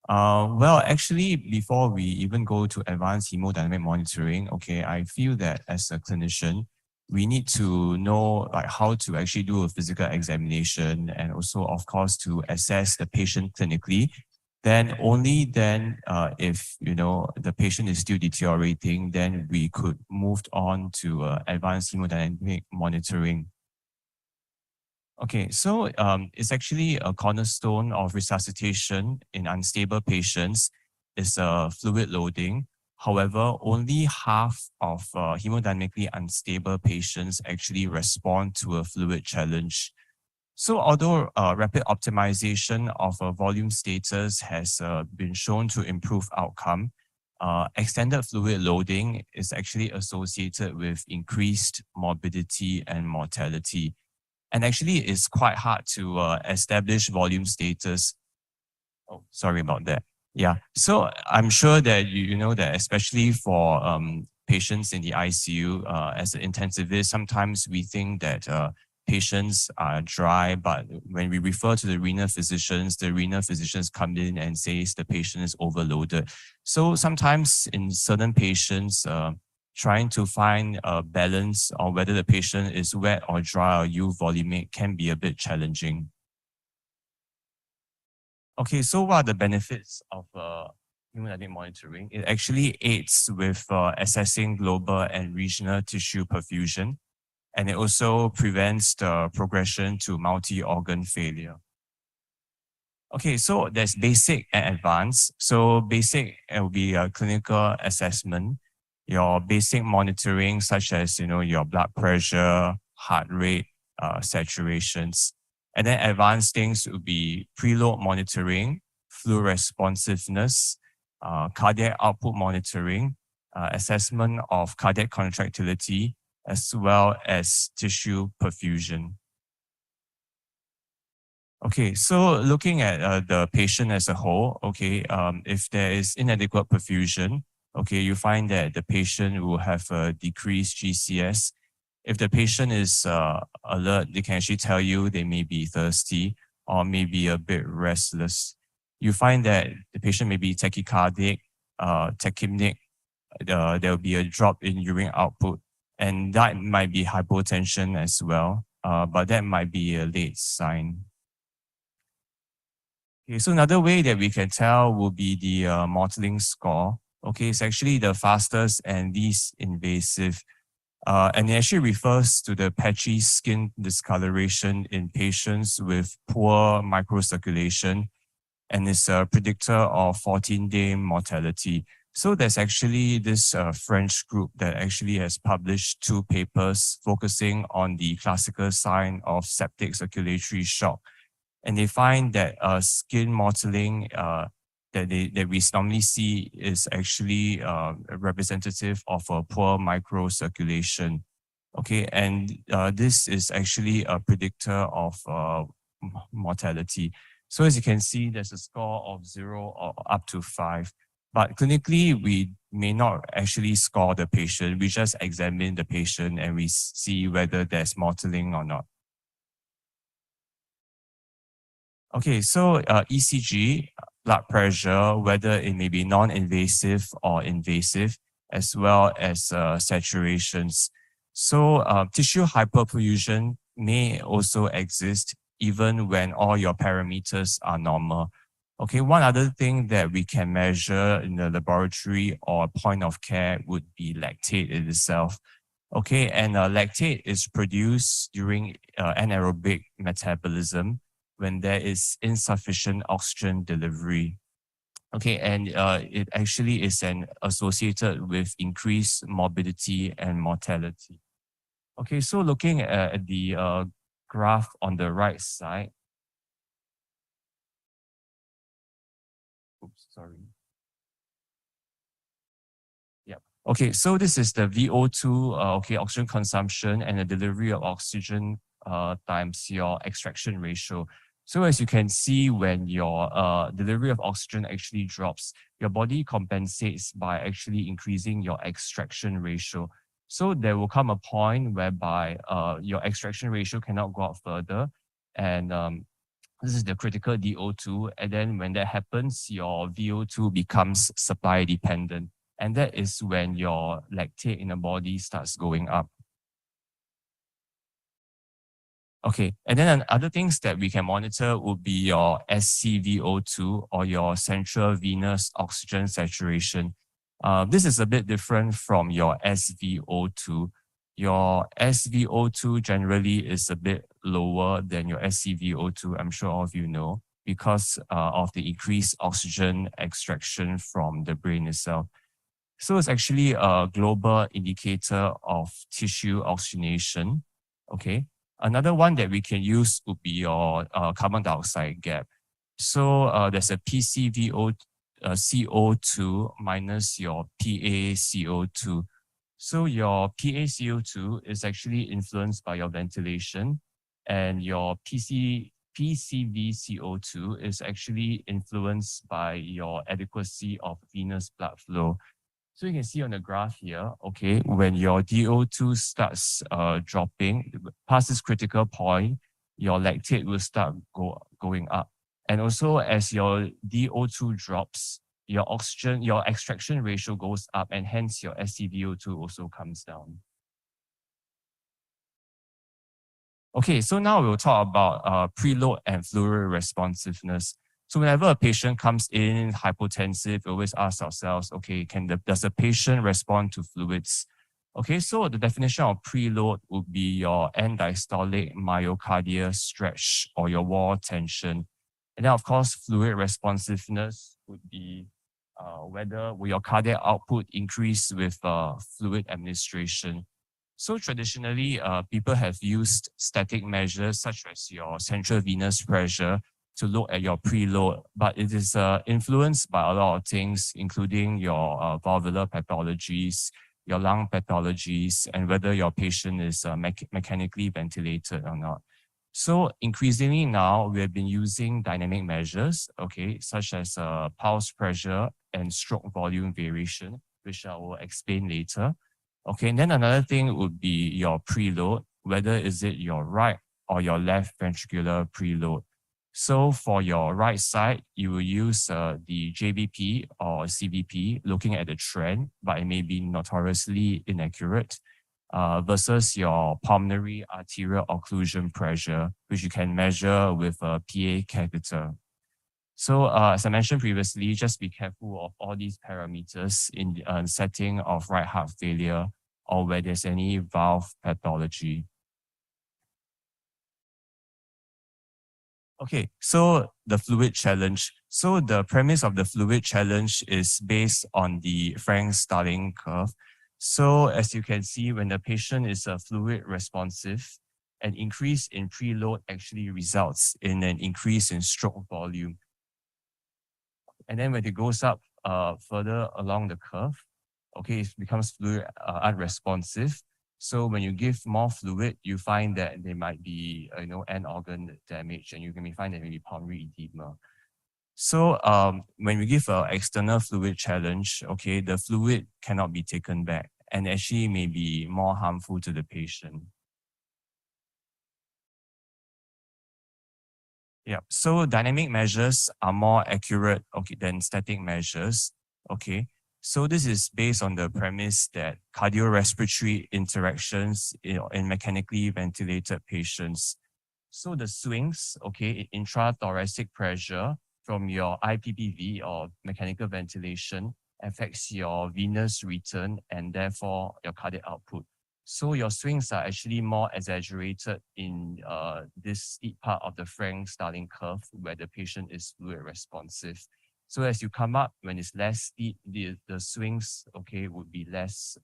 Speaker 20: Well, actually, before we even go to advanced hemodynamic monitoring, okay, I feel that as a clinician, we need to know like how to actually do a physical examination and also, of course, to assess the patient clinically. Then only then, if the patient is still deteriorating, then we could move on to advanced hemodynamic monitoring. Okay, so it's actually a cornerstone of resuscitation in unstable patients is fluid loading. However, only half of hemodynamically unstable patients actually respond to a fluid challenge. So although rapid optimization of volume status has been shown to improve outcome, extended fluid loading is actually associated with increased morbidity and mortality. And actually, it's quite hard to establish volume status. Oh, sorry about that. Yeah, so I'm sure that you know that especially for patients in the ICU, as an intensivist, sometimes we think that patients are dry, but when we refer to the renal physicians come in and says the patient is overloaded. So sometimes in certain patients, trying to find a balance on whether the patient is wet or dry or euvolemic can be a bit challenging. Okay, so what are the benefits of hemodynamic monitoring? It actually aids with assessing global and regional tissue perfusion, and it also prevents the progression to multi-organ failure. Okay, so there's basic and advanced. So basic, it will be a clinical assessment, your basic monitoring such as, your blood pressure, heart rate, saturations. And then advanced things would be preload monitoring, fluid responsiveness, cardiac output monitoring, assessment of cardiac contractility, as well as tissue perfusion. Okay, so looking at the patient as a whole, okay, if there is inadequate perfusion, okay, you find that the patient will have a decreased GCS. If the patient is alert, they can actually tell you they may be thirsty or maybe a bit restless. You find that the patient may be tachycardic, tachypneic, there will be a drop in urine output, and that might be hypotension as well, but that might be a late sign. Okay, so another way that we can tell will be the mottling score. Okay, it's actually the fastest and least invasive. And it actually refers to the patchy skin discoloration in patients with poor microcirculation, and is a predictor of 14-day mortality. So there's actually this French group that actually has published 2 papers focusing on the classical sign of septic circulatory shock. And they find that skin mottling that we normally see is actually representative of a poor microcirculation. Okay, and this is actually a predictor of mortality. So as you can see, there's a score of 0 or up to 5. But clinically, we may not actually score the patient. We just examine the patient and we see whether there's mottling or not. Okay, so ECG, blood pressure, whether it may be non-invasive or invasive, as well as saturations. So tissue hyperperfusion may also exist even when all your parameters are normal. Okay, one other thing that we can measure in the laboratory or point of care would be lactate in itself. Okay, and lactate is produced during anaerobic metabolism when there is insufficient oxygen delivery. Okay, and it actually is associated with increased morbidity and mortality. Okay, so looking at the graph on the right side. Oops, sorry. Yep. Okay, so this is the VO2, okay, oxygen consumption and the delivery of oxygen times your extraction ratio. So as you can see, when your delivery of oxygen actually drops, your body compensates by actually increasing your extraction ratio. So there will come a point whereby your extraction ratio cannot go up further, and this is the critical DO2. And then when that happens, your VO2 becomes supply dependent, and that is when your lactate in the body starts going up. Okay, and then other things that we can monitor would be your SCVO2 or your central venous oxygen saturation. This is a bit different from your SVO2. Your SVO2 generally is a bit lower than your SCVO2, I'm sure all of you know, because of the increased oxygen extraction from the brain itself. So it's actually a global indicator of tissue oxygenation. Okay. Another one that we can use would be your carbon dioxide gap. So there's a PCVO2 CO2 minus your PaCO2. So your PaCO2 is actually influenced by your ventilation, and your PCVCO2 is actually influenced by your adequacy of venous blood flow. So you can see on the graph here, okay, when your DO2 starts dropping past this critical point, your lactate will start going up. And also as your DO2 drops, your oxygen, your extraction ratio goes up, and hence your SCVO2 also comes down. Okay, so now we'll talk about preload and fluid responsiveness. So whenever a patient comes in hypotensive, we always ask ourselves, okay, does the patient respond to fluids? Okay, so the definition of preload would be your end diastolic myocardial stretch or your wall tension. And then of course, fluid responsiveness would be whether will your cardiac output increase with fluid administration. So traditionally, people have used static measures such as your central venous pressure to look at your preload, but it is influenced by a lot of things, including your valvular pathologies, your lung pathologies, and whether your patient is mechanically ventilated or not. So increasingly now, we have been using dynamic measures, okay, such as pulse pressure and stroke volume variation, which I will explain later. Okay, and then another thing would be your preload, whether is it your right or your left ventricular preload. So for your right side, you will use the JVP or CVP looking at the trend, but it may be notoriously inaccurate versus your pulmonary arterial occlusion pressure, which you can measure with a PA catheter. So as I mentioned previously, just be careful of all these parameters in the setting of right heart failure or where there's any valve pathology. Okay, so the fluid challenge. So the premise of the fluid challenge is based on the Frank-Starling curve. So as you can see, when the patient is fluid responsive, an increase in preload actually results in an increase in stroke volume. And then when it goes up further along the curve, okay, it becomes fluid unresponsive. So when you give more fluid, you find that there might be, end organ damage, and you may find that maybe pulmonary edema. So when we give an external fluid challenge, okay, the fluid cannot be taken back and actually may be more harmful to the patient. Yeah, so dynamic measures are more accurate, okay, than static measures, okay. So this is based on the premise that cardiorespiratory interactions in mechanically ventilated patients. So the swings, okay, in intrathoracic pressure from your IPPV or mechanical ventilation affects your venous return and therefore your cardiac output. So your swings are actually more exaggerated in this steep part of the Frank-Starling curve where the patient is fluid responsive. So as you come up, when it's less steep, the swings, okay, would be less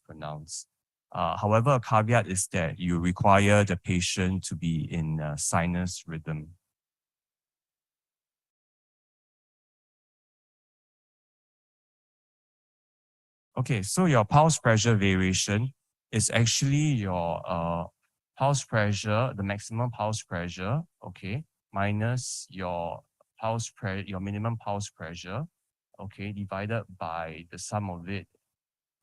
Speaker 20: pronounced. However, a caveat is that you require the patient to be in sinus rhythm. Okay, so your pulse pressure variation is actually your pulse pressure, the maximum pulse pressure, okay, minus your minimum pulse pressure, okay, divided by the sum of it,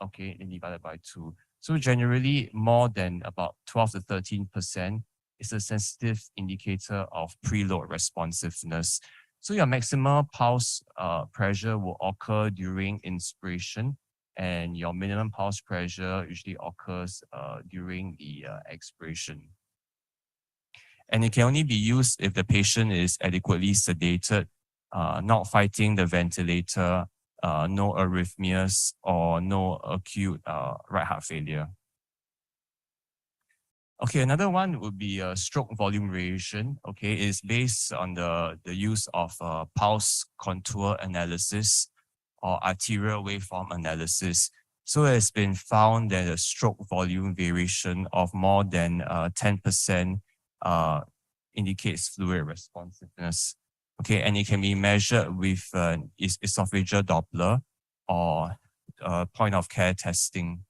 Speaker 20: okay, and divided by 2. So generally, more than about 12 to 13% is a sensitive indicator of preload responsiveness. So your maximum pulse pressure will occur during inspiration, and your minimum pulse pressure usually occurs during the expiration. And it can only be used if the patient is adequately sedated, not fighting the ventilator, no arrhythmias, or no acute right heart failure. Okay, another one would be stroke volume variation. Okay, it's based on the use of pulse contour analysis or arterial waveform analysis. So it's been found that a stroke volume variation of more than 10% indicates fluid responsiveness. Okay, and it can be measured with esophageal Doppler or point of care testing.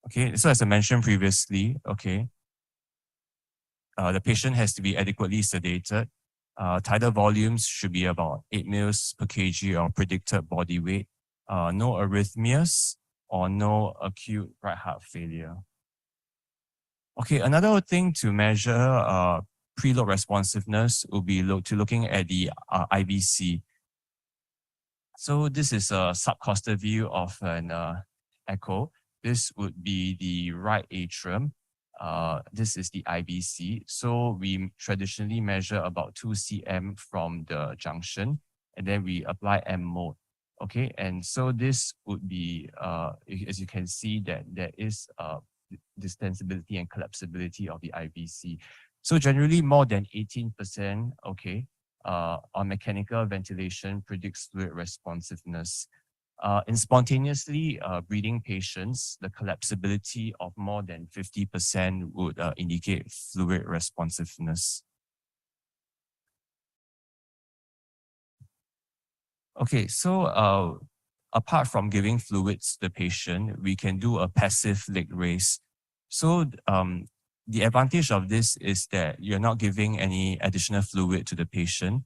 Speaker 20: Okay, so as I mentioned previously, okay, the patient has to be adequately sedated. Tidal volumes should be about 8 mL per kg of predicted body weight. No arrhythmias or no acute right heart failure. Okay, another thing to measure preload responsiveness will be looking at the IVC. So this is a subcostal view of an echo. This would be the right atrium. This is the IVC. So we traditionally measure about 2 cm from the junction, and then we apply M mode. Okay, and so this would be, as you can see, that there is distensibility and collapsibility of the IVC. So generally more than 18%, okay, on mechanical ventilation predicts fluid responsiveness. In spontaneously breathing patients, the collapsibility of more than 50% would indicate fluid responsiveness. Okay, so apart from giving fluids to the patient, we can do a passive leg raise. So the advantage of this is that you're not giving any additional fluid to the patient.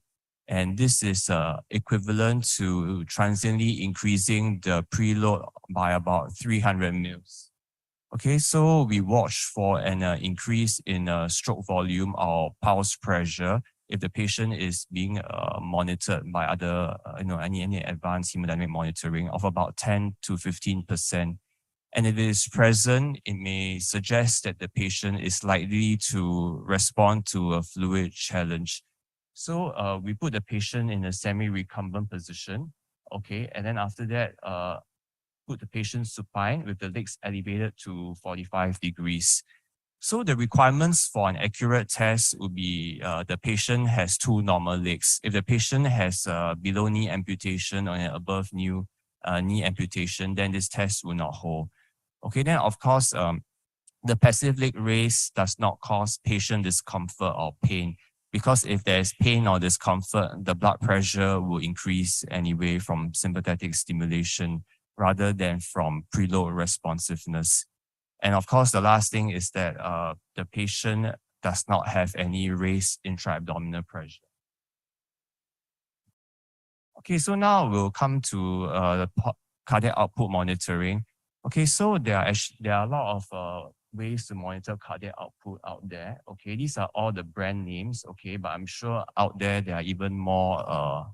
Speaker 20: And this is equivalent to transiently increasing the preload by about 300 mL. Okay, so we watch for an increase in stroke volume or pulse pressure if the patient is being monitored by other, any advanced hemodynamic monitoring of about 10 to 15%. And if it is present, it may suggest that the patient is likely to respond to a fluid challenge. So we put the patient in a semi-recumbent position, okay, and then after that, put the patient supine with the legs elevated to 45 degrees. So the requirements for an accurate test would be the patient has 2 normal legs. If the patient has below knee amputation or an above knee amputation, then this test will not hold. Okay, then of course, the passive leg raise does not cause patient discomfort or pain, because if there's pain or discomfort, the blood pressure will increase anyway from sympathetic stimulation rather than from preload responsiveness. And of course, the last thing is that the patient does not have any raised intra-abdominal pressure. Okay, so now we'll come to the cardiac output monitoring. Okay, so there are a lot of ways to monitor cardiac output out there. Okay, these are all the brand names. Okay, but I'm sure out there are even more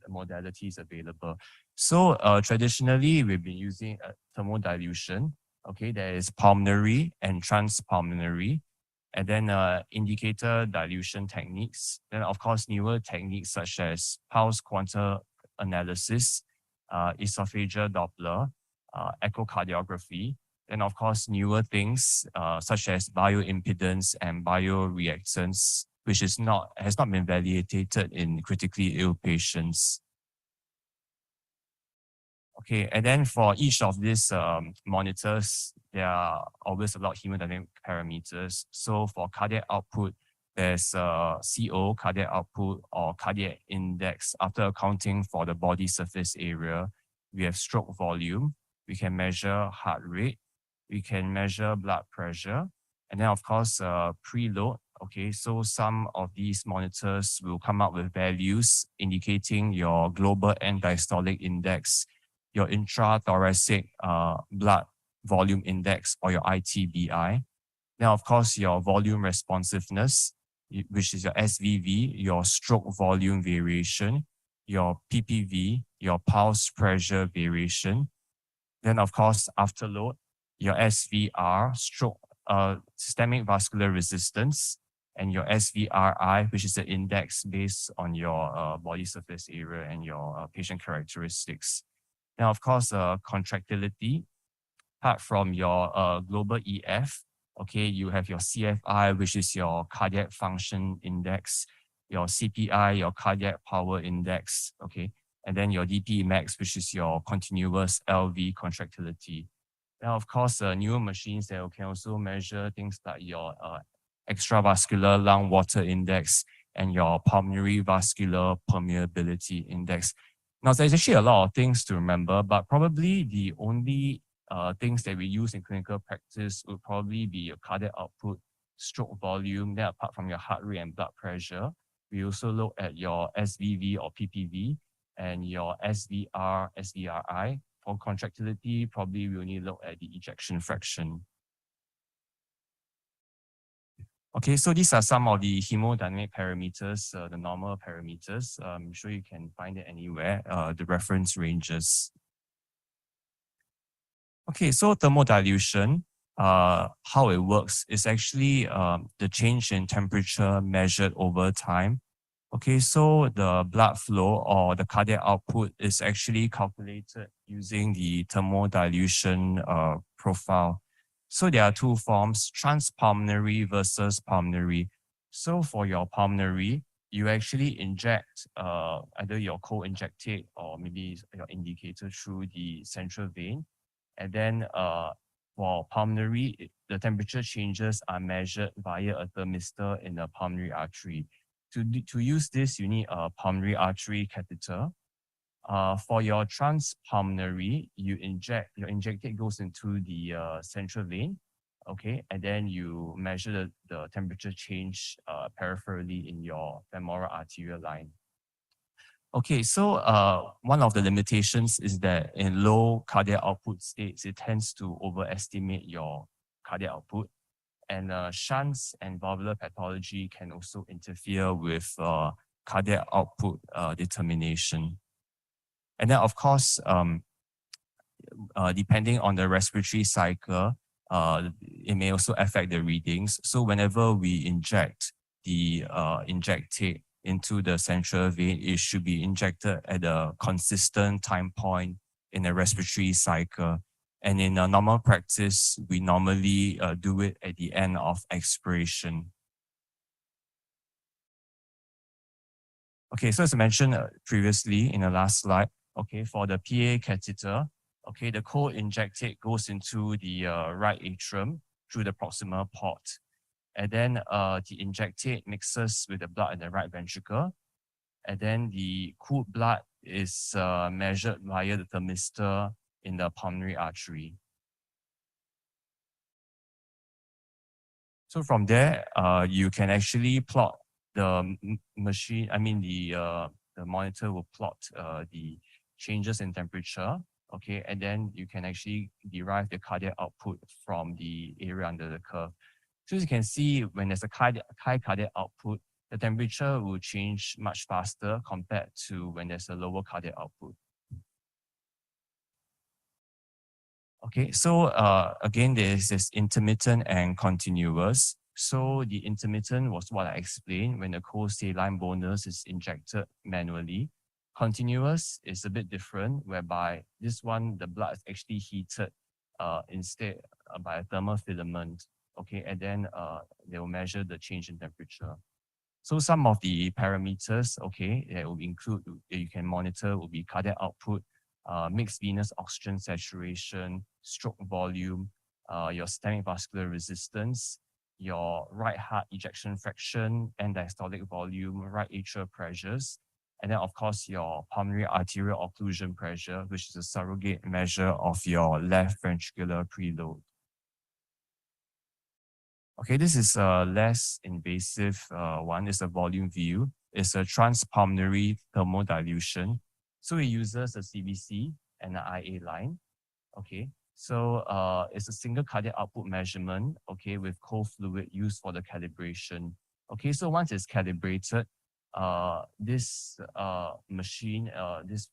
Speaker 20: modalities available. So traditionally, we've been using thermodilution. Okay, there is pulmonary and transpulmonary, and then indicator dilution techniques. Then of course, newer techniques such as pulse quantum analysis, esophageal Doppler, echocardiography. Then of course, newer things such as bioimpedance and bioreactance, which has not been validated in critically ill patients. Okay, and then for each of these monitors, there are always a lot of hemodynamic parameters. So for cardiac output, there's CO, cardiac output, or cardiac index. After accounting for the body surface area, we have stroke volume. We can measure heart rate. We can measure blood pressure. And then of course, preload. Okay, so some of these monitors will come up with values indicating your global end diastolic index, your intrathoracic blood volume index, or your ITBI. Now, of course, your volume responsiveness, which is your SVV, your stroke volume variation, your PPV, your pulse pressure variation. Then, of course, afterload, your SVR, stroke systemic vascular resistance, and your SVRI, which is the index based on your body surface area and your patient characteristics. Now, of course, contractility, apart from your global EF, okay, you have your CFI, which is your cardiac function index, your CPI, your cardiac power index, okay, and then your DP max, which is your continuous LV contractility. Now, of course, newer machines that can also measure things like your extravascular lung water index, and your pulmonary vascular permeability index. Now, there's actually a lot of things to remember, but probably the only things that we use in clinical practice would probably be your cardiac output, stroke volume. Then apart from your heart rate and blood pressure, we also look at your SVV or PPV and your SVR, SVRI. For contractility, probably we only look at the ejection fraction. Okay, so these are some of the hemodynamic parameters, the normal parameters. I'm sure you can find it anywhere, the reference ranges. Okay, so thermodilution, how it works is actually the change in temperature measured over time. Okay, so the blood flow or the cardiac output is actually calculated using the thermodilution profile. So there are two forms, transpulmonary versus pulmonary. So for your pulmonary, you actually inject either your co-injectate or maybe your indicator through the central vein. And then for pulmonary, the temperature changes are measured via a thermistor in the pulmonary artery. To use this, you need a pulmonary artery catheter. For your transpulmonary, your injectate goes into the central vein, okay, and then you measure the temperature change peripherally in your femoral arterial line. Okay, so one of the limitations is that in low cardiac output states, it tends to overestimate your cardiac output. And shunts and valvular pathology can also interfere with cardiac output determination. And then, of course, depending on the respiratory cycle, it may also affect the readings. So whenever we inject the injectate into the central vein, it should be injected at a consistent time point in a respiratory cycle. And in a normal practice, we normally do it at the end of expiration. Okay, so as I mentioned previously in the last slide, okay, for the PA catheter, okay, the co-injectate goes into the right atrium through the proximal port. And then the injectate mixes with the blood in the right ventricle. And then the cooled blood is measured via the thermistor in the pulmonary artery. So from there, you can actually plot the machine, the monitor will plot the changes in temperature, okay, and then you can actually derive the cardiac output from the area under the curve. So as you can see, when there's a high cardiac output, the temperature will change much faster compared to when there's a lower cardiac output. Okay, so again, there's this intermittent and continuous. So the intermittent was what I explained when the co-saline bonus is injected manually. Continuous is a bit different, whereby this one, the blood is actually heated instead by a thermal filament. Okay, and then they will measure the change in temperature. So some of the parameters, okay, that will include, that you can monitor will be cardiac output, mixed venous oxygen saturation, stroke volume, your systemic vascular resistance, your right heart ejection fraction and diastolic volume, right atrial pressures, and then of course your pulmonary arterial occlusion pressure, which is a surrogate measure of your left ventricular preload. Okay, this is a less invasive one. It's a volume view. It's a transpulmonary thermodilution. So it uses a CBC and an IA line. Okay, so it's a single cardiac output measurement, okay, with cold fluid used for the calibration. Okay, so once it's calibrated, this machine, this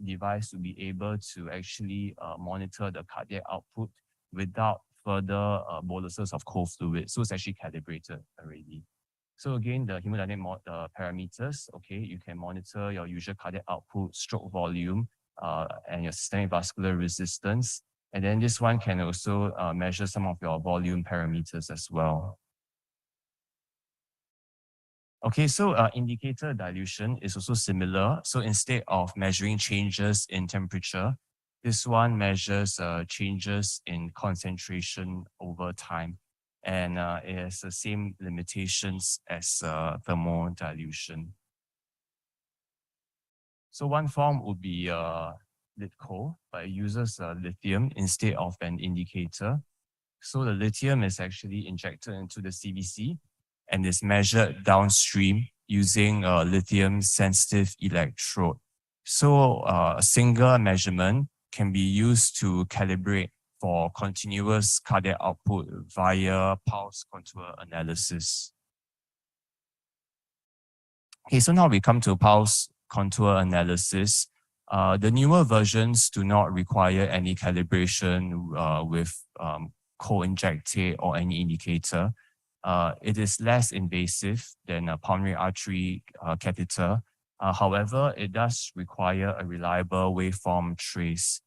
Speaker 20: device will be able to actually monitor the cardiac output without further boluses of cold fluid. So it's actually calibrated already. So again, the hemodynamic parameters, okay, you can monitor your usual cardiac output, stroke volume, and your systemic vascular resistance. And then this one can also measure some of your volume parameters as well. Okay, so indicator dilution is also similar. So instead of measuring changes in temperature, this one measures changes in concentration over time. and it has the same limitations as thermodilution. So one form would be LitCo, but it uses lithium instead of an indicator. So the lithium is actually injected into the CBC and is measured downstream using a lithium sensitive electrode. So a single measurement can be used to calibrate for continuous cardiac output via pulse contour analysis. Okay, so now we come to pulse contour analysis. The newer versions do not require any calibration with co-injectate or any indicator. It is less invasive than a pulmonary artery catheter. However, it does require a reliable waveform trace.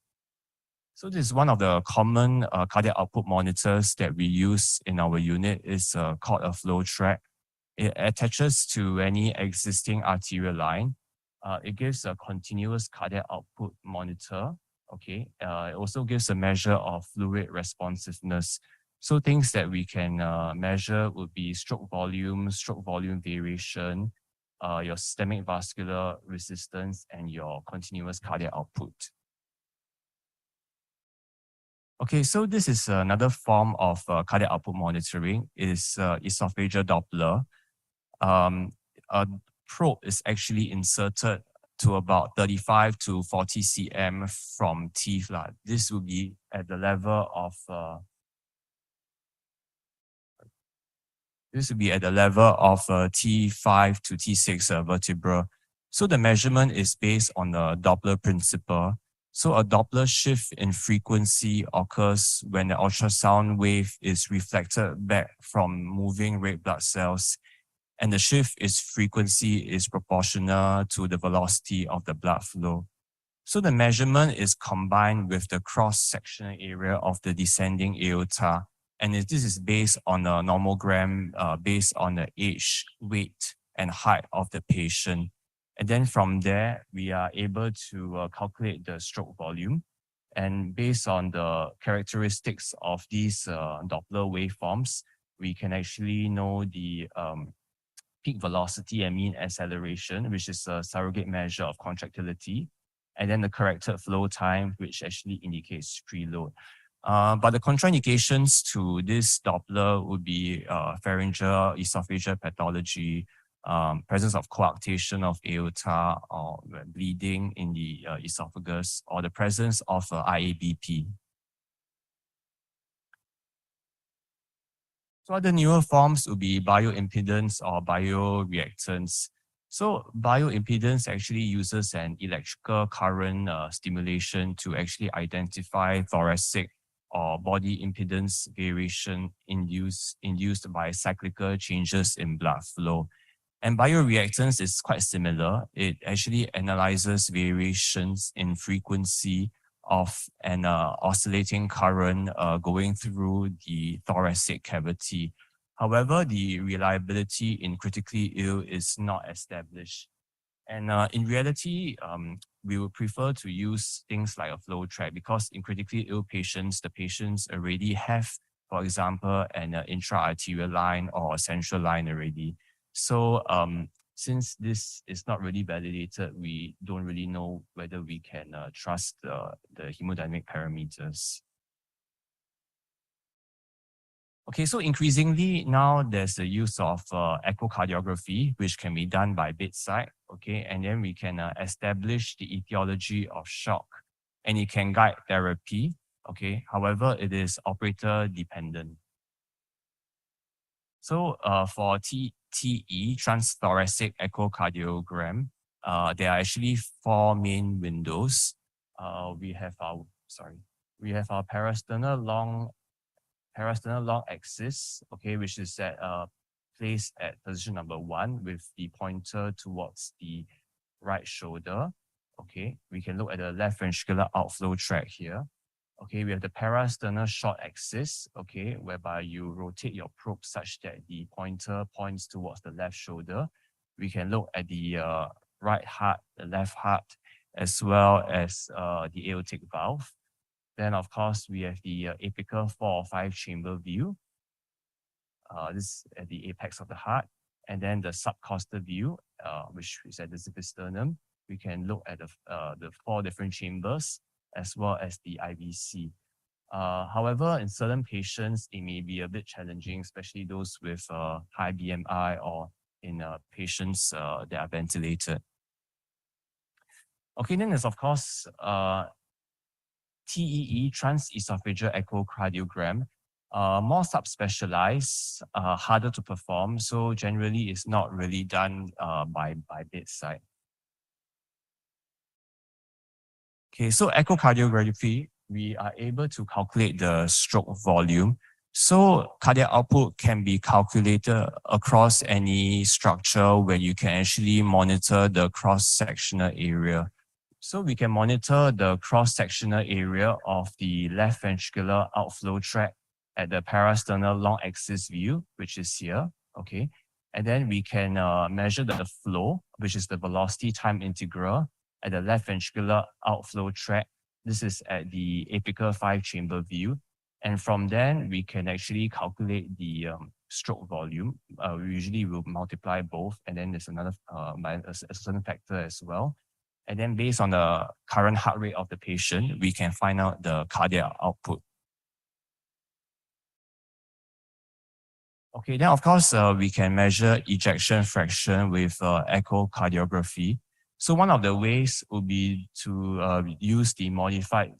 Speaker 20: So this is one of the common cardiac output monitors that we use in our unit. Is called a flow track. It attaches to any existing arterial line. It gives a continuous cardiac output monitor. Okay. It also gives a measure of fluid responsiveness. So things that we can measure would be stroke volume variation, your systemic vascular resistance, and your continuous cardiac output. Okay, so this is another form of cardiac output monitoring. It is esophageal Doppler. A probe is actually inserted to about 35 to 40 cm from teeth. This will be at the level of T5 to T6 vertebra. So the measurement is based on the Doppler principle. So a Doppler shift in frequency occurs when the ultrasound wave is reflected back from moving red blood cells, and the shift in frequency is proportional to the velocity of the blood flow. So the measurement is combined with the cross-sectional area of the descending aorta, and this is based on a nomogram based on the age, weight, and height of the patient. And then from there, we are able to calculate the stroke volume. And based on the characteristics of these Doppler waveforms, we can actually know the peak velocity and mean acceleration, which is a surrogate measure of contractility, and then the corrected flow time, which actually indicates preload. But the contraindications to this Doppler would be pharyngeal, esophageal pathology, presence of coarctation of aorta, or bleeding in the esophagus, or the presence of IABP. So other newer forms would be bioimpedance or bioreactance. So bioimpedance actually uses an electrical current stimulation to actually identify thoracic or body impedance variation induced by cyclical changes in blood flow. And bioreactance is quite similar. It actually analyzes variations in frequency of an oscillating current going through the thoracic cavity. However, the reliability in critically ill is not established. And in reality, we would prefer to use things like a flow track because in critically ill patients, the patients already have, for example, an intra-arterial line or a central line already. So since this is not really validated, we don't really know whether we can trust the hemodynamic parameters. Okay, so increasingly now there's the use of echocardiography, which can be done by bedside, okay, and then we can establish the etiology of shock, and it can guide therapy, okay. However, it is operator dependent. So for TE, transthoracic echocardiogram, there are actually 4 main windows. We have our parasternal long axis, okay, which is placed at position number 1 with the pointer towards the right shoulder. Okay, we can look at the left ventricular outflow tract here. Okay, we have the parasternal short axis, okay, whereby you rotate your probe such that the pointer points towards the left shoulder. We can look at the right heart, the left heart, as well as the aortic valve. Then, of course, we have the apical 4 or 5 chamber view. This is at the apex of the heart. And then the subcostal view, which is at the sternum. We can look at the 4 different chambers as well as the IVC. However, in certain patients, it may be a bit challenging, especially those with high BMI or in patients that are ventilated. Okay, then there's of course TEE, transesophageal echocardiogram, more subspecialized, harder to perform. So generally, it's not really done by bedside. Okay, so echocardiography, we are able to calculate the stroke volume. So cardiac output can be calculated across any structure where you can actually monitor the cross-sectional area. So we can monitor the cross-sectional area of the left ventricular outflow tract at the parasternal long axis view, which is here, okay? And then we can measure the flow, which is the velocity time integral at the left ventricular outflow tract. This is at the apical 5-chamber view. And from then, we can actually calculate the stroke volume. We usually will multiply both, and then there's another by a certain factor as well. And then based on the current heart rate of the patient, we can find out the cardiac output. Okay, then of course, we can measure ejection fraction with echocardiography. So one of the ways would be to use the modified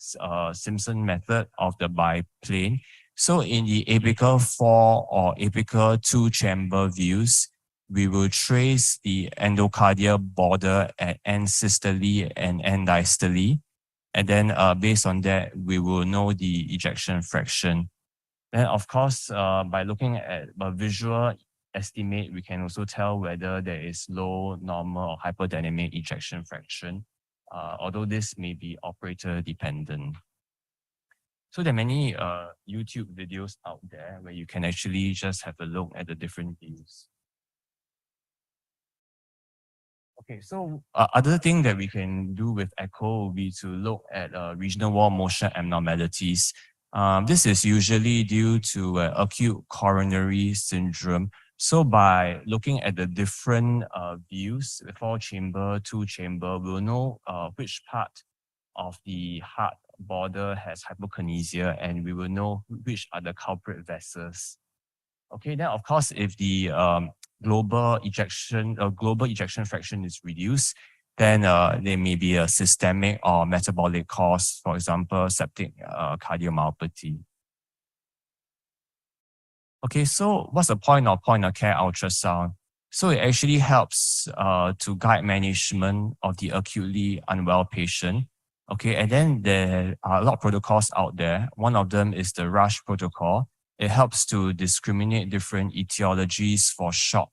Speaker 20: Simpson method of the biplane. So in the apical 4 or apical 2-chamber views, we will trace the endocardial border at end systole and end diastole. And then based on that, we will know the ejection fraction. Then of course, by looking at a visual estimate, we can also tell whether there is low, normal, or hyperdynamic ejection fraction, although this may be operator dependent. So there are many YouTube videos out there where you can actually just have a look at the different views. Okay, so other thing that we can do with echo will be to look at regional wall motion abnormalities. This is usually due to acute coronary syndrome. So by looking at the different views, 4-chamber, 2-chamber, we'll know which part of the heart border has hypokinesia, and we will know which are the culprit vessels. Okay, then of course, if the global ejection fraction is reduced, then there may be a systemic or metabolic cause, for example, septic cardiomyopathy. Okay, so what's the point of care ultrasound? So it actually helps to guide management of the acutely unwell patient. Okay, and then there are a lot of protocols out there. One of them is the RUSH protocol. It helps to discriminate different etiologies for shock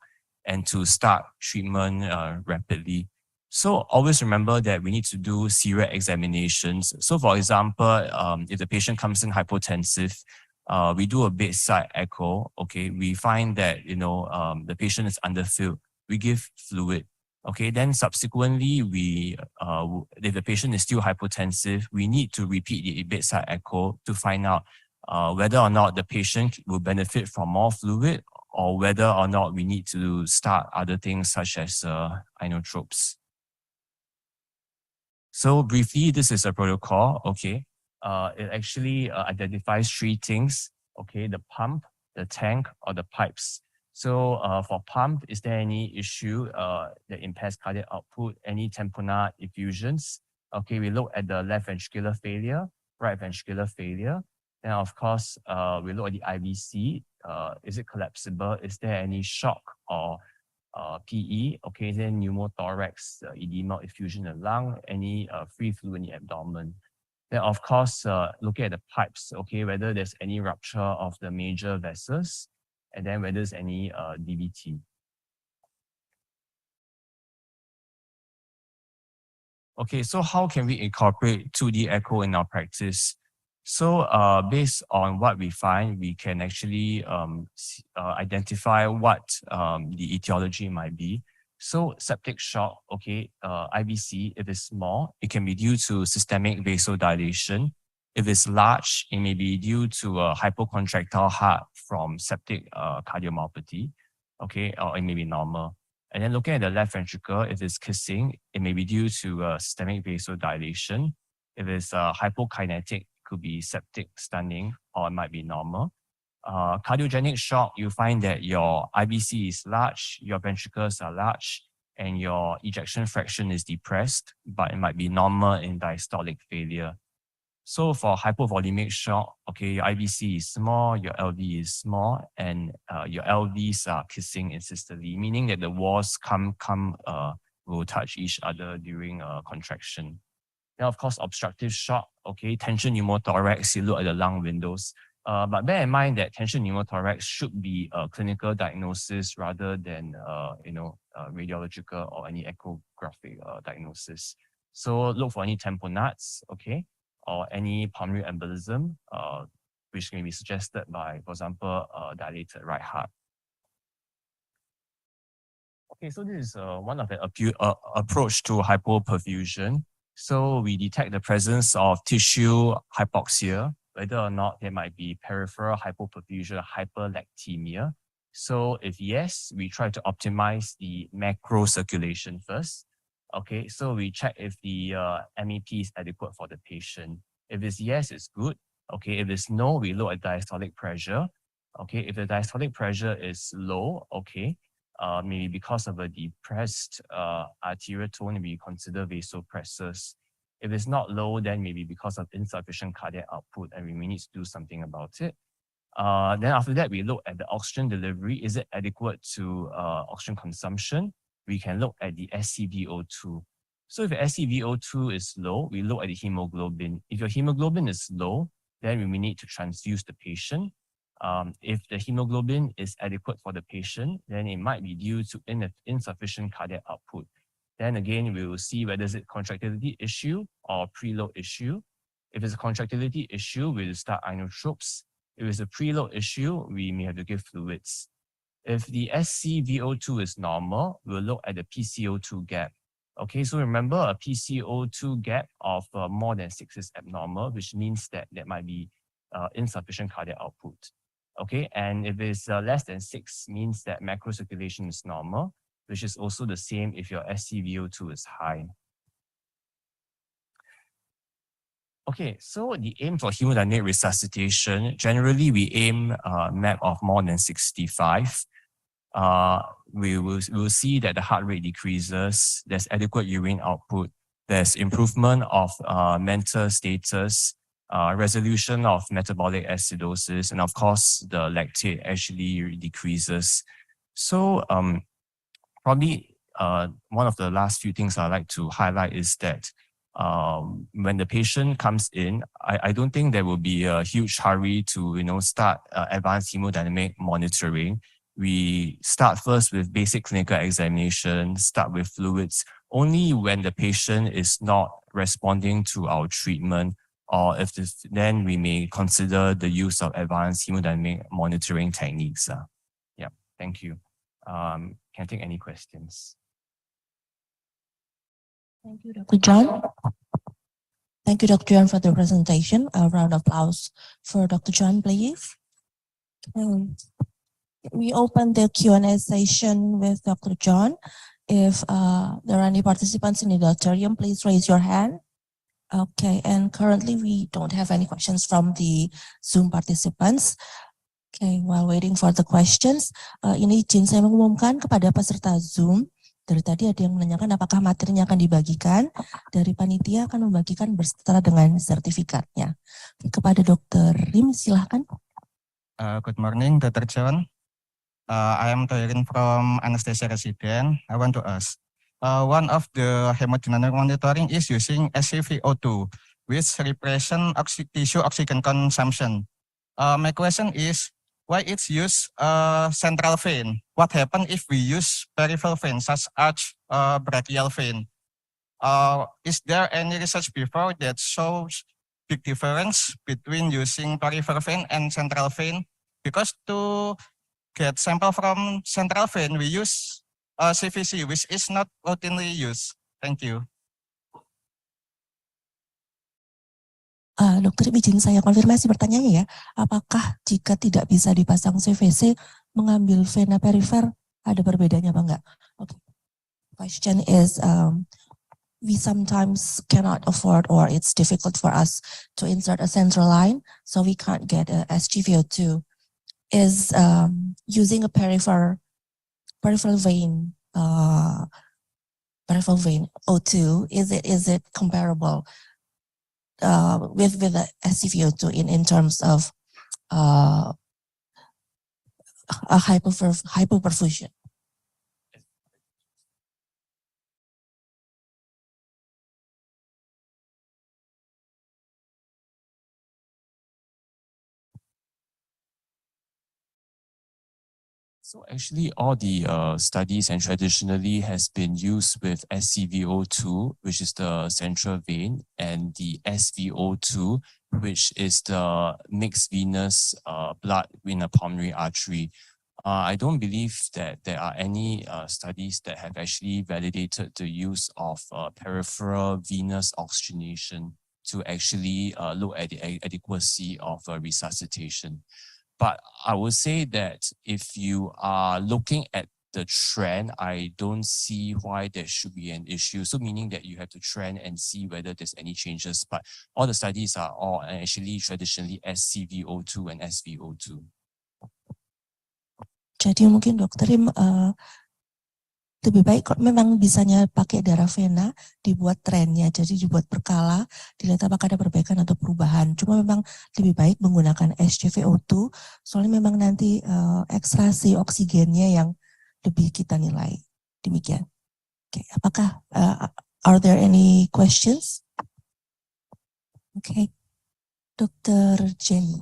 Speaker 20: and to start treatment rapidly. So always remember that we need to do serial examinations. So for example, if the patient comes in hypotensive, we do a bedside echo. Okay, we find that the patient is underfilled. We give fluid. Okay, then subsequently, if the patient is still hypotensive, we need to repeat the bedside echo to find out whether or not the patient will benefit from more fluid, or whether or not we need to start other things such as inotropes. So briefly, this is a protocol. Okay, it actually identifies 3 things. Okay, the pump, the tank, or the pipes. So for pump, is there any issue that impairs cardiac output? Any tamponade effusions? Okay, we look at the left ventricular failure, right ventricular failure. Then of course, we look at the IVC. Is it collapsible? Is there any shock or PE? Okay, then pneumothorax, edema, effusion in the lung, any free fluid in the abdomen. Then of course, looking at the pipes, okay, whether there's any rupture of the major vessels, and then whether there's any DVT. Okay, so how can we incorporate 2D echo in our practice? So based on what we find, we can actually identify what the etiology might be. So septic shock, okay, IVC, if it's small, it can be due to systemic vasodilation. If it's large, it may be due to a hypocontractile heart from septic cardiomyopathy, okay, or it may be normal. And then looking at the left ventricle, if it's kissing, it may be due to systemic vasodilation. If it's hypokinetic, it could be septic stunning, or it might be normal. Cardiogenic shock, you find that your IVC is large, your ventricles are large, and your ejection fraction is depressed, but it might be normal in diastolic failure. So for hypovolemic shock, okay, your IVC is small, your LV is small, and your LVs are kissing insistently, meaning that the walls will touch each other during contraction. Then of course, obstructive shock, okay, tension pneumothorax, you look at the lung windows. But bear in mind that tension pneumothorax should be a clinical diagnosis rather than radiological or any echographic diagnosis. So look for any tamponades, okay, or any pulmonary embolism, which may be suggested by, for example, dilated right heart. Okay, so this is one of the approach to hypoperfusion. So we detect the presence of tissue hypoxia, whether or not there might be peripheral hypoperfusion, hyperlactemia. So if yes, we try to optimize the macro circulation first. Okay, so we check if the MEP is adequate for the patient. If it's yes, it's good. Okay, if it's no, we look at diastolic pressure. Okay, if the diastolic pressure is low, okay, maybe because of a depressed arterial tone, we consider vasopressors. If it's not low, then maybe because of insufficient cardiac output, and we may need to do something about it. Then after that, we look at the oxygen delivery. Is it adequate to oxygen consumption? We can look at the SCVO2. So if the SCVO2 is low, we look at the hemoglobin. If your hemoglobin is low, then we may need to transfuse the patient. If the hemoglobin is adequate for the patient, then it might be due to insufficient cardiac output. Then again, we will see whether it's a contractility issue or preload issue. If it's a contractility issue, we'll start inotropes. If it's a preload issue, we may have to give fluids. If the SCVO2 is normal, we'll look at the PCO2 gap. Okay, so remember a PCO2 gap of more than 6 is abnormal, which means that there might be insufficient cardiac output. Okay, and if it's less than 6, means that macro circulation is normal, which is also the same if your SCVO2 is high. Okay, so the aim for hemodynamic resuscitation, generally we aim a MAP of more than 65. We will see that the heart rate decreases, there's adequate urine output, there's improvement of mental status, resolution of metabolic acidosis, and of course, the lactate actually decreases. So probably one of the last few things I'd like to highlight is that when the patient comes in, I don't think there will be a huge hurry to start advanced hemodynamic monitoring. We start first with basic clinical examination, start with fluids, only when the patient is not responding to our treatment, or if this, then we may consider the use of advanced hemodynamic monitoring techniques. Yeah, thank you. Can I take any questions?
Speaker 16: Thank you, Dr. John. Thank you, Dr. John, for the presentation. A round of applause for Dr. John, please. We open the Q&A session with Dr. John. If there are any participants in the auditorium, please raise your hand. Okay, and currently we don't have any questions from the Zoom participants. Okay, while waiting for the questions, ini izin saya mengumumkan kepada peserta Zoom. Dari tadi ada yang menanyakan apakah materinya akan dibagikan. Dari panitia akan membagikan beserta dengan sertifikatnya. Kepada Dr. Rim, silahkan.
Speaker 21: Good morning, Dr. John. I am Toirin from anesthesia resident. I want to ask, one of the hemodynamic monitoring is using SCVO2, which represent tissue oxygen consumption. My question is, why it's used central vein? What happens if we use peripheral vein, such as brachial vein? Is there any research before that shows big difference between using peripheral vein and central vein? Because to get sample from central vein, we use CVC, which is not routinely used. Thank you.
Speaker 16: Dokter, izin saya konfirmasi pertanyaannya ya. Apakah jika tidak bisa dipasang CVC, mengambil vena perifer ada perbedaannya apa enggak? Okay. Question is, we sometimes cannot afford or it's difficult for us to insert a central line, so we can't get a SGVO2. Is using a peripheral vein O2, is it comparable with the SCVO2 in terms of a hypoperfusion?
Speaker 6: So actually all the studies and traditionally has been used with SCVO2, which is the central vein, and the SVO2, which is the mixed venous blood in a pulmonary artery. I don't believe that there are any studies that have actually validated the use of peripheral venous oxygenation to actually look at the adequacy of resuscitation. But I would say that if you are looking at the trend, I don't see why there should be an issue. So meaning that you have to trend and see whether there's any changes. But all the studies are all actually traditionally SCVO2 and SVO2.
Speaker 16: Jadi mungkin dokter lebih baik kok memang bisanya pakai darah vena, dibuat trennya, jadi dibuat berkala, dilihat apakah ada perbaikan atau perubahan. Cuma memang lebih baik menggunakan SGVO2, soalnya memang nanti ekstraksi oksigennya yang lebih kita nilai. Demikian. Okay. Apakah are there any questions? Okay. Dr. Jenny.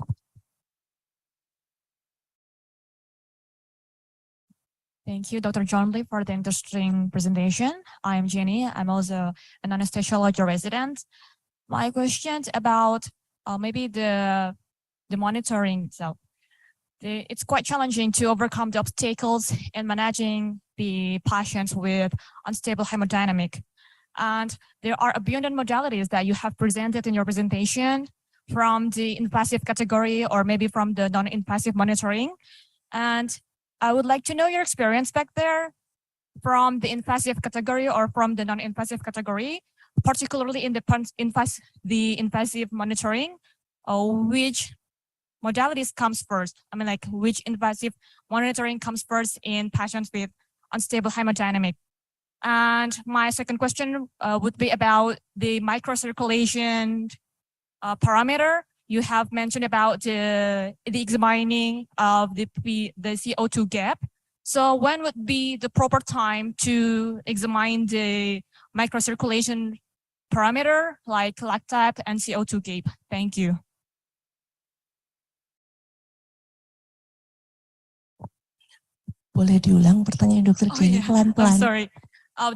Speaker 2: Thank you, Dr. John Lee, for the interesting presentation. I'm Jenny. I'm also an anesthesiology resident. My question's about maybe the monitoring itself. It's quite challenging to overcome the obstacles in managing the patients with unstable hemodynamic. And there are abundant modalities that you have presented in your presentation from the invasive category or maybe from the non-invasive monitoring. And I would like to know your experience back there from the invasive category or from the non-invasive category, particularly in the invasive monitoring, which modalities comes first? I mean, like which invasive monitoring comes first in patients with unstable hemodynamic? And my second question would be about the microcirculation parameter. You have mentioned about the examining of the CO2 gap. So when would be the proper time to examine the microcirculation parameter like lactate and CO2 gap? Thank you.
Speaker 16: Boleh diulang pertanyaan Dr. Jenny pelan-pelan.
Speaker 2: I'm sorry.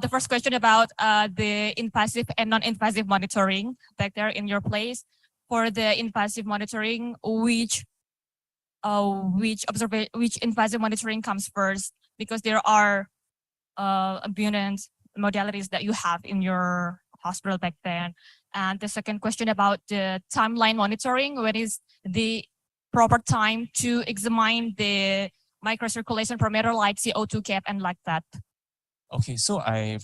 Speaker 2: The first question about the invasive and non-invasive monitoring back there in your place. For the invasive monitoring, which invasive monitoring comes first? Because there are abundant modalities that you have in your hospital back then. And the second question about the timeline monitoring, when is the proper time to examine the microcirculation parameter like CO2 cap and like that?
Speaker 6: Okay, so I'm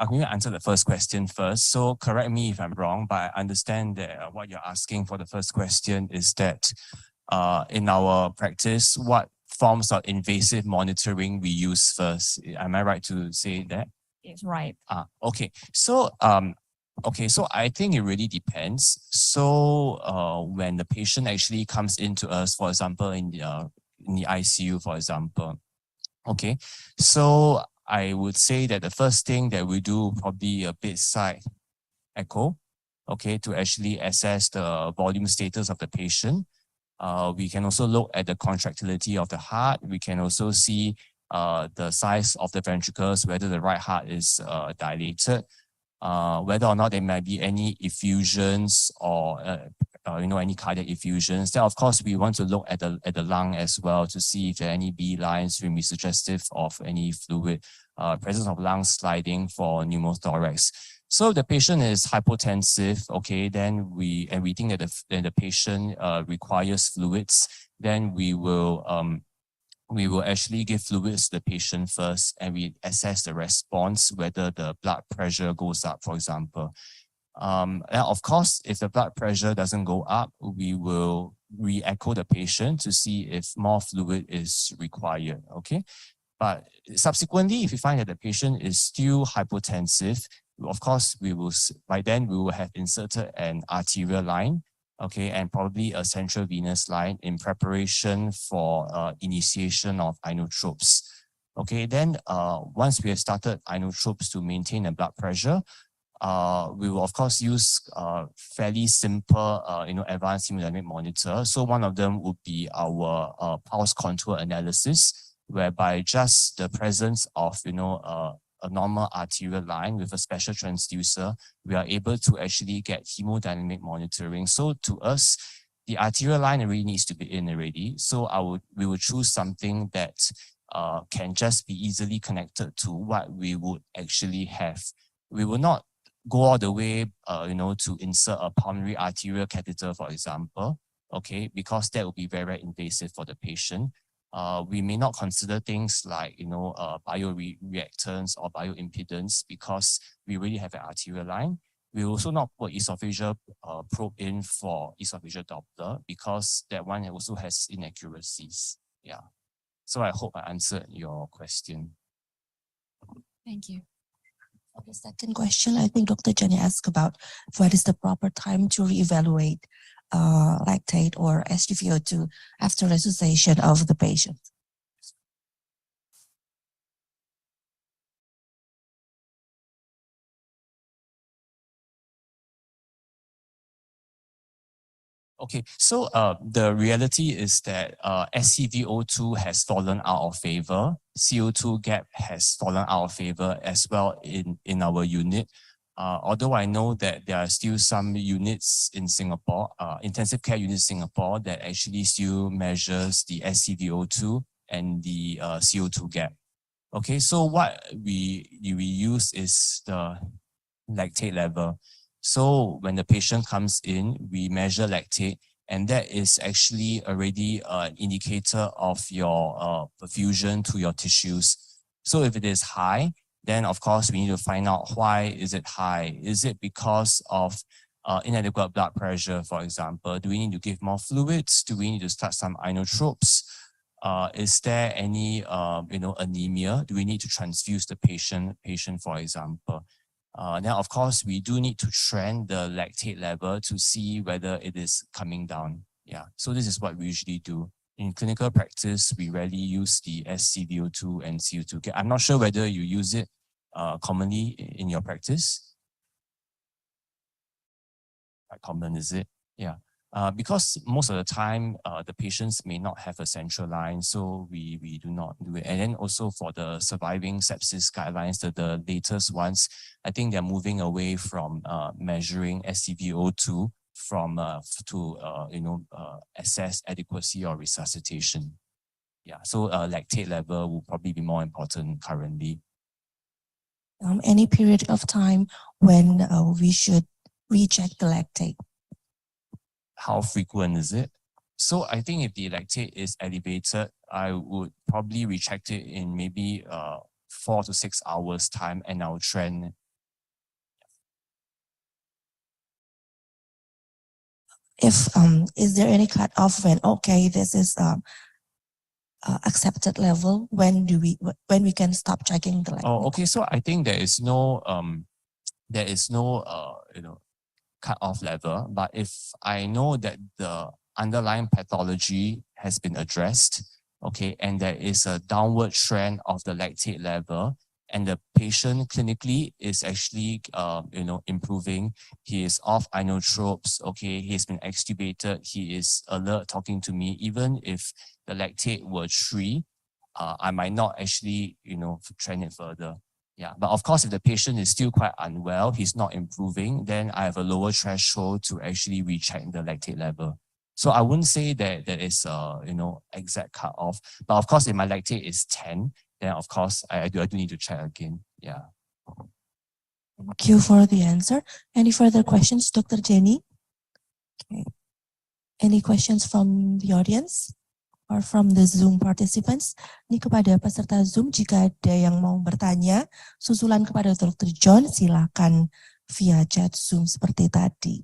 Speaker 6: going to answer the first question first. So correct me if I'm wrong, but I understand that what you're asking for the first question is that in our practice, what forms of invasive monitoring we use first. Am I right to say that?
Speaker 2: Yes, right.
Speaker 6: Okay. So I think it really depends. So when the patient actually comes into us, for example, in the ICU, for example, okay, so I would say that the first thing that we do probably a bedside echo, okay, to actually assess the volume status of the patient. We can also look at the contractility of the heart. We can also see the size of the ventricles, whether the right heart is dilated, whether or not there might be any effusions or any cardiac effusions. Then of course we want to look at the lung as well to see if there are any B lines will be suggestive of any fluid, presence of lung sliding for pneumothorax.
Speaker 20: So if the patient is hypotensive, okay, then we think that the patient requires fluids, then we will actually give fluids to the patient first, and we assess the response, whether the blood pressure goes up, for example. And of course, if the blood pressure doesn't go up, we will re-echo the patient to see if more fluid is required, okay? But subsequently, if we find that the patient is still hypotensive, of course, by then we will have inserted an arterial line, okay, and probably a central venous line in preparation for initiation of inotropes. Okay, then once we have started inotropes to maintain the blood pressure, we will of course use fairly simple, advanced hemodynamic monitor. So one of them would be our pulse contour analysis, whereby just the presence of, a normal arterial line with a special transducer, we are able to actually get hemodynamic monitoring. So to us, the arterial line already needs to be in already. So we would choose something that can just be easily connected to what we would actually have. We will not go all the way, to insert a pulmonary arterial catheter, for example, okay, because that will be very, very invasive for the patient. We may not consider things like, bioreactants or bioimpedance because we already have an arterial line. We will also not put esophageal probe in for esophageal Doppler because that one also has inaccuracies. Yeah. So I hope I answered your question.
Speaker 2: Thank you.
Speaker 16: For the second question, I think Dr. Jenny asked about what is the proper time to reevaluate lactate or SGVO2 after resuscitation of the patient.
Speaker 20: Okay, so the reality is that SCVO2 has fallen out of favor. CO2 gap has fallen out of favor as well in our unit. Although I know that there are still some units in Singapore, intensive care units in Singapore, that actually still measures the SCVO2 and the CO2 gap. Okay, so what we use is the lactate level. So when the patient comes in, we measure lactate, and that is actually already an indicator of your perfusion to your tissues. So if it is high, then of course we need to find out why is it high. Is it because of inadequate blood pressure, for example? Do we need to give more fluids? Do we need to start some inotropes? Is there any anemia? Do we need to transfuse the patient, for example? Now, of course, we do need to trend the lactate level to see whether it is coming down. Yeah, so this is what we usually do. In clinical practice, we rarely use the SCVO2 and CO2. I'm not sure whether you use it commonly in your practice. Quite common, is it? Yeah. Because most of the time, the patients may not have a central line, so we do not do it. And then also for the surviving sepsis guidelines, the latest ones, I think they're moving away from measuring SCVO2 to assess adequacy or resuscitation. Yeah, so lactate level will probably be more important currently.
Speaker 16: Any period of time when we should recheck the lactate?
Speaker 20: How frequent is it? So I think if the lactate is elevated, I would probably recheck it in maybe 4 to 6 hours time, and I'll trend.
Speaker 16: If is there any cutoff when this is accepted level? When we can stop checking the lactate?
Speaker 20: Oh, okay. So I think there is no cut-off level, but if I know that the underlying pathology has been addressed, okay, and there is a downward trend of the lactate level, and the patient clinically is actually, improving, he is off inotropes, okay, he's been extubated, he is alert talking to me, even if the lactate were 3, I might not actually, trend it further. Yeah, but of course, if the patient is still quite unwell, he's not improving, then I have a lower threshold to actually recheck the lactate level. So I wouldn't say that there is a exact cutoff, but of course, if my lactate is 10, then of course I do need to check again. Yeah.
Speaker 16: Thank you for the answer. Any further questions, Dr. Jenny? Okay. Any questions from the audience or from the Zoom participants? Ini kepada peserta Zoom, jika ada yang mau bertanya, susulan kepada Dr. John, silakan via chat Zoom seperti tadi.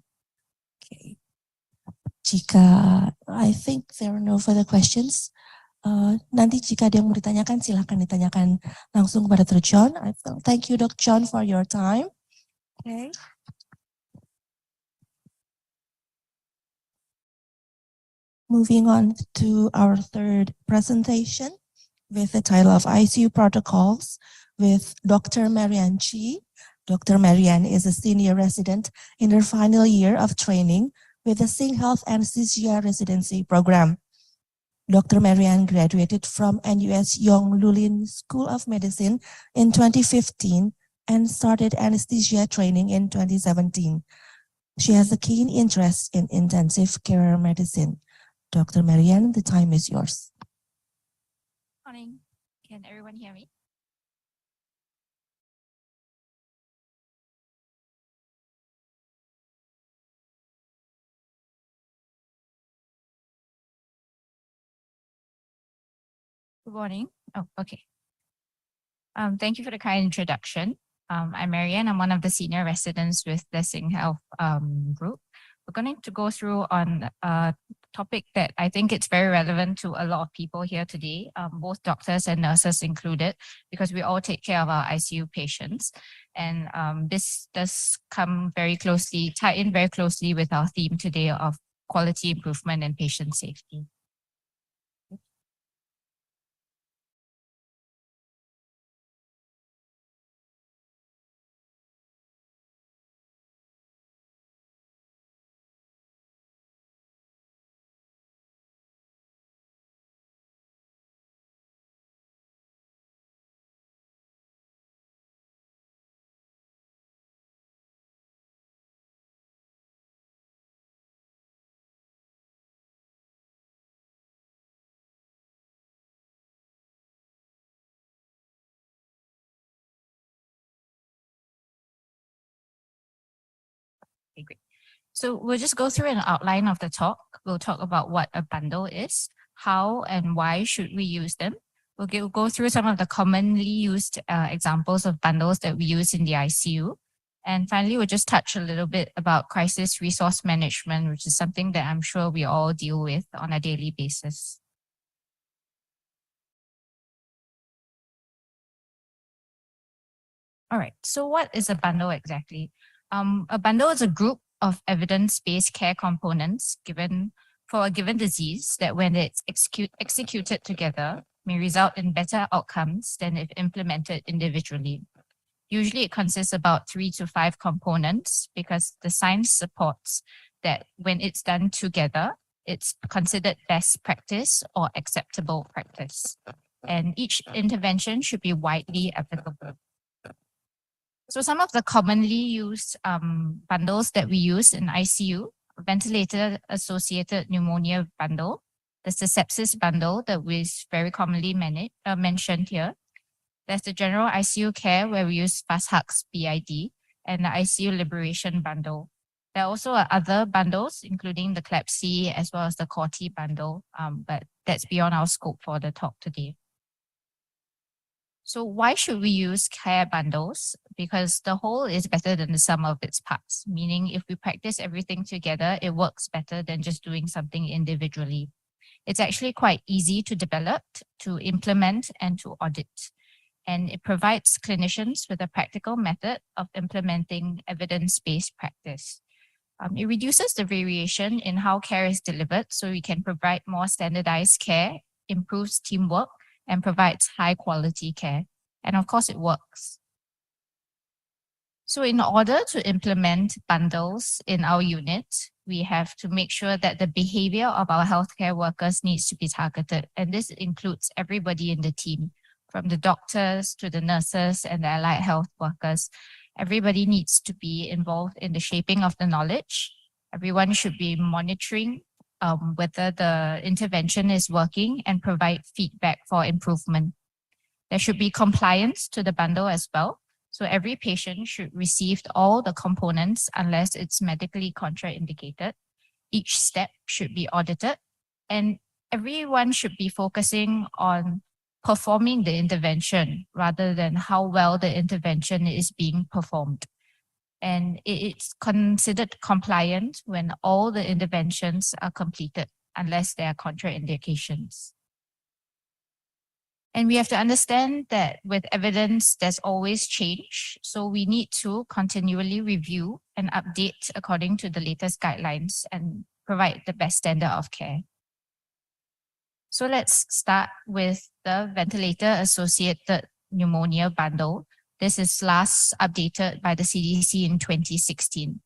Speaker 16: Okay. Jika I think there are no further questions, nanti jika ada yang mau ditanyakan, silakan ditanyakan langsung kepada Dr. John. Thank you, Dr. John, for your time. Okay. Moving on to our third presentation with the title of ICU Protocols with Dr. Marianne Chi. Dr. Marianne is a senior resident in her final year of training with the Sing Health Anesthesia Residency Program. Dr. Marianne graduated from NUS Yong Lulin School of Medicine in 2015 and started anesthesia training in 2017. She has a keen interest in intensive care medicine. Dr. Marianne, the time is yours.
Speaker 3: Morning. Can everyone hear me? Good morning. Oh, okay. Thank you for the kind introduction. I'm Marianne. I'm one of the senior residents with the Sing Health group. We're going to go through on a topic that I think it's very relevant to a lot of people here today, both doctors and nurses included, because we all take care of our ICU patients. And this does come very closely, tie in very closely with our theme today of quality improvement and patient safety. Okay, great. So we'll just go through an outline of the talk. We'll talk about what a bundle is, how and why should we use them. We'll go through some of the commonly used examples of bundles that we use in the ICU. And finally, we'll just touch a little bit about crisis resource management, which is something that I'm sure we all deal with on a daily basis. All right, so what is a bundle exactly? A bundle is a group of evidence-based care components given for a given disease that when it's executed together may result in better outcomes than if implemented individually. Usually it consists about 3 to 5 components because the science supports that when it's done together, it's considered best practice or acceptable practice. And each intervention should be widely applicable. So some of the commonly used bundles that we use in ICU, ventilator-associated pneumonia bundle, there's the sepsis bundle that is very commonly mentioned here. There's the general ICU care where we use FastHux BID and the ICU liberation bundle. There are also other bundles, including the CLAPSI as well as the CORTI bundle, but that's beyond our scope for the talk today. So why should we use care bundles? Because the whole is better than the sum of its parts, meaning if we practice everything together, it works better than just doing something individually. It's actually quite easy to develop, to implement, and to audit. And it provides clinicians with a practical method of implementing evidence-based practice. It reduces the variation in how care is delivered so we can provide more standardized care, improves teamwork, and provides high quality care. And of course, it works. So in order to implement bundles in our unit, we have to make sure that the behavior of our healthcare workers needs to be targeted. And this includes everybody in the team, from the doctors to the nurses and the allied health workers. Everybody needs to be involved in the shaping of the knowledge. Everyone should be monitoring whether the intervention is working and provide feedback for improvement. There should be compliance to the bundle as well. So every patient should receive all the components unless it's medically contraindicated. Each step should be audited, and everyone should be focusing on performing the intervention rather than how well the intervention is being performed. And it's considered compliant when all the interventions are completed, unless there are contraindications. And we have to understand that with evidence, there's always change. So we need to continually review and update according to the latest guidelines and provide the best standard of care. So let's start with the ventilator-associated pneumonia bundle. This is last updated by the CDC in 2016.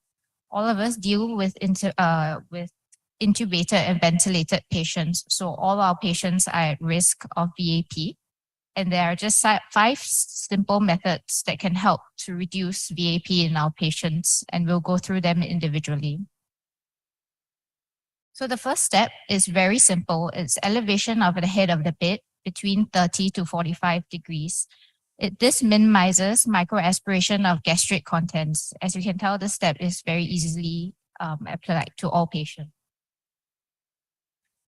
Speaker 3: All of us deal with intubated and ventilated patients. So all our patients are at risk of VAP. And there are just 5 simple methods that can help to reduce VAP in our patients, and we'll go through them individually. So the first step is very simple. It's elevation of the head of the bed between 30 to 45 degrees. This minimizes microaspiration of gastric contents. As you can tell, this step is very easily applied to all patients.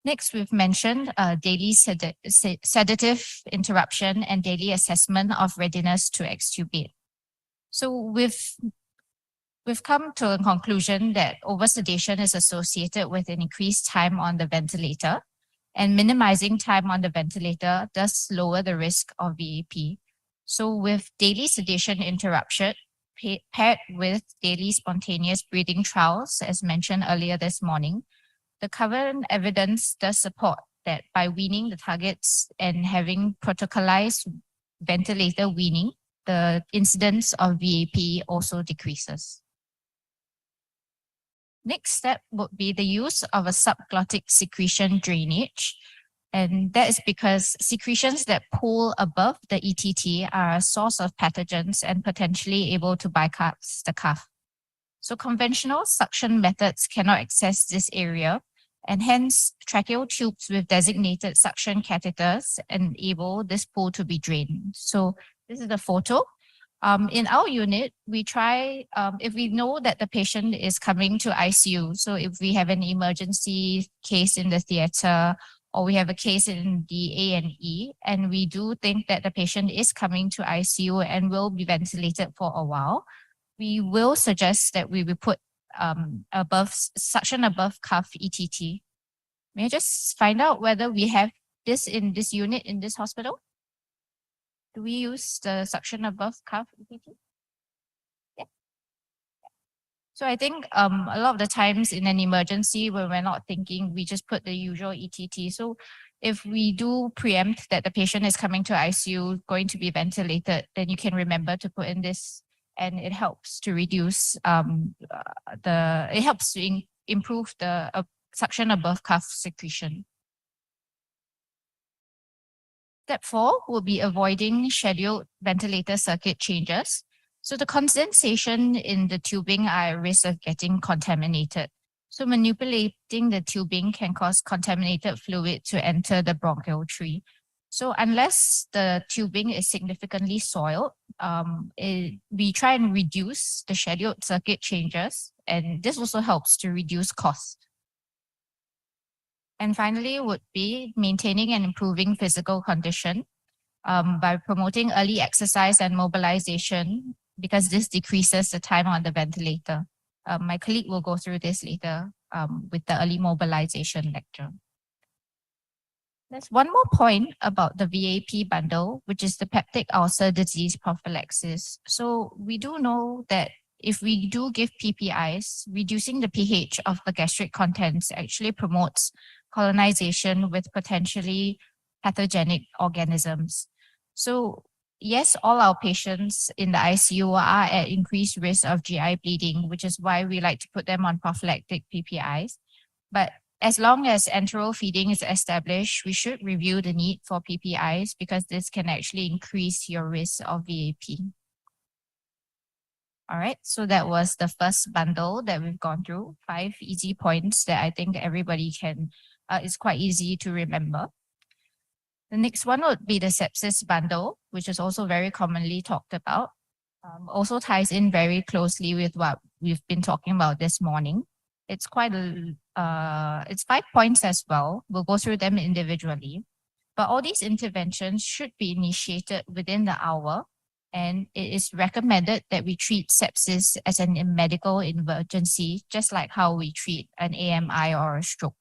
Speaker 3: Next, we've mentioned daily sedative interruption and daily assessment of readiness to extubate. So we've come to a conclusion that oversedation is associated with an increased time on the ventilator, and minimizing time on the ventilator does lower the risk of VAP. So with daily sedation interruption paired with daily spontaneous breathing trials, as mentioned earlier this morning, the current evidence does support that by weaning the targets and having protocolized ventilator weaning, the incidence of VAP also decreases. Next step would be the use of a subglottic secretion drainage. And that is because secretions that pool above the ETT are a source of pathogens and potentially able to bypass the cuff. So conventional suction methods cannot access this area, and hence tracheal tubes with designated suction catheters enable this pool to be drained. So this is the photo. In our unit, we try, if we know that the patient is coming to ICU, so if we have an emergency case in the theater, or we have a case in the A&E, and we do think that the patient is coming to ICU and will be ventilated for a while, we will suggest that we will put suction above cuff ETT. May I just find out whether we have this in this unit in this hospital? Do we use the suction above cuff ETT? Yeah. So I think a lot of the times in an emergency when we're not thinking, we just put the usual ETT. So if we do preempt that the patient is coming to ICU, going to be ventilated, then you can remember to put in this, and it helps to reduce it helps to improve the suction above cuff secretion. Step 4 will be avoiding scheduled ventilator circuit changes. So the condensation in the tubing are at risk of getting contaminated. So manipulating the tubing can cause contaminated fluid to enter the bronchial tree. So unless the tubing is significantly soiled, we try and reduce the scheduled circuit changes, and this also helps to reduce cost. And finally would be maintaining and improving physical condition by promoting early exercise and mobilization, because this decreases the time on the ventilator. My colleague will go through this later with the early mobilization lecture. There's one more point about the VAP bundle, which is the peptic ulcer disease prophylaxis. So we do know that if we do give PPIs, reducing the pH of the gastric contents actually promotes colonization with potentially pathogenic organisms. So yes, all our patients in the ICU are at increased risk of GI bleeding, which is why we like to put them on prophylactic PPIs. But as long as enteral feeding is established, we should review the need for PPIs, because this can actually increase your risk of VAP. All right, so that was the first bundle that we've gone through, 5 easy points that I think everybody can, it's quite easy to remember. The next one would be the sepsis bundle, which is also very commonly talked about. also ties in very closely with what we've been talking about this morning. It's it's 5 points as well. We'll go through them individually. But all these interventions should be initiated within the hour, and it is recommended that we treat sepsis as a medical emergency, just like how we treat an AMI or a stroke.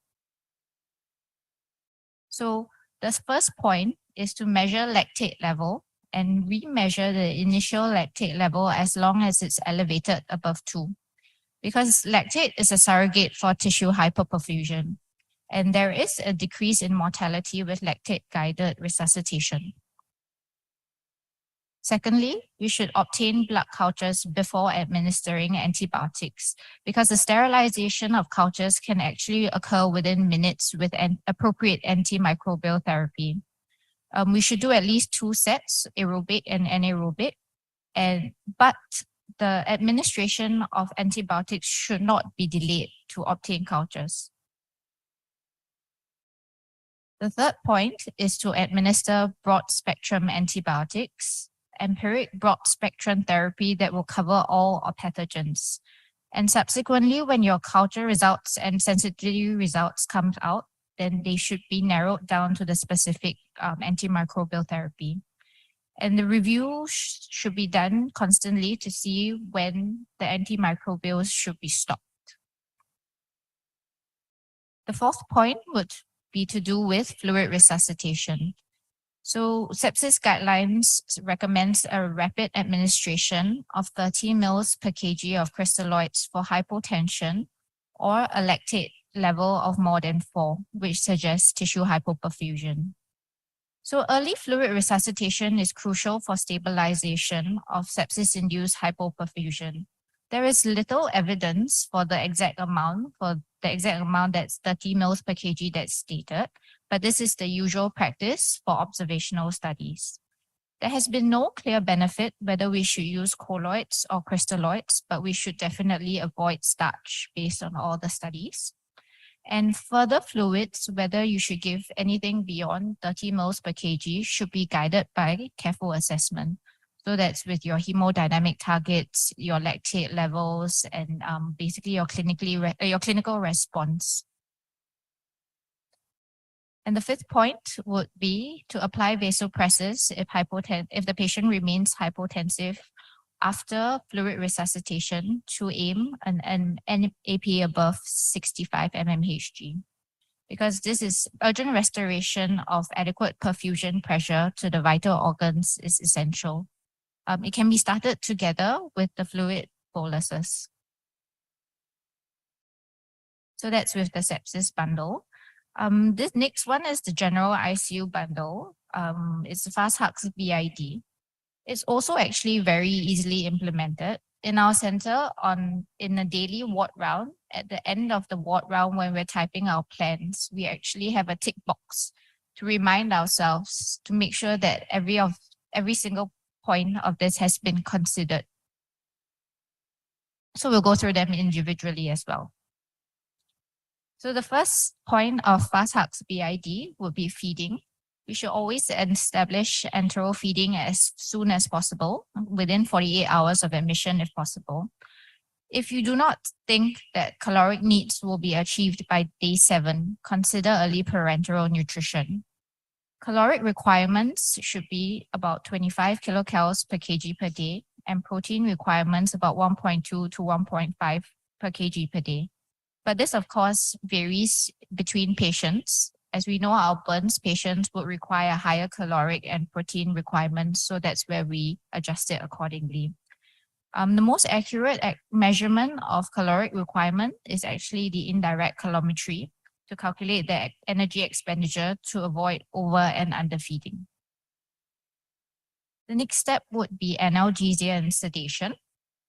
Speaker 3: So the first point is to measure lactate level and remeasure the initial lactate level as long as it's elevated above 2. Because lactate is a surrogate for tissue hypoperfusion, and there is a decrease in mortality with lactate-guided resuscitation. Secondly, we should obtain blood cultures before administering antibiotics, because the sterilization of cultures can actually occur within minutes with an appropriate antimicrobial therapy. We should do at least 2 sets, aerobic and anaerobic, but the administration of antibiotics should not be delayed to obtain cultures. The third point is to administer broad-spectrum antibiotics, empiric broad-spectrum therapy that will cover all pathogens. And subsequently, when your culture results and sensitivity results come out, then they should be narrowed down to the specific antimicrobial therapy. And the review should be done constantly to see when the antimicrobials should be stopped. The fourth point would be to do with fluid resuscitation. So sepsis guidelines recommends a rapid administration of 30 mL per kg of crystalloids for hypotension or a lactate level of more than 4, which suggests tissue hypoperfusion. So early fluid resuscitation is crucial for stabilization of sepsis-induced hypoperfusion. There is little evidence for the exact amount, that's 30 mL per kg that's stated, but this is the usual practice for observational studies. There has been no clear benefit whether we should use colloids or crystalloids, but we should definitely avoid starch based on all the studies. And further fluids, whether you should give anything beyond 30 mL per kg, should be guided by careful assessment. So that's with your hemodynamic targets, your lactate levels, and basically your clinical response. And the fifth point would be to apply vasopressors if the patient remains hypotensive after fluid resuscitation to aim an NAP above 65 mmHg. Because this is urgent restoration of adequate perfusion pressure to the vital organs is essential. It can be started together with the fluid boluses. So that's with the sepsis bundle. This next one is the general ICU bundle. It's the FastHux BID. It's also actually very easily implemented. In our center, in a daily ward round, at the end of the ward round when we're typing our plans, we actually have a tick box to remind ourselves to make sure that every single point of this has been considered. So we'll go through them individually as well. So the first point of FastHux BID would be feeding. We should always establish enteral feeding as soon as possible, within 48 hours of admission if possible. If you do not think that caloric needs will be achieved by day 7, consider early parenteral nutrition. Caloric requirements should be about 25 kilocalories per kg per day, and protein requirements about 1.2 to 1.5 per kg per day. But this, of course, varies between patients. As we know, our burns patients would require higher caloric and protein requirements, so that's where we adjust it accordingly. The most accurate measurement of caloric requirement is actually the indirect calorimetry to calculate the energy expenditure to avoid over and underfeeding. The next step would be analgesia and sedation.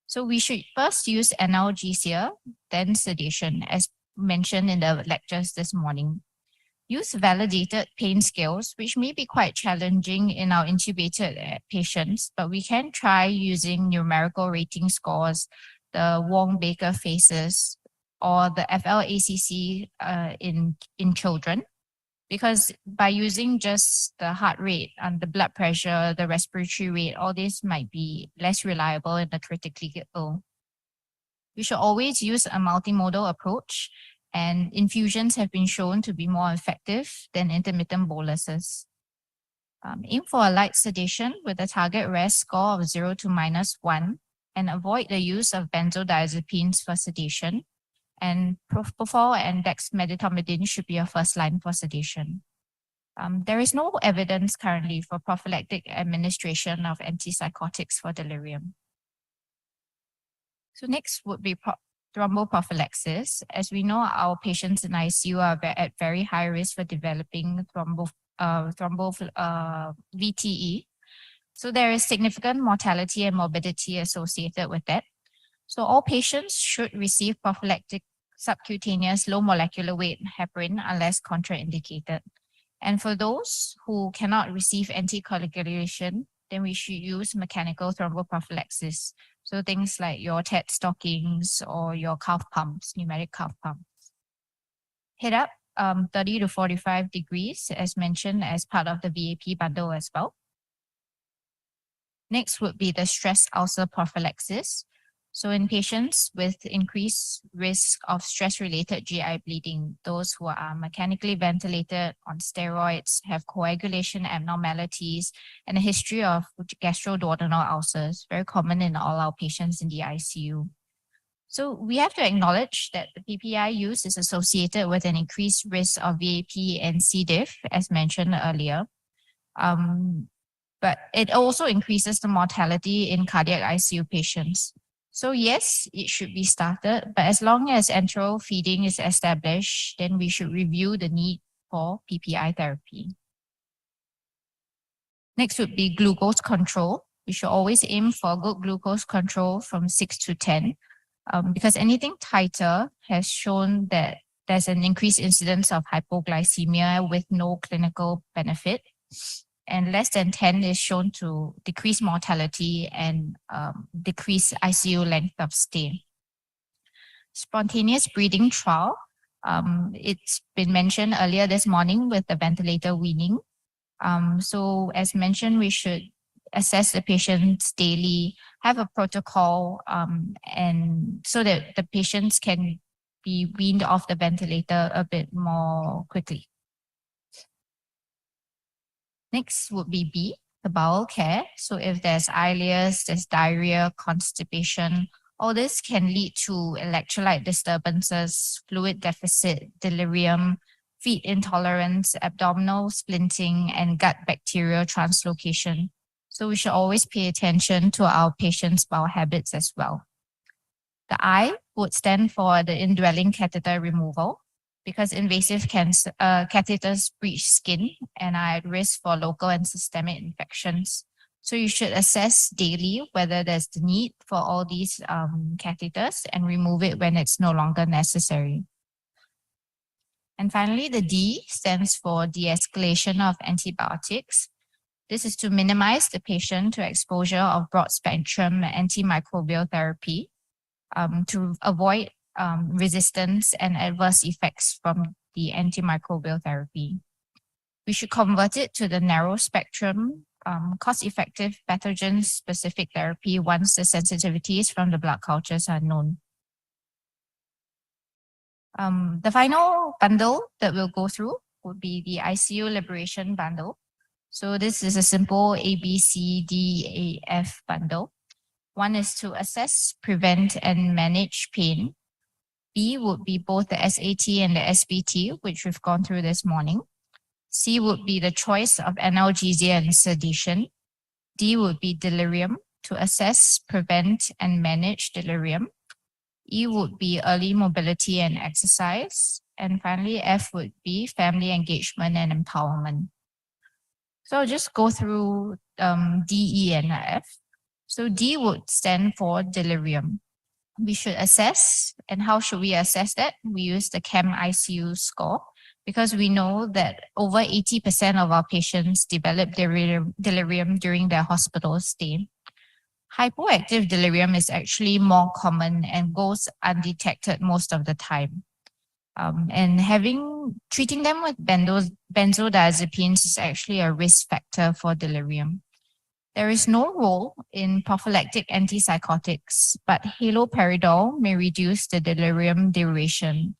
Speaker 3: So we should first use analgesia, then sedation, as mentioned in the lectures this morning. Use validated pain scales, which may be quite challenging in our intubated patients, but we can try using numerical rating scores, the Wong-Baker phases, or the FLACC in children, because by using just the heart rate and the blood pressure, the respiratory rate, all this might be less reliable in the critically ill. We should always use a multimodal approach, and infusions have been shown to be more effective than intermittent boluses. Aim for a light sedation with a target REST score of 0 to -1, and avoid the use of benzodiazepines for sedation. And propofol and dexmedetomidine should be a first line for sedation. There is no evidence currently for prophylactic administration of antipsychotics for delirium. So next would be thromboprophylaxis. As we know, our patients in ICU are at very high risk for developing VTE. So there is significant mortality and morbidity associated with that. So all patients should receive prophylactic subcutaneous low molecular weight heparin unless contraindicated. And for those who cannot receive anticoagulation, then we should use mechanical thromboprophylaxis. So things like your TED stockings or your cuff pumps, pneumatic cuff pumps. Heat up 30 to 45 degrees as mentioned as part of the VAP bundle as well. Next would be the stress ulcer prophylaxis. So in patients with increased risk of stress-related GI bleeding, those who are mechanically ventilated on steroids, have coagulation abnormalities, and a history of gastroduodenal ulcers, very common in all our patients in the ICU. So we have to acknowledge that the PPI use is associated with an increased risk of VAP and C. diff, as mentioned earlier. But it also increases the mortality in cardiac ICU patients. So yes, it should be started, but as long as enteral feeding is established, then we should review the need for PPI therapy. Next would be glucose control. We should always aim for good glucose control from 6 to 10, because anything tighter has shown that there's an increased incidence of hypoglycemia with no clinical benefit. And less than 10 is shown to decrease mortality and decrease ICU length of stay. Spontaneous breathing trial. It's been mentioned earlier this morning with the ventilator weaning. So as mentioned, we should assess the patients daily, have a protocol, and so that the patients can be weaned off the ventilator a bit more quickly. Next would be B, the bowel care. So if there's ileus, there's diarrhea, constipation, all this can lead to electrolyte disturbances, fluid deficit, delirium, feed intolerance, abdominal splinting, and gut bacterial translocation. So we should always pay attention to our patients' bowel habits as well. The I would stand for the indwelling catheter removal, because invasive catheters breach skin and are at risk for local and systemic infections. So you should assess daily whether there's the need for all these catheters and remove it when it's no longer necessary. And finally, the D stands for de-escalation of antibiotics. This is to minimize the patient to exposure of broad-spectrum antimicrobial therapy to avoid resistance and adverse effects from the antimicrobial therapy. We should convert it to the narrow spectrum, cost-effective pathogen-specific therapy once the sensitivities from the blood cultures are known. The final bundle that we'll go through would be the ICU Liberation Bundle. So this is a simple A, B, C, D, A, F bundle. One is to assess, prevent, and manage pain. B would be both the SAT and the SBT, which we've gone through this morning. C would be the choice of analgesia and sedation. D would be delirium, to assess, prevent, and manage delirium. E would be early mobility and exercise. And finally, F would be family engagement and empowerment. So I'll just go through D, E, and F. So D would stand for delirium. We should assess, and how should we assess that? We use the CAM-ICU score, because we know that over 80% of our patients develop delirium during their hospital stay. Hypoactive delirium is actually more common and goes undetected most of the time. And treating them with benzodiazepines is actually a risk factor for delirium. There is no role in prophylactic antipsychotics, but haloperidol may reduce the delirium duration.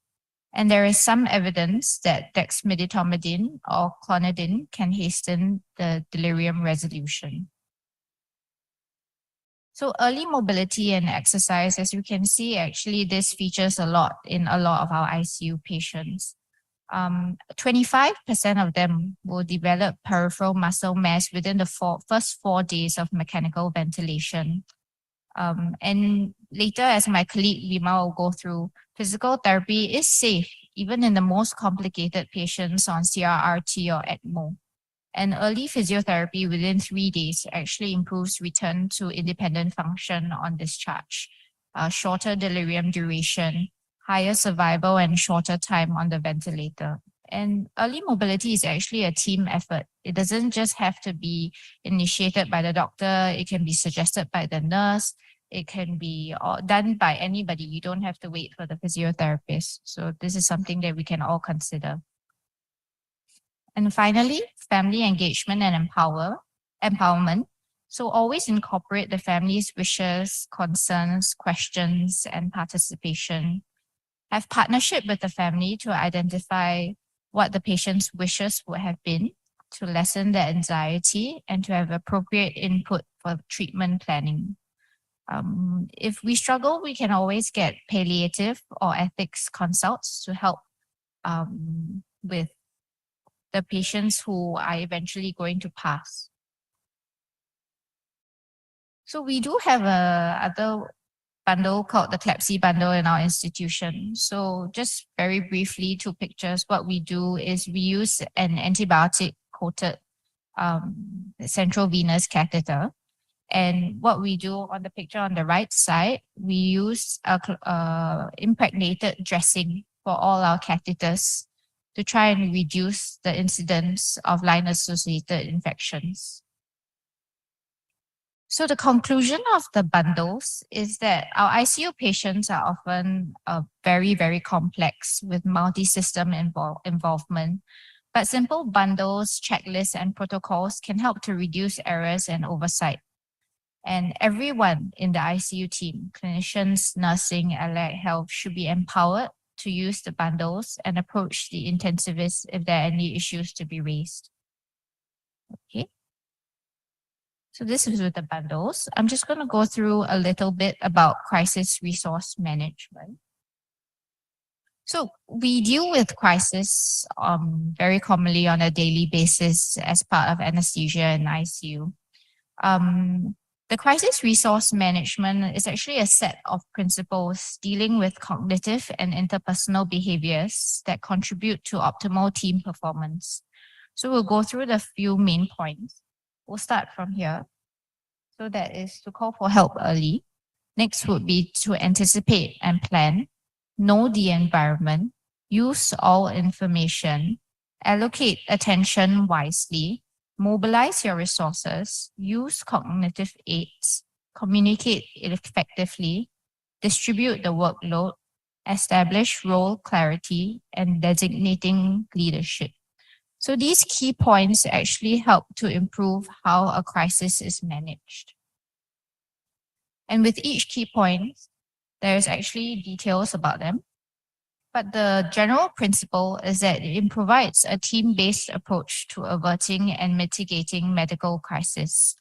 Speaker 3: And there is some evidence that dexmedetomidine or clonidine can hasten the delirium resolution. So early mobility and exercise, as you can see, actually this features a lot in a lot of our ICU patients. 25% of them will develop peripheral muscle mass within the first 4 days of mechanical ventilation. And later, as my colleague Rima will go through, physical therapy is safe, even in the most complicated patients on CRRT or ECMO. And early physiotherapy within 3 days actually improves return to independent function on discharge, shorter delirium duration, higher survival, and shorter time on the ventilator. And early mobility is actually a team effort. It doesn't just have to be initiated by the doctor. It can be suggested by the nurse. It can be done by anybody. You don't have to wait for the physiotherapist. So this is something that we can all consider. And finally, family engagement and empowerment. So always incorporate the family's wishes, concerns, questions, and participation. Have partnership with the family to identify what the patient's wishes would have been, to lessen their anxiety, and to have appropriate input for treatment planning. If we struggle, we can always get palliative or ethics consults to help with the patients who are eventually going to pass. So we do have other bundle called the CLEPSI bundle in our institution. So just very briefly, 2 pictures. What we do is we use an antibiotic-coated central venous catheter. And what we do on the picture on the right side, we use impregnated dressing for all our catheters to try and reduce the incidence of line-associated infections. So the conclusion of the bundles is that our ICU patients are often very, very complex with multi-system involvement, but simple bundles, checklists, and protocols can help to reduce errors and oversight. And everyone in the ICU team, clinicians, nursing, allied health, should be empowered to use the bundles and approach the intensivists if there are any issues to be raised. Okay. So this is with the bundles. I'm just going to go through a little bit about crisis resource management. So we deal with crisis very commonly on a daily basis as part of anesthesia and ICU. The crisis resource management is actually a set of principles dealing with cognitive and interpersonal behaviors that contribute to optimal team performance. So we'll go through the few main points. We'll start from here. So that is to call for help early. Next would be to anticipate and plan, know the environment, use all information, allocate attention wisely, mobilize your resources, use cognitive aids, communicate effectively, distribute the workload, establish role clarity, and designating leadership. So these key points actually help to improve how a crisis is managed. And with each key point, there's actually details about them. But the general principle is that it provides a team-based approach to averting and mitigating medical crisis.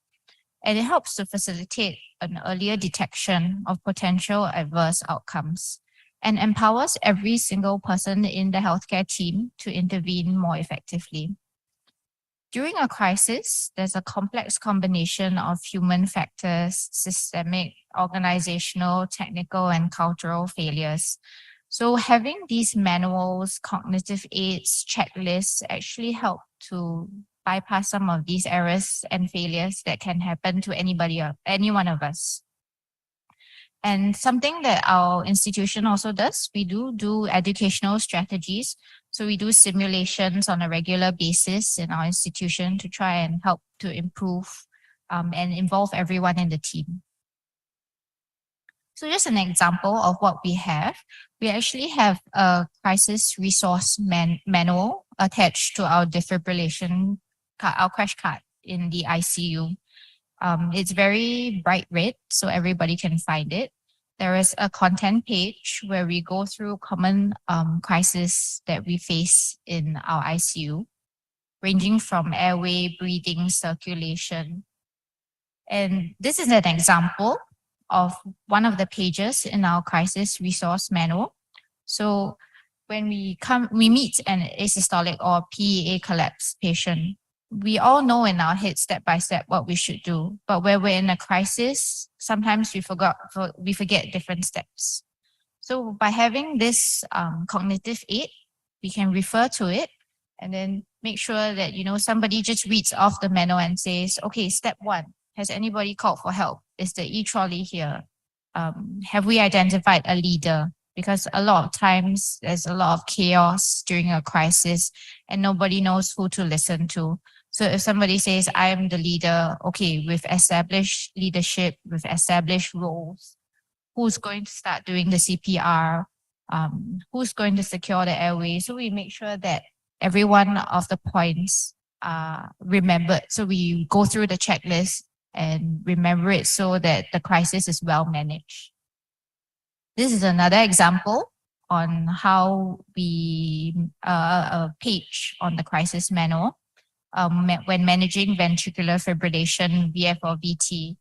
Speaker 3: And it helps to facilitate an earlier detection of potential adverse outcomes and empowers every single person in the healthcare team to intervene more effectively. During a crisis, there's a complex combination of human factors, systemic, organizational, technical, and cultural failures. So having these manuals, cognitive aids, checklists actually help to bypass some of these errors and failures that can happen to anybody or any one of us. And something that our institution also does, we do educational strategies. So we do simulations on a regular basis in our institution to try and help to improve and involve everyone in the team. So just an example of what we have, we actually have a crisis resource manual attached to our defibrillation card, our crash card in the ICU. It's very bright red, so everybody can find it. There is a content page where we go through common crises that we face in our ICU, ranging from airway, breathing, circulation. And this is an example of one of the pages in our crisis resource manual. So when we meet an asystolic or PEA collapse patient, we all know in our head step by step what we should do. But when we're in a crisis, sometimes we forget different steps. So by having this cognitive aid, we can refer to it and then make sure that, somebody just reads off the manual and says, okay, step 1, has anybody called for help? Is the e-trolley here? Have we identified a leader? Because a lot of times there's a lot of chaos during a crisis and nobody knows who to listen to. So if somebody says, I am the leader, okay, we've established leadership, we've established roles, who's going to start doing the CPR, who's going to secure the airway. So we make sure that every one of the points are remembered. So we go through the checklist and remember it so that the crisis is well managed. This is another example on how we, a page on the crisis manual when managing ventricular fibrillation, VF or VT.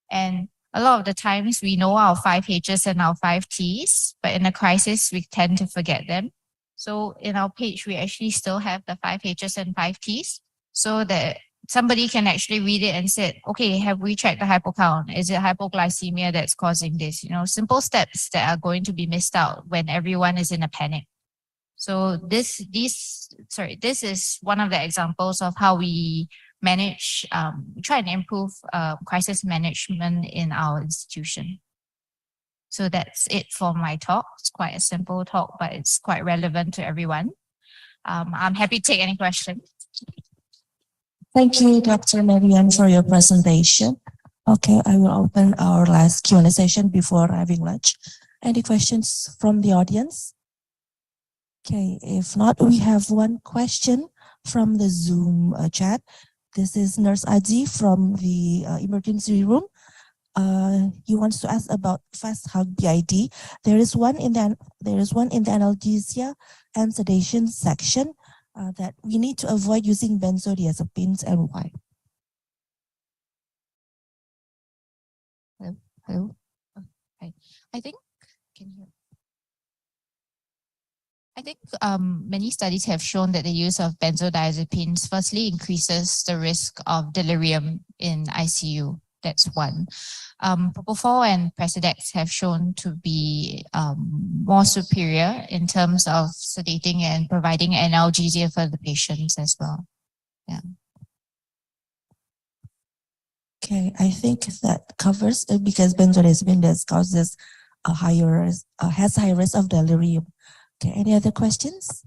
Speaker 3: And a lot of the times we know our 5 H's and our 5 T's, but in a crisis, we tend to forget them. So in our page, we actually still have the 5 H's and 5 T's so that somebody can actually read it and say, okay, have we checked the hypocount? Is it hypoglycemia that's causing this? Simple steps that are going to be missed out when everyone is in a panic. So this is one of the examples of how we manage, try and improve crisis management in our institution. So that's it for my talk. It's quite a simple talk, but it's quite relevant to everyone. I'm happy to take any questions.
Speaker 16: Thank you, Dr. Marian, for your presentation. Okay, I will open our last Q&A session before having lunch. Any questions from the audience? Okay, if not, we have one question from the Zoom chat. This is Nurse Aji from the emergency room. He wants to ask about fast hug BID. There is one in the analgesia and sedation section that we need to avoid using benzodiazepines and why.
Speaker 3: Hello. Okay. I think many studies have shown that the use of benzodiazepines firstly increases the risk of delirium in ICU. That's one. Propofol and Precedex have shown to be more superior in terms of sedating and providing analgesia for the patients as well. Yeah.
Speaker 16: Okay, I think that covers it because benzodiazepine causes has high risk of delirium. Okay, any other questions?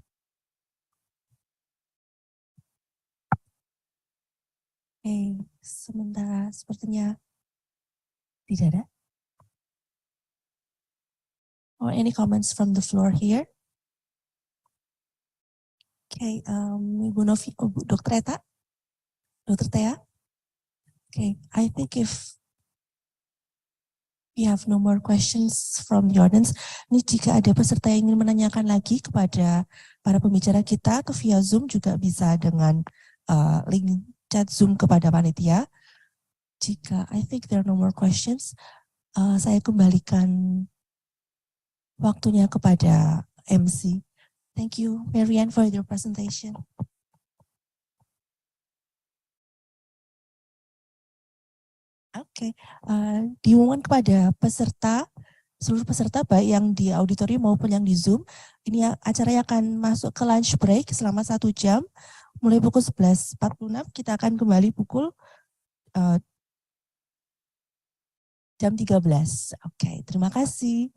Speaker 16: Okay, sementara sepertinya tidak ada. Or any comments from the floor here? Okay, Ibu Novi, Dr. Eta, Dr. Tea. Okay, I think if we have no more questions from the audience, ini jika ada peserta yang ingin menanyakan lagi kepada para pembicara kita ke via Zoom juga bisa dengan link chat Zoom kepada panitia. Jika I think there are no more questions, saya kembalikan waktunya kepada MC. Thank you, Marianne, for your presentation. Oke, diumumkan kepada seluruh peserta baik yang di auditorium maupun yang di Zoom. Ini acaranya akan masuk ke lunch break selama 1 jam. Mulai pukul 11.46 kita akan kembali pukul jam 13. Oke, terima kasih.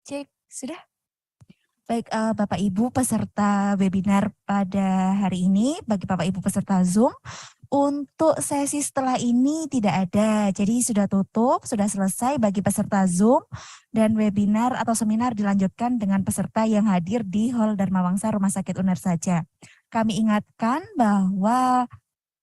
Speaker 15: Cek, sudah? Baik, Bapak Ibu peserta webinar pada hari ini, bagi Bapak Ibu peserta Zoom, untuk sesi setelah ini tidak ada, jadi sudah tutup, sudah selesai bagi peserta Zoom, dan webinar atau seminar dilanjutkan dengan peserta yang hadir di Hall Dharma Wangsa Rumah Sakit UNER saja. Kami ingatkan bahwa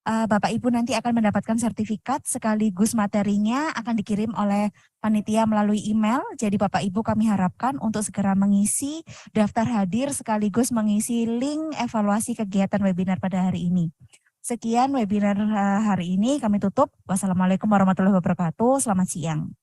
Speaker 15: Bapak Ibu nanti akan mendapatkan sertifikat sekaligus materinya akan dikirim oleh panitia melalui email. Jadi Bapak Ibu kami harapkan untuk segera mengisi daftar hadir sekaligus mengisi link evaluasi kegiatan webinar pada hari ini. Sekian webinar hari ini kami tutup. Wassalamualaikum warahmatullahi wabarakatuh. Selamat siang.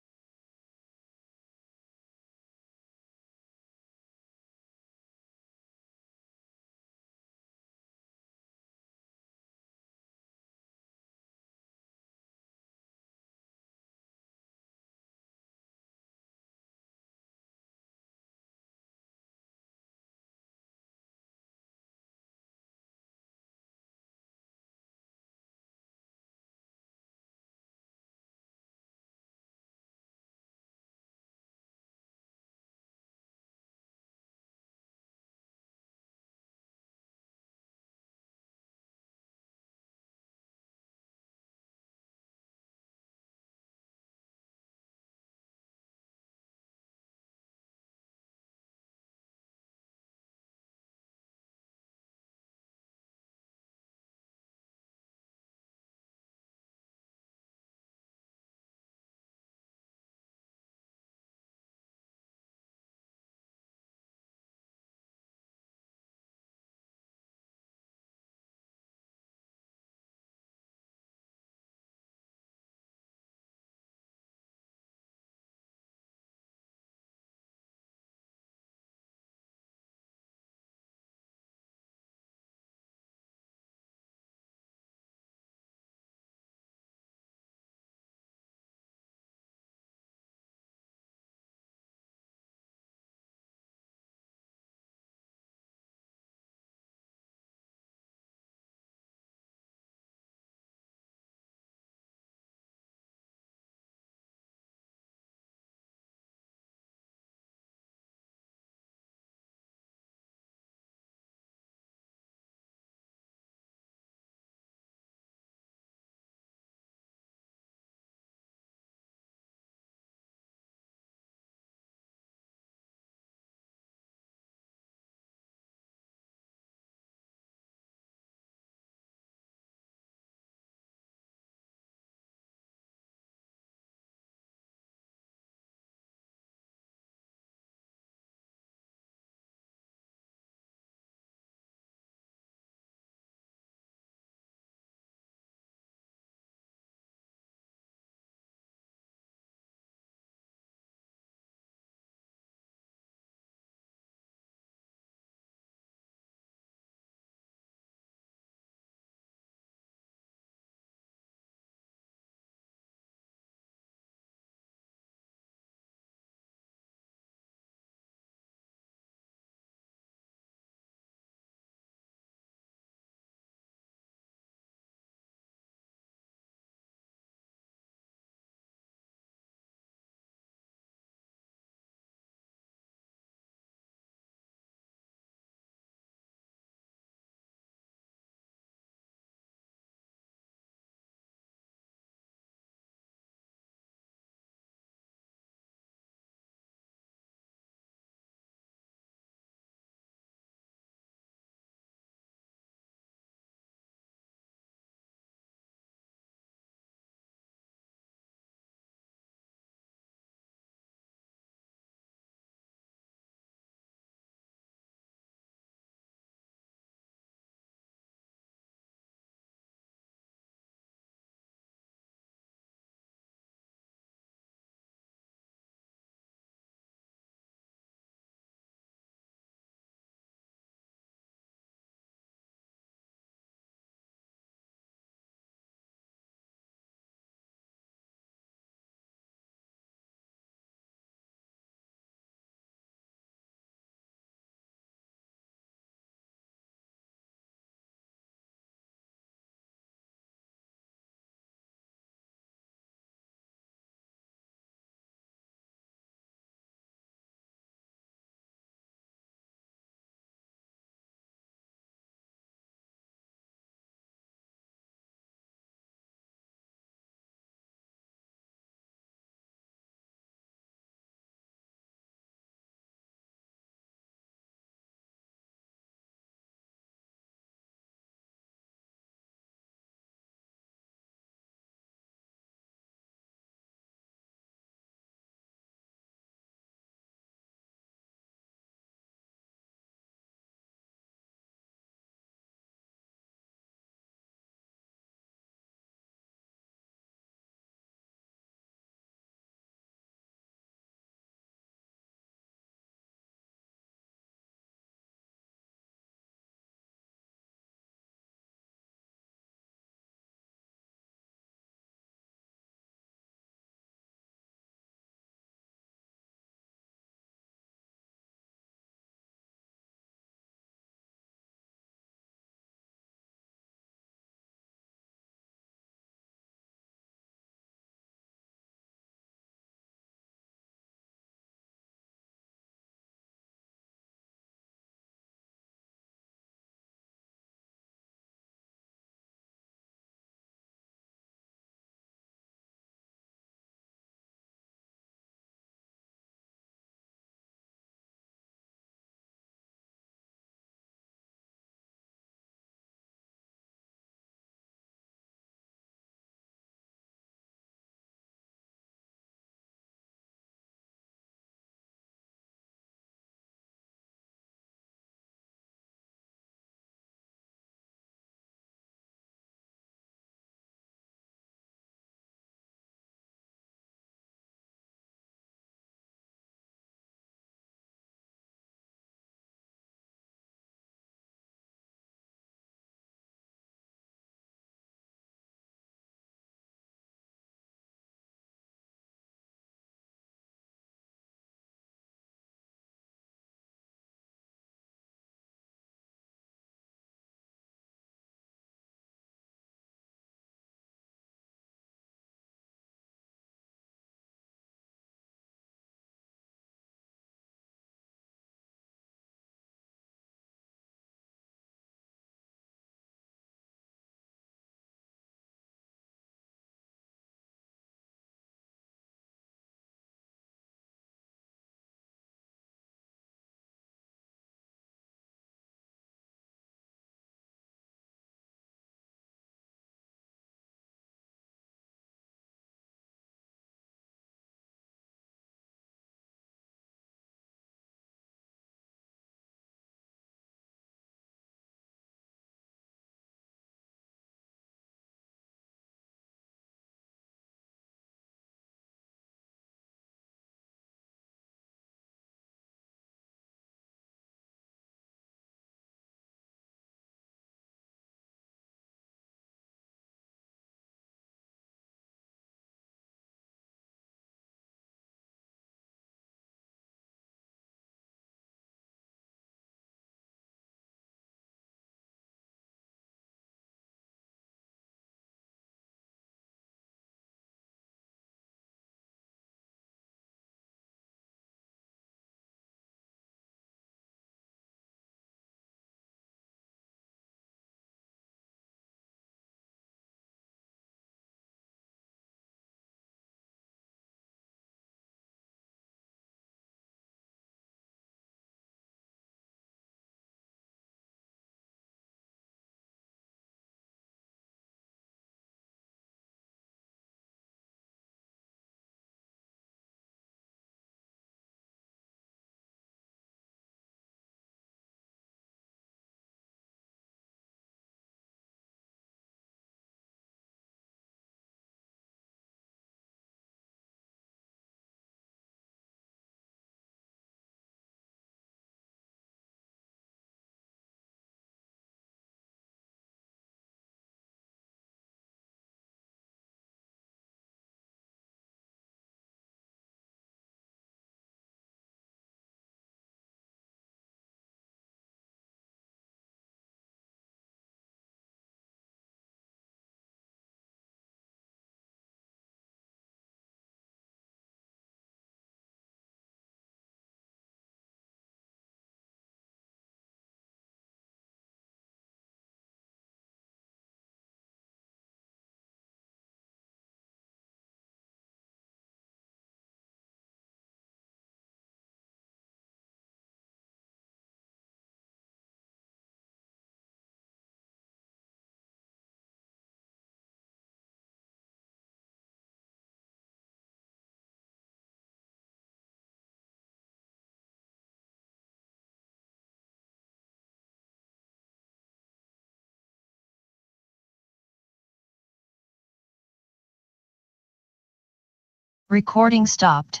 Speaker 5: Recording stopped.